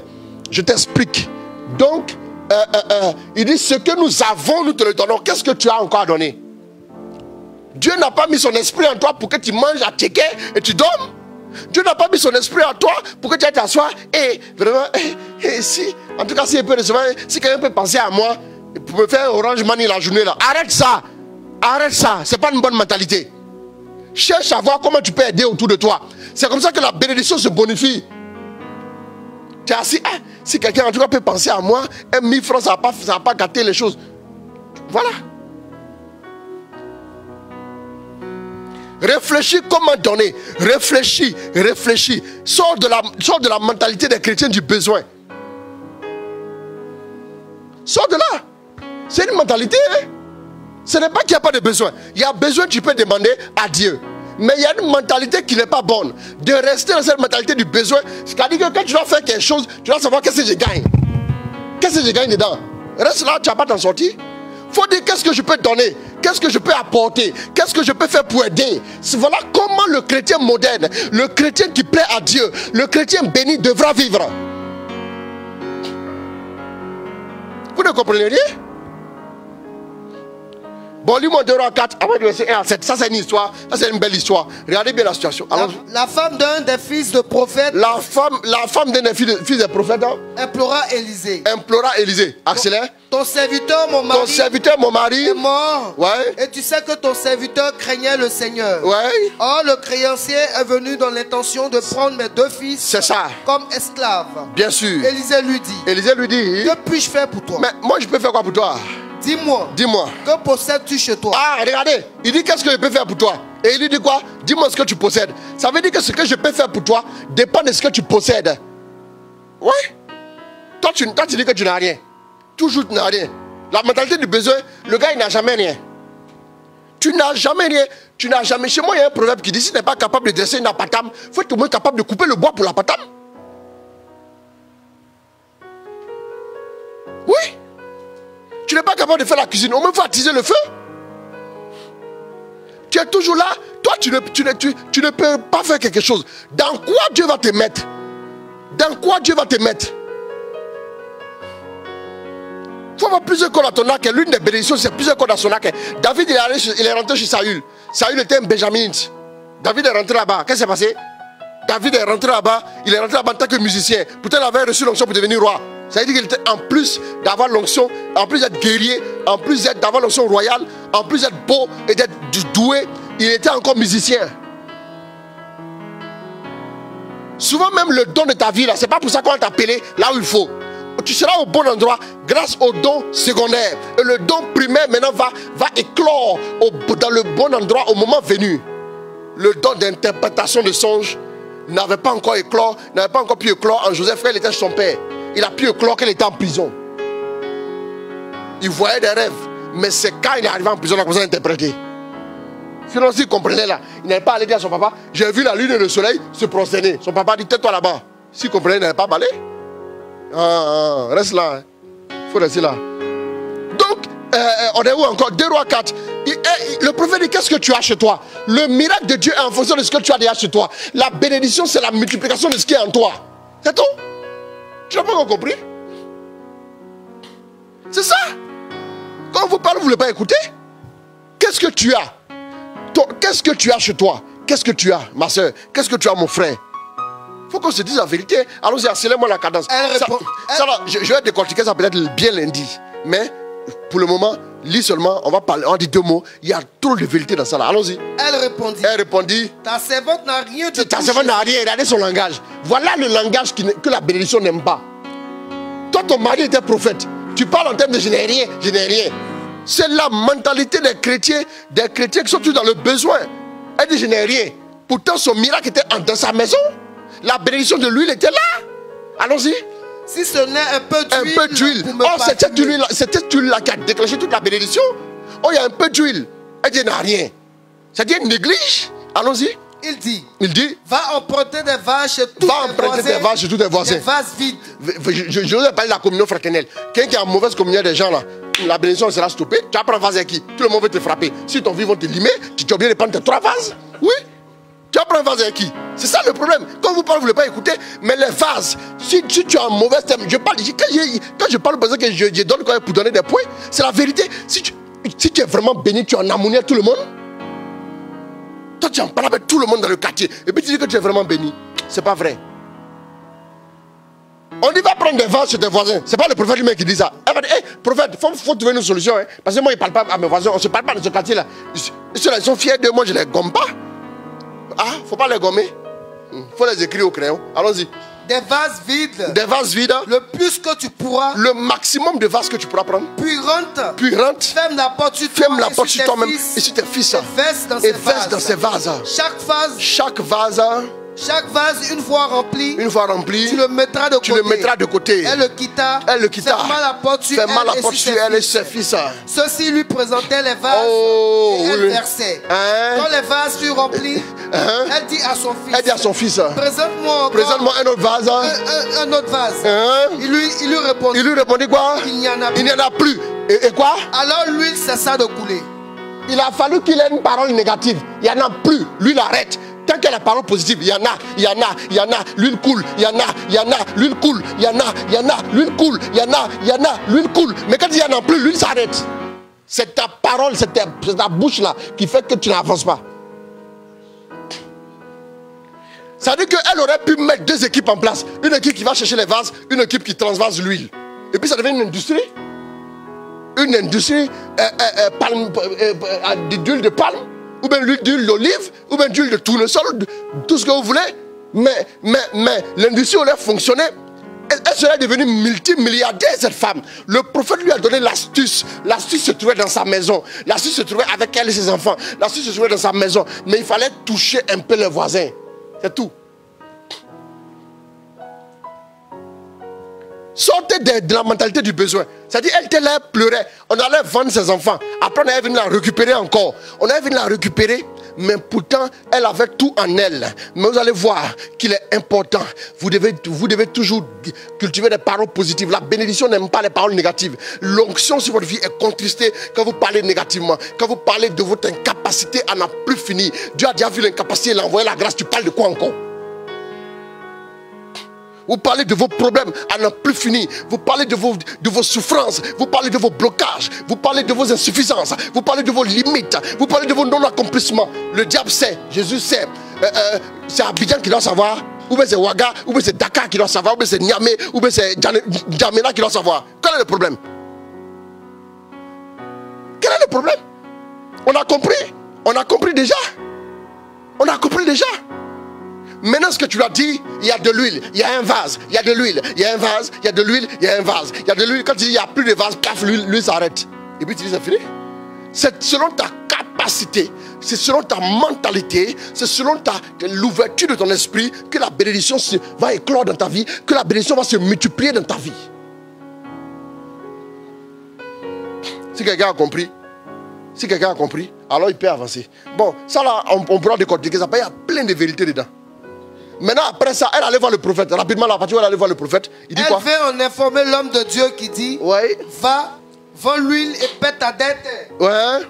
je t'explique. Donc, il dit, ce que nous avons, nous te le donnons. Qu'est-ce que tu as encore à donner? Dieu n'a pas mis son esprit en toi pour que tu manges à checker et tu dormes. Dieu n'a pas mis son esprit en toi pour que tu ailles t'asseoir et vraiment, si, en tout cas, si si quelqu'un peut penser à moi pour me faire Orange Money la journée là, arrête ça, c'est pas une bonne mentalité. Cherche à voir comment tu peux aider autour de toi. C'est comme ça que la bénédiction se bonifie. Tu es assis, si quelqu'un en tout cas peut penser à moi, 1000 francs, ça va pas gâter les choses. Voilà. Réfléchis comment donner. Réfléchis. Sors de la mentalité des chrétiens du besoin. Sors de là. C'est une mentalité. Ce n'est pas qu'il n'y a pas de besoin. Il y a besoin, tu peux demander à Dieu. Mais il y a une mentalité qui n'est pas bonne. De rester dans cette mentalité du besoin. C'est-à-dire que quand tu dois faire quelque chose, tu dois savoir qu'est-ce que je gagne. Qu'est-ce que je gagne dedans? Reste là, tu ne vas pas t'en sortir. Il faut dire qu'est-ce que je peux donner, qu'est-ce que je peux apporter, qu'est-ce que je peux faire pour aider. Voilà comment le chrétien moderne, le chrétien qui plaît à Dieu, le chrétien béni devra vivre. Vous ne comprenez rien? Bon, lis-moi 2 Rois 4, après verset 1 à 7. Ça, c'est une histoire. Ça, c'est une belle histoire. Regardez bien la situation. La femme d'un des fils de prophètes. La femme d'un des fils de prophètes. Implora Élisée. Accélère. Ton serviteur, mon mari. Est mort. Ouais. Et tu sais que ton serviteur craignait le Seigneur. Ouais. Or, le créancier est venu dans l'intention de prendre mes 2 fils. C'est ça. Comme esclaves. Bien sûr. Élisée lui dit. Que puis-je faire pour toi? Mais moi, je peux faire quoi pour toi? Dis-moi. Que possèdes-tu chez toi? Ah, regardez. Il dit qu'est-ce que je peux faire pour toi? Et il lui dit quoi? Dis-moi ce que tu possèdes. Ça veut dire que ce que je peux faire pour toi dépend de ce que tu possèdes. Oui. Toi, tu dis que tu n'as rien. Toujours tu n'as rien. La mentalité du besoin, le gars il n'a jamais rien. Tu n'as jamais rien. Tu n'as jamais. Chez moi, il y a un proverbe qui dit si tu n'es pas capable de dresser une apatame, il faut être au moins capable de couper le bois pour l'apatame. Oui. Tu n'es pas capable de faire la cuisine, au moins il faut attiser le feu. Tu es toujours là. Toi, tu ne peux pas faire quelque chose. Dans quoi Dieu va te mettre? Dans quoi Dieu va te mettre? Il faut avoir plusieurs cordes à ton arc. L'une des bénédictions, c'est plusieurs cordes à son arc. David, il est rentré chez Saül. Saül était un Benjaminite. David est rentré là-bas. Qu'est-ce qui s'est passé? David est rentré là-bas, il est rentré là-bas en tant que musicien. Pourtant, il avait reçu l'onction pour devenir roi. Ça veut dire qu'il était en plus d'avoir l'onction, en plus d'être guerrier, en plus d'avoir l'onction royale, en plus d'être beau et d'être doué, il était encore musicien. Souvent même le don de ta vie, là, c'est pas pour ça qu'on va t'appeler là où il faut. Tu seras au bon endroit grâce au don secondaire. Et le don primaire maintenant va éclore dans le bon endroit au moment venu. Le don d'interprétation de songes n'avait pas encore éclore, n'avait pas encore pu éclore en Joseph quand il était chez son père. Il a pu éclore quand il était en prison. Il voyait des rêves, mais c'est quand il est arrivé en prison qu'il a commencé à interpréter. Sinon, s'il comprenait là, il n'avait pas allé dire à son papa, j'ai vu la lune et le soleil se prosterner. Son papa dit, tais-toi là-bas. S'il comprenait, il n'avait pas balé. Reste là. Il faut rester là. Donc, on est où encore? 2 Rois 4. Le prophète dit, qu'est-ce que tu as chez toi? Le miracle de Dieu est en fonction de ce que tu as déjà chez toi. La bénédiction, c'est la multiplication de ce qui est en toi. C'est tout. Tu n'as pas encore compris? C'est ça. Quand on vous parle, vous ne voulez pas écouter? Qu'est-ce que tu as? Qu'est-ce que tu as chez toi? Qu'est-ce que tu as, ma soeur? Qu'est-ce que tu as, mon frère? Il faut qu'on se dise la vérité. Allons-y, accélère-moi la cadence. Je vais décortiquer ça peut-être bien lundi. Mais pour le moment, lis seulement, on va parler, on dit 2 mots. Il y a trop de vérité dans ça là. Allons-y. Elle répondit. Ta servante n'a rien de Ta servante n'a rien. Regardez son langage. Voilà le langage que la bénédiction n'aime pas. Toi, ton mari était prophète. Tu parles en termes de je n'ai rien, je n'ai rien. C'est la mentalité des chrétiens qui sont tous dans le besoin. Elle dit je n'ai rien. Pourtant, son miracle était dans sa maison. La bénédiction de l'huile était là. Allons-y. Si ce n'est un peu d'huile. Oh, c'était cette huile-là qui a déclenché toute la bénédiction. Oh, il y a un peu d'huile. Elle dit, il n'y a rien. C'est-à-dire, néglige. Allons-y. Il dit, va emprunter des vases chez tous tes voisins. Des vases vides. Je vous ai parlé de la communion fraternelle. Quelqu'un qui a une mauvaise communion des gens là, la bénédiction sera stoppée. Tu vas prendre un vase avec qui? Tout le monde veut te frapper. Si ton vie vont te limer, tu es obligé de prendre tes 3 vases. Oui. Tu vas prendre un vase avec qui? C'est ça le problème. Quand vous parlez, vous ne voulez pas écouter. Mais les vases, si tu as un mauvais thème, quand je parle, que je donne quoi pour donner des points, c'est la vérité. Si tu es vraiment béni, tu en amounies tout le monde. Toi, tu en parles avec tout le monde dans le quartier. Et puis tu dis que tu es vraiment béni. C'est pas vrai. On dit va prendre des vases chez tes voisins. C'est pas le prophète lui-même qui dit ça. Elle va dire, hey, prophète, il faut trouver une solution. Hein. Parce que moi, il ne parle pas à mes voisins. On ne se parle pas dans ce quartier-là. Ils sont fiers de moi, je ne les gomme pas. Ah, il ne faut pas les gommer. Il faut les écrire au crayon. Allons-y. Des vases vides. Des vases vides. Le plus que tu pourras. Le maximum de vases que tu pourras prendre. Puis rentre. Ferme la porte sur toi-même et sur tes fils. Et verse dans ces vases. Chaque vase, une fois rempli, tu le mettras de côté. Elle le quitta. Ferma la porte sur elle et ses fils. Ceux-ci lui présentaient les vases et elle versait. Quand les vases furent remplis, elle dit à son fils, présente-moi un autre vase. Un autre vase. Il lui répondit quoi? Il n'y en a plus. Et quoi? Alors l'huile cessa de couler. Il a fallu qu'il ait une parole négative. Il n'y en a plus. Lui, il arrête. Tant qu'il y a la parole positive, il y en a, l'huile coule, il y en a, l'huile coule, il y en a, l'huile coule, il y en a, l'huile coule. Mais quand il n'y en a plus, l'huile s'arrête. C'est ta parole, c'est ta bouche là qui fait que tu n'avances pas. Ça veut dire qu'elle aurait pu mettre 2 équipes en place. Une équipe qui va chercher les vases, une équipe qui transvase l'huile. Et puis ça devient une industrie. Une industrie d'huile de palme. Ou bien d'huile d'olive, ou bien d'huile de tournesol, tout ce que vous voulez. Mais l'industrie aurait fonctionné. Elle serait devenue multimilliardaire, cette femme. Le prophète lui a donné l'astuce. L'astuce se trouvait dans sa maison. L'astuce se trouvait avec elle et ses enfants. L'astuce se trouvait dans sa maison. Mais il fallait toucher un peu les voisins. C'est tout. Sortez de la mentalité du besoin. C'est-à-dire, elle était là, elle pleurait. On allait vendre ses enfants. Après, on allait venir la récupérer encore. On allait venir la récupérer. Mais pourtant, elle avait tout en elle. Mais vous allez voir qu'il est important. Vous devez toujours cultiver des paroles positives. La bénédiction n'aime pas les paroles négatives. L'onction sur votre vie est contristée quand vous parlez négativement. Quand vous parlez de votre incapacité à n'en plus finir. Dieu a déjà vu l'incapacité, il a envoyé la grâce. Tu parles de quoi encore? Vous parlez de vos problèmes à n'en plus finir. Vous parlez de vos souffrances. Vous parlez de vos blocages. Vous parlez de vos insuffisances. Vous parlez de vos limites. Vous parlez de vos non-accomplissements. Le diable sait, Jésus sait. C'est Abidjan qui doit savoir. Ou bien c'est Ouaga, ou bien c'est Dakar qui doit savoir. Ou bien c'est Niamey, ou bien c'est Djamena qui doit savoir. Quel est le problème? Quel est le problème? On a compris. On a compris déjà. On a compris déjà. Maintenant, ce que tu l'as dit, il y a de l'huile, il y a un vase, il y a de l'huile, il y a un vase, il y a de l'huile, il y a un vase, il y a de l'huile. Quand tu dis il n'y a plus de vase, paf, l'huile s'arrête. Et puis tu dis c'est fini. C'est selon ta capacité, c'est selon ta mentalité, c'est selon l'ouverture de ton esprit que la bénédiction va éclore dans ta vie, que la bénédiction va se multiplier dans ta vie. Si quelqu'un a compris, alors il peut avancer. Bon, ça là, on pourra décortiquer ça. Il y a plein de vérités dedans. Maintenant, après ça, elle allait voir le prophète. Rapidement, la partie où elle allait voir le prophète. Il dit quoi? Elle veut en informer l'homme de Dieu qui dit, ouais. Va, vends l'huile et paie ta dette. Ouais.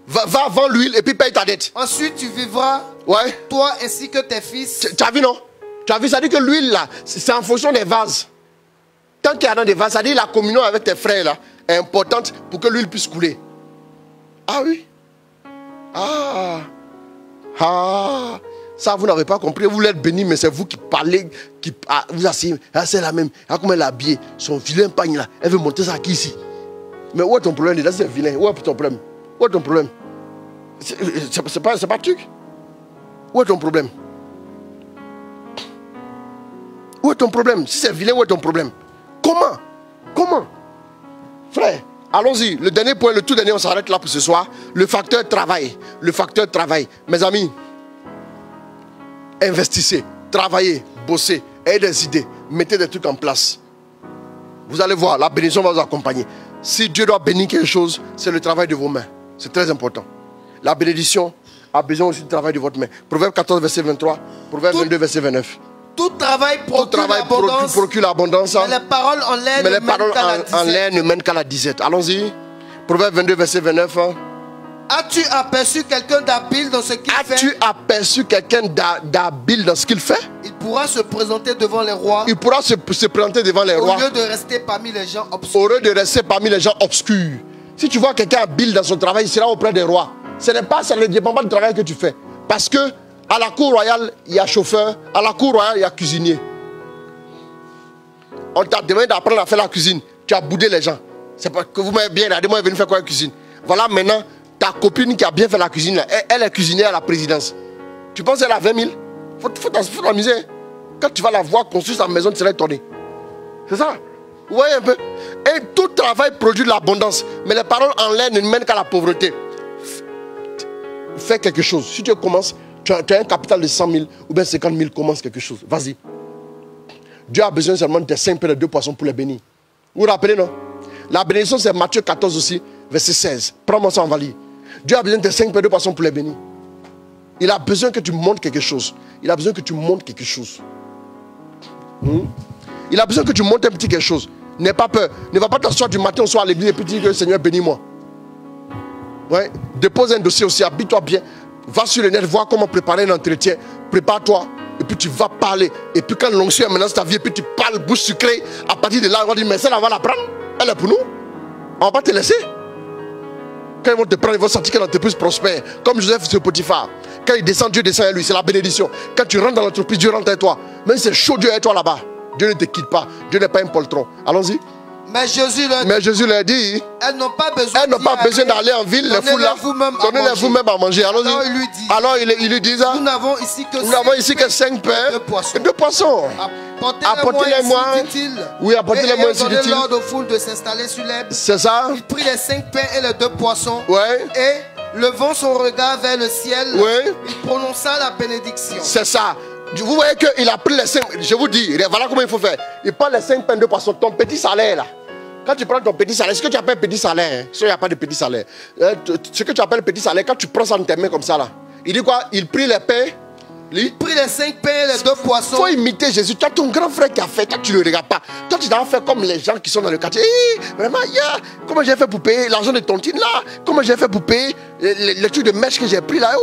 Va vends l'huile et puis paye ta dette. Ensuite, tu vivras, ouais. Toi ainsi que tes fils. Tu as vu, non? Tu as vu, ça dit que l'huile, là, c'est en fonction des vases. Tant qu'il y a dans des vases, ça dit la communion avec tes frères, là, est importante pour que l'huile puisse couler. Ah oui. Ah. Ça, vous n'avez pas compris. Vous l'êtes béni, mais c'est vous qui parlez, vous asseyez. Ah, c'est la même. Ah, comment elle est habillée. Son vilain pagne là. Elle veut monter ça à qui ici? Mais où est ton problème? Là, c'est vilain. Où est ton problème? Où est ton problème? C'est pas truc. Où est ton problème? Où est ton problème? Si c'est vilain, où est ton problème? Comment? Frère, allons-y. Le dernier point, le tout dernier, on s'arrête là pour ce soir. Le facteur travail. Le facteur travail. Mes amis, investissez, travaillez, bossez, ayez des idées, mettez des trucs en place. Vous allez voir, la bénédiction va vous accompagner. Si Dieu doit bénir quelque chose, c'est le travail de vos mains. C'est très important. La bénédiction a besoin aussi du travail de votre main. Proverbe 14, verset 23, Proverbe 22, verset 29. Tout travail procure l'abondance. Mais les paroles en l'air ne mènent qu'à la disette. Allons-y. Proverbe 22, verset 29. As-tu aperçu quelqu'un d'habile dans ce qu'il fait? As-tu aperçu quelqu'un d'habile dans ce qu'il fait? Il pourra se présenter devant les rois. Il pourra se présenter devant les rois. Au lieu de rester parmi les gens obscurs. Au lieu de rester parmi les gens obscurs. Si tu vois quelqu'un habile dans son travail, il sera auprès des rois. Ça ne dépend pas du travail que tu fais. Parce que à la cour royale, il y a chauffeur. À la cour royale, il y a cuisinier. On t'a demandé d'apprendre à faire la cuisine. Tu as boudé les gens. C'est pas que vous m'avez bien regardé, moi, je vais venir faire quoi la cuisine. Voilà maintenant. Ta copine qui a bien fait la cuisine, là, elle est cuisinière à la présidence. Tu penses qu'elle a 20 000? Faut t'amuser. Quand tu vas la voir construire sa maison, tu seras étonné. C'est ça. Vous voyez un peu? Et tout travail produit de l'abondance. Mais les paroles en l'air ne mènent qu'à la pauvreté. Fais quelque chose. Si tu commences, tu as un capital de 100 000 ou bien 50 000, commence quelque chose. Vas-y. Dieu a besoin seulement de 5 pains et 2 poissons pour les bénir. Vous vous rappelez, non? La bénédiction, c'est Matthieu 14 aussi, verset 16. Prends-moi ça, on va lire. Dieu a besoin de 5 pains et 2 poissons pour les bénir. Il a besoin que tu montres quelque chose. Il a besoin que tu montres quelque chose. Il a besoin que tu montres un petit quelque chose. N'aie pas peur. Ne va pas t'asseoir du matin au soir à l'église et puis dire que le Seigneur bénis-moi. Ouais. Dépose un dossier aussi, habille-toi bien. Va sur le net, voir comment préparer un entretien. Prépare-toi. Et puis tu vas parler. Et puis quand l'onction est maintenant dans ta vie, et puis tu parles bouche sucrée, à partir de là, on va dire, mais celle-là, on va la prendre. Elle est pour nous. On ne va pas te laisser. Quand ils vont te prendre, ils vont sentir que l'entreprise prospère. Comme Joseph sur Potiphar. Quand il descend, Dieu descend à lui. C'est la bénédiction. Quand tu rentres dans l'entreprise, Dieu rentre à toi. Même si c'est chaud, Dieu est à toi là-bas. Dieu ne te quitte pas. Dieu n'est pas un poltron. Allons-y. Mais Jésus leur dit, elles n'ont pas besoin d'aller en ville, les foules là. Donnez-les vous-même à manger. Allons-y. Alors il lui dit ça. Nous n'avons ici que 5 pains et 2 poissons. Apportez-les-moi. Oui, apportez-les-moi ici, dit-il. L'ordre aux foules de s'installer sur l'herbe. C'est ça. Il prit les 5 pains et les 2 poissons. Ouais. Et levant son regard vers le ciel, ouais, il prononça la bénédiction. C'est ça. Vous voyez qu'il a pris les 5. Je vous dis, voilà comment il faut faire. Il prend les 5 pains de poisson. Ton petit salaire là. Quand tu prends ton petit salaire, ce que tu appelles petit salaire, il n'y a pas de petit salaire. Ce que tu appelles petit salaire, quand tu prends ça dans tes mains comme ça là, il dit quoi? Il prit les pains Il prit les 5 pains et les 2 poissons. Il faut imiter Jésus. Tu as ton grand frère qui a fait, toi tu ne le regardes pas. Toi tu dois faire comme les gens qui sont dans le quartier. Vraiment, comment j'ai fait pour payer l'argent de tontine là? Comment j'ai fait pour payer les trucs de mèche que j'ai pris là?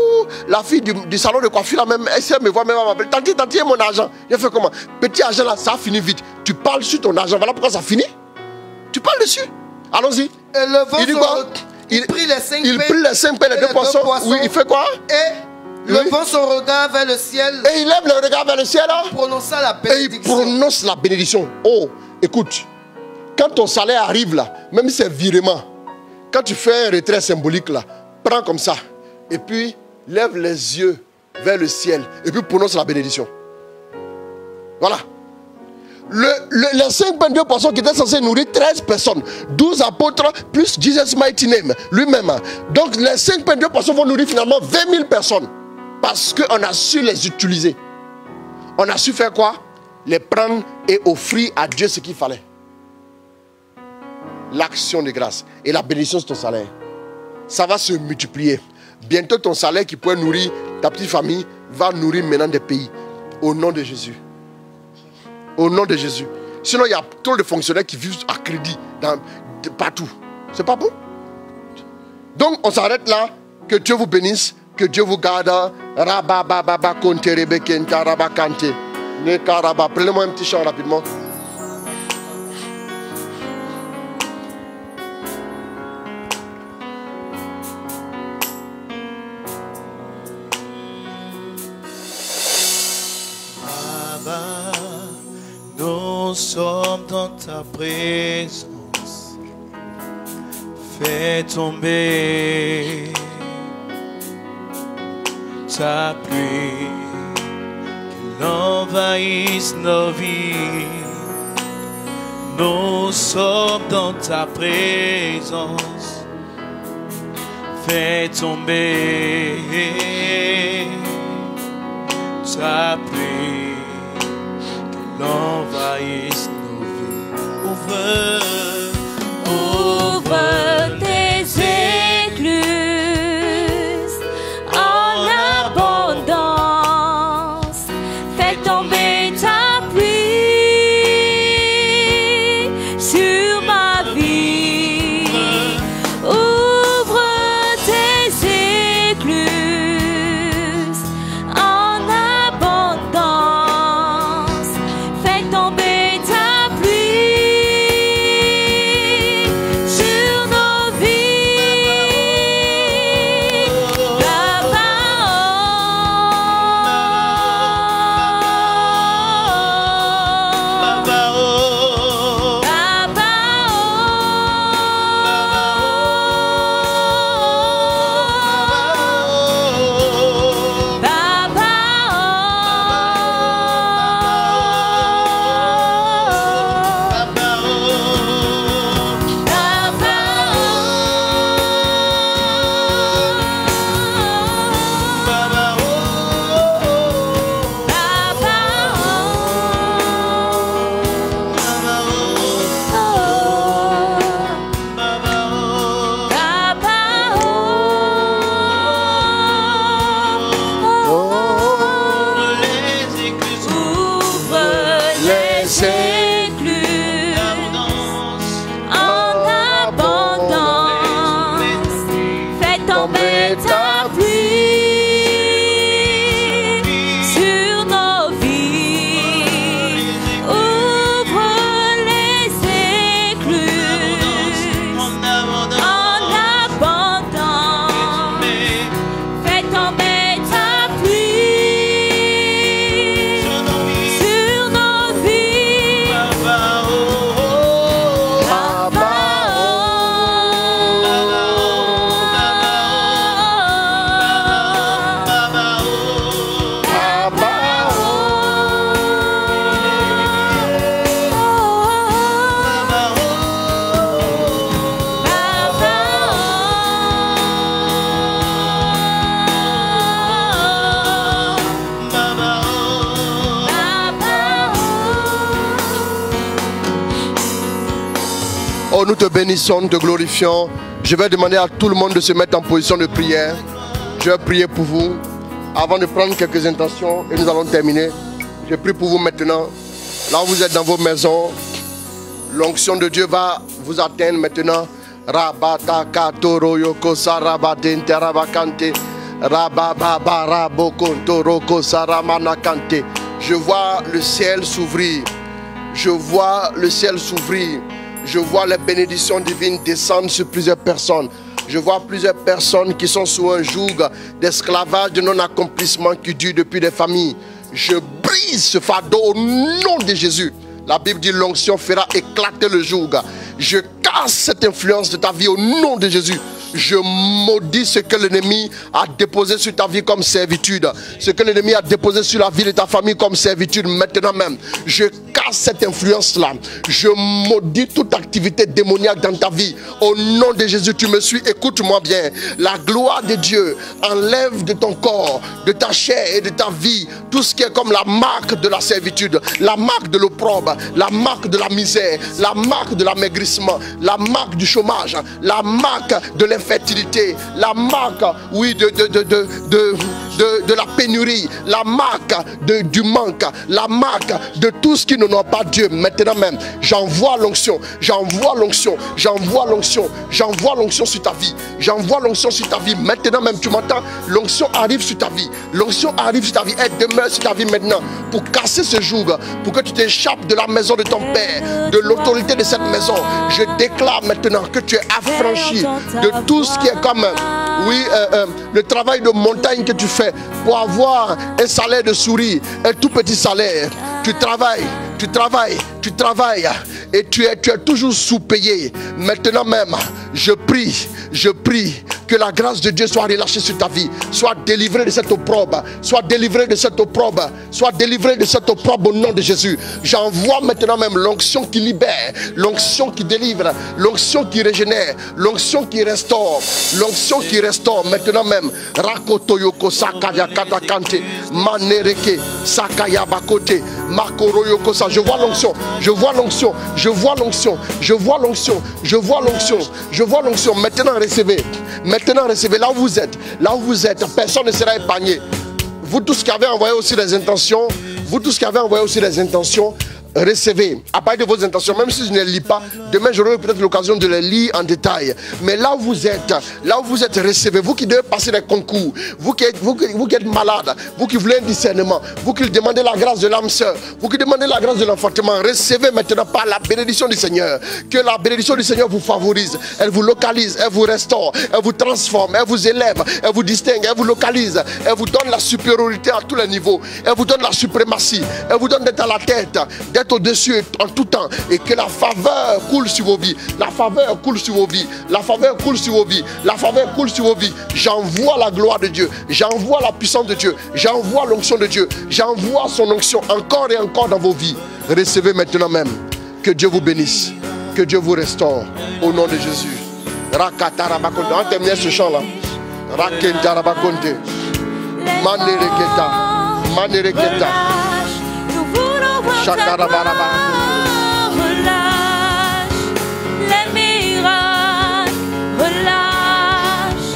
La fille du salon de coiffure là même, elle me voit même m'appeler. Tanti, mon argent. J'ai fait comment? Petit argent là, ça a fini vite. Tu parles sur ton argent, voilà pourquoi ça finit. Tu parles dessus. Allons-y. Et le vent, il dit quoi? Il prit les 5 pains. Il prit les 5 pains et les 2 poissons. Oui, il fait quoi? Et levant son regard vers le ciel. Et il lève le regard vers le ciel. Prononça la bénédiction. Et il prononce la bénédiction. Oh, écoute. Quand ton salaire arrive là, même si c'est virement, quand tu fais un retrait symbolique là, prends comme ça. Et puis, lève les yeux vers le ciel. Et puis, prononce la bénédiction. Voilà. Les 5 pains de 2 poissons qui étaient censés nourrir 13 personnes, 12 apôtres plus Jesus Mighty Name lui-même. Donc les 5 pains de 2 poissons vont nourrir finalement 20 000 personnes. Parce qu'on a su les utiliser. On a su faire quoi? Les prendre et offrir à Dieu ce qu'il fallait. L'action de grâce et la bénédiction sur ton salaire. Ça va se multiplier. Bientôt ton salaire qui pourrait nourrir ta petite famille va nourrir maintenant des pays. Au nom de Jésus. Au nom de Jésus. Sinon, il y a trop de fonctionnaires qui vivent à crédit partout. C'est pas bon? Donc, on s'arrête là. Que Dieu vous bénisse. Que Dieu vous garde. Prenez-moi un petit chant rapidement. Nous sommes dans ta présence. Fais tomber ta pluie, qu'elle envahisse nos vies. Nous sommes dans ta présence. Fais tomber ta pluie, l'envahisse nos vies. Ouvre tes écluses en abondance. Fais tomber ta pluie sur ma vie. Ouvre tes écluses en abondance. Fais tomber ta pluie sur nos vies. Papa, Oh, nous te bénissons, nous te glorifions. Je vais demander à tout le monde de se mettre en position de prière. Je vais prier pour vous. avant de prendre quelques intentions et nous allons terminer, je prie pour vous maintenant. Là où vous êtes dans vos maisons, l'onction de Dieu va vous atteindre maintenant. Rabata katoro yoko sarabadente rabakante rababa raboko toroko saramanakante. Je vois le ciel s'ouvrir. Je vois le ciel s'ouvrir. Je vois les bénédictions divines descendre sur plusieurs personnes. Je vois plusieurs personnes qui sont sous un joug d'esclavage, de non-accomplissement qui dure depuis des familles. Je brise ce fardeau au nom de Jésus. La Bible dit l'onction fera éclater le joug. Je casse cette influence de ta vie au nom de Jésus. Je maudis ce que l'ennemi a déposé sur ta vie comme servitude. Ce que l'ennemi a déposé sur la vie de ta famille comme servitude. Maintenant même, je casse cette influence-là. Je maudis toute activité démoniaque dans ta vie. Au nom de Jésus, tu me suis. Écoute-moi bien. La gloire de Dieu enlève de ton corps, de ta chair et de ta vie tout ce qui est comme la marque de la servitude, la marque de l'opprobre, la marque de la misère, la marque de l'amaigrissement, la marque du chômage, la marque de l'infertilité, la marque, oui, de la pénurie, la marque du manque, la marque de tout ce qui n'honore pas Dieu. Maintenant même, j'envoie l'onction, j'envoie l'onction, j'envoie l'onction, j'envoie l'onction sur ta vie, j'envoie l'onction sur ta vie. Maintenant même, tu m'entends? L'onction arrive sur ta vie, l'onction arrive sur ta vie, elle demeure sur ta vie maintenant pour casser ce joug, pour que tu t'échappes de la maison de ton père, de l'autorité de cette maison. Je déclare maintenant que tu es affranchi de tout ce qui est comme, oui, le travail de montagne que tu fais pour avoir un salaire de souris, un tout petit salaire. Tu travailles, tu travailles, tu travailles et tu es toujours sous-payé. Maintenant même, je prie que la grâce de Dieu soit relâchée sur ta vie. Sois délivré de cette opprobre, sois délivré de cette opprobre, sois délivré de cette opprobre au nom de Jésus. J'envoie maintenant même l'onction qui libère, l'onction qui délivre, l'onction qui régénère, l'onction qui restaure, l'onction qui restaure maintenant même. Rakotoyoko sakaya katakante, manereke sakaya bakote, makoroyoko sa. Je vois l'onction, je vois l'onction, je vois l'onction, je vois l'onction, je vois l'onction, je vois l'onction. Maintenant recevez. Maintenant recevez. Là où vous êtes, personne ne sera épargné. Vous tous qui avez envoyé aussi des intentions, recevez. À partir de vos intentions, même si je ne les lis pas, demain j'aurai peut-être l'occasion de les lire en détail. Mais là où vous êtes, recevez. Vous qui devez passer des concours, vous qui êtes malade, vous qui voulez un discernement, vous qui demandez la grâce de l'âme sœur, vous qui demandez la grâce de l'enfantement, recevez maintenant par la bénédiction du Seigneur. Que la bénédiction du Seigneur vous favorise, elle vous localise, elle vous restaure, elle vous transforme, elle vous élève, elle vous distingue, elle vous localise, elle vous donne la supériorité à tous les niveaux, elle vous donne la suprématie, elle vous donne d'être à la tête, d'être au-dessus en tout temps, et que la faveur coule sur vos vies, la faveur coule sur vos vies, la faveur coule sur vos vies, la faveur coule sur vos vies. J'envoie la gloire de Dieu, j'envoie la puissance de Dieu, j'envoie l'onction de Dieu, j'envoie son onction encore et encore dans vos vies. Recevez maintenant même. Que Dieu vous bénisse, que Dieu vous restaure au nom de Jésus. Rakatarabakonte. On termine ce chant là. Rakentarabakonte. Manereketa. Manereketa. Chakarabaraba. Relâche les miracles, relâche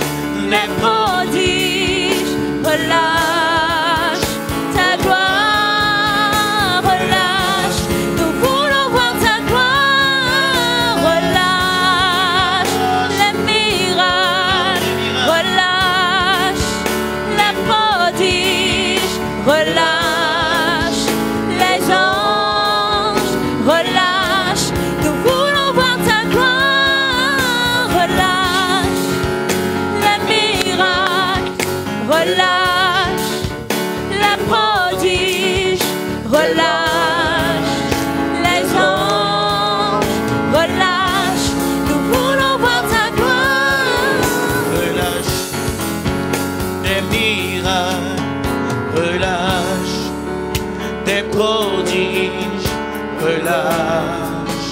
les prodiges, relâche ta gloire, relâche, nous voulons voir ta gloire, relâche les miracles, relâche les prodiges, relâche les anges, relâche, nous voulons voir ta gloire, relâche les miracles, relâche les prodiges, relâche les anges, relâche, nous voulons voir ta gloire. Relâche des miracles, relâche des prodiges, relâche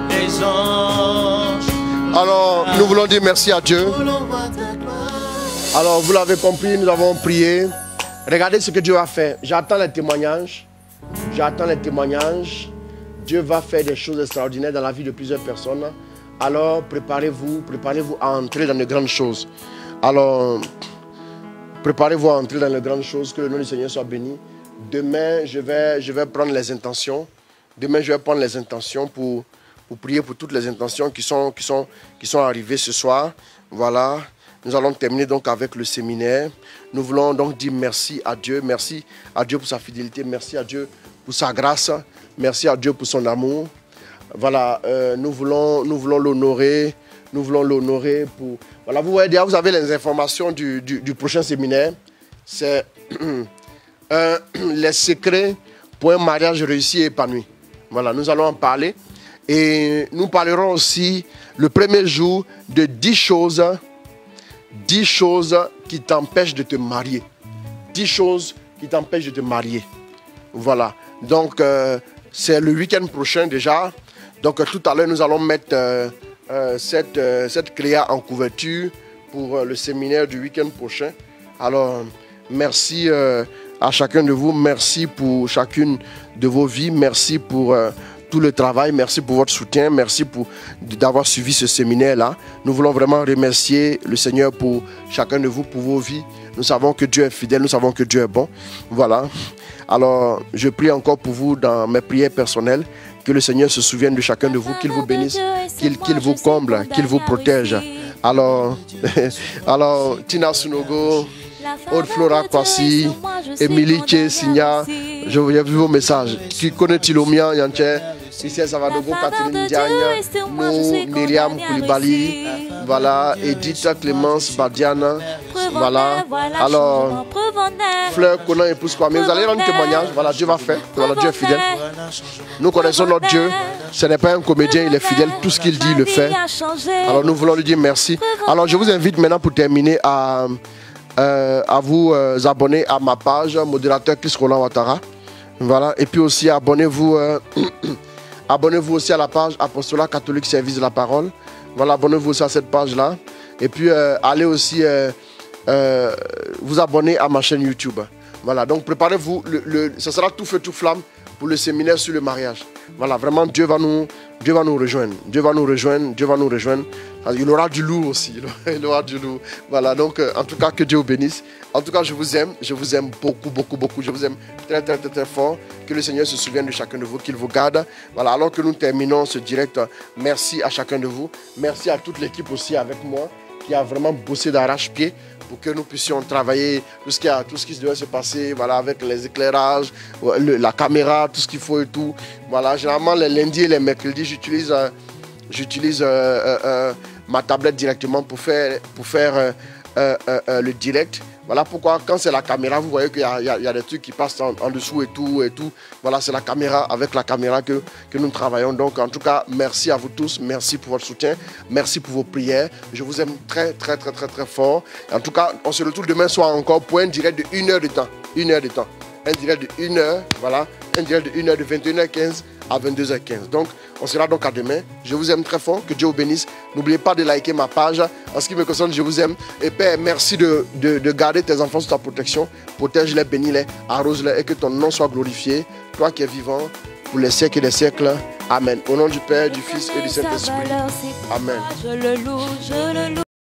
les anges. Alors, nous voulons dire merci à Dieu. Alors, vous l'avez compris, nous avons prié. Regardez ce que Dieu a fait. J'attends les témoignages. J'attends les témoignages. Dieu va faire des choses extraordinaires dans la vie de plusieurs personnes. Alors, préparez-vous à entrer dans de grandes choses. Alors, Préparez-vous à entrer dans les grandes choses, que le nom du Seigneur soit béni. Demain, je vais prendre les intentions. Demain, je vais prendre les intentions pour prier pour toutes les intentions qui sont arrivées ce soir. Voilà. Nous allons terminer donc avec le séminaire. Nous voulons donc dire merci à Dieu. Merci à Dieu pour sa fidélité. Merci à Dieu pour sa grâce. Merci à Dieu pour son amour. Voilà. Nous voulons l'honorer. Nous voulons l'honorer pour... Voilà, vous voyez déjà, vous avez les informations du prochain séminaire. C'est les secrets pour un mariage réussi et épanoui. Voilà, nous allons en parler. Et nous parlerons aussi le premier jour de 10 choses qui t'empêchent de te marier. 10 choses qui t'empêchent de te marier. Voilà. Donc, c'est le week-end prochain déjà. Donc, tout à l'heure, nous allons mettre... cette créa en couverture pour le séminaire du week-end prochain. Alors, merci à chacun de vous. Merci pour chacune de vos vies. Merci pour tout le travail. Merci pour votre soutien. Merci d'avoir suivi ce séminaire-là. Nous voulons vraiment remercier le Seigneur pour chacun de vous, pour vos vies. Nous savons que Dieu est fidèle. Nous savons que Dieu est bon. Voilà. Alors, je prie encore pour vous dans mes prières personnelles. Que le Seigneur se souvienne de chacun de vous, qu'il vous bénisse, qu'il vous comble, qu'il vous protège. Alors, Tina Sunogo, Aude Flora Kwasi, Émilie Signa, je vous ai vu vos messages. Qui connaît Tilomia, Yanché, Ici Savadogo, Catherine Diagne, Myriam Koulibaly, voilà, Edith Clémence Badiana, voilà. Alors, Fleur Conan épouse quoi, mais vous allez rendre témoignage, voilà, Dieu va faire, voilà, Dieu est fidèle. Nous connaissons notre Dieu, ce n'est pas un comédien, il est fidèle, tout ce qu'il dit, il le fait. Alors nous voulons lui dire merci. Alors je vous invite maintenant pour terminer à vous abonner à ma page, modérateur Chris Roland Ouattara. Voilà, et puis aussi abonnez-vous abonnez-vous aussi à la page Apostolat Catholique Service de la Parole. Voilà, abonnez-vous aussi à cette page-là. Et puis allez aussi vous abonner à ma chaîne YouTube. Voilà, donc préparez-vous, ça sera tout feu, tout flamme pour le séminaire sur le mariage. Voilà, vraiment Dieu va nous rejoindre. Dieu va nous rejoindre, Dieu va nous rejoindre. Il aura du lourd aussi, il aura du lourd. Voilà, donc en tout cas que Dieu vous bénisse. En tout cas, je vous aime beaucoup, beaucoup, beaucoup. Je vous aime très, très, très, très fort. Que le Seigneur se souvienne de chacun de vous, qu'il vous garde. Voilà, alors que nous terminons ce direct, merci à chacun de vous. Merci à toute l'équipe aussi avec moi qui a vraiment bossé d'arrache-pied pour que nous puissions travailler tout ce qui doit se passer, voilà, avec les éclairages, la caméra, tout ce qu'il faut et tout. Voilà, généralement les lundis et les mercredis, j'utilise ma tablette directement pour faire le direct. Voilà pourquoi quand c'est la caméra, vous voyez qu'il y a des trucs qui passent en dessous et tout. Voilà, c'est la caméra, avec la caméra que nous travaillons. Donc en tout cas, merci à vous tous. Merci pour votre soutien. Merci pour vos prières. Je vous aime très, très, très, très, très fort. En tout cas, on se retrouve demain soir encore pour un direct de 1 heure de temps. 1 heure de temps. Un direct de 1 heure, voilà. Un direct de 1 heure de 21h15 à 22h15. Donc, on sera donc à demain. Je vous aime très fort. Que Dieu vous bénisse. N'oubliez pas de liker ma page. En ce qui me concerne, je vous aime. Et Père, merci de garder tes enfants sous ta protection. Protège-les, bénis-les, arrose-les et que ton nom soit glorifié. Toi qui es vivant pour les siècles et les siècles. Amen. Au nom du Père, du Fils et du Saint-Esprit. Amen.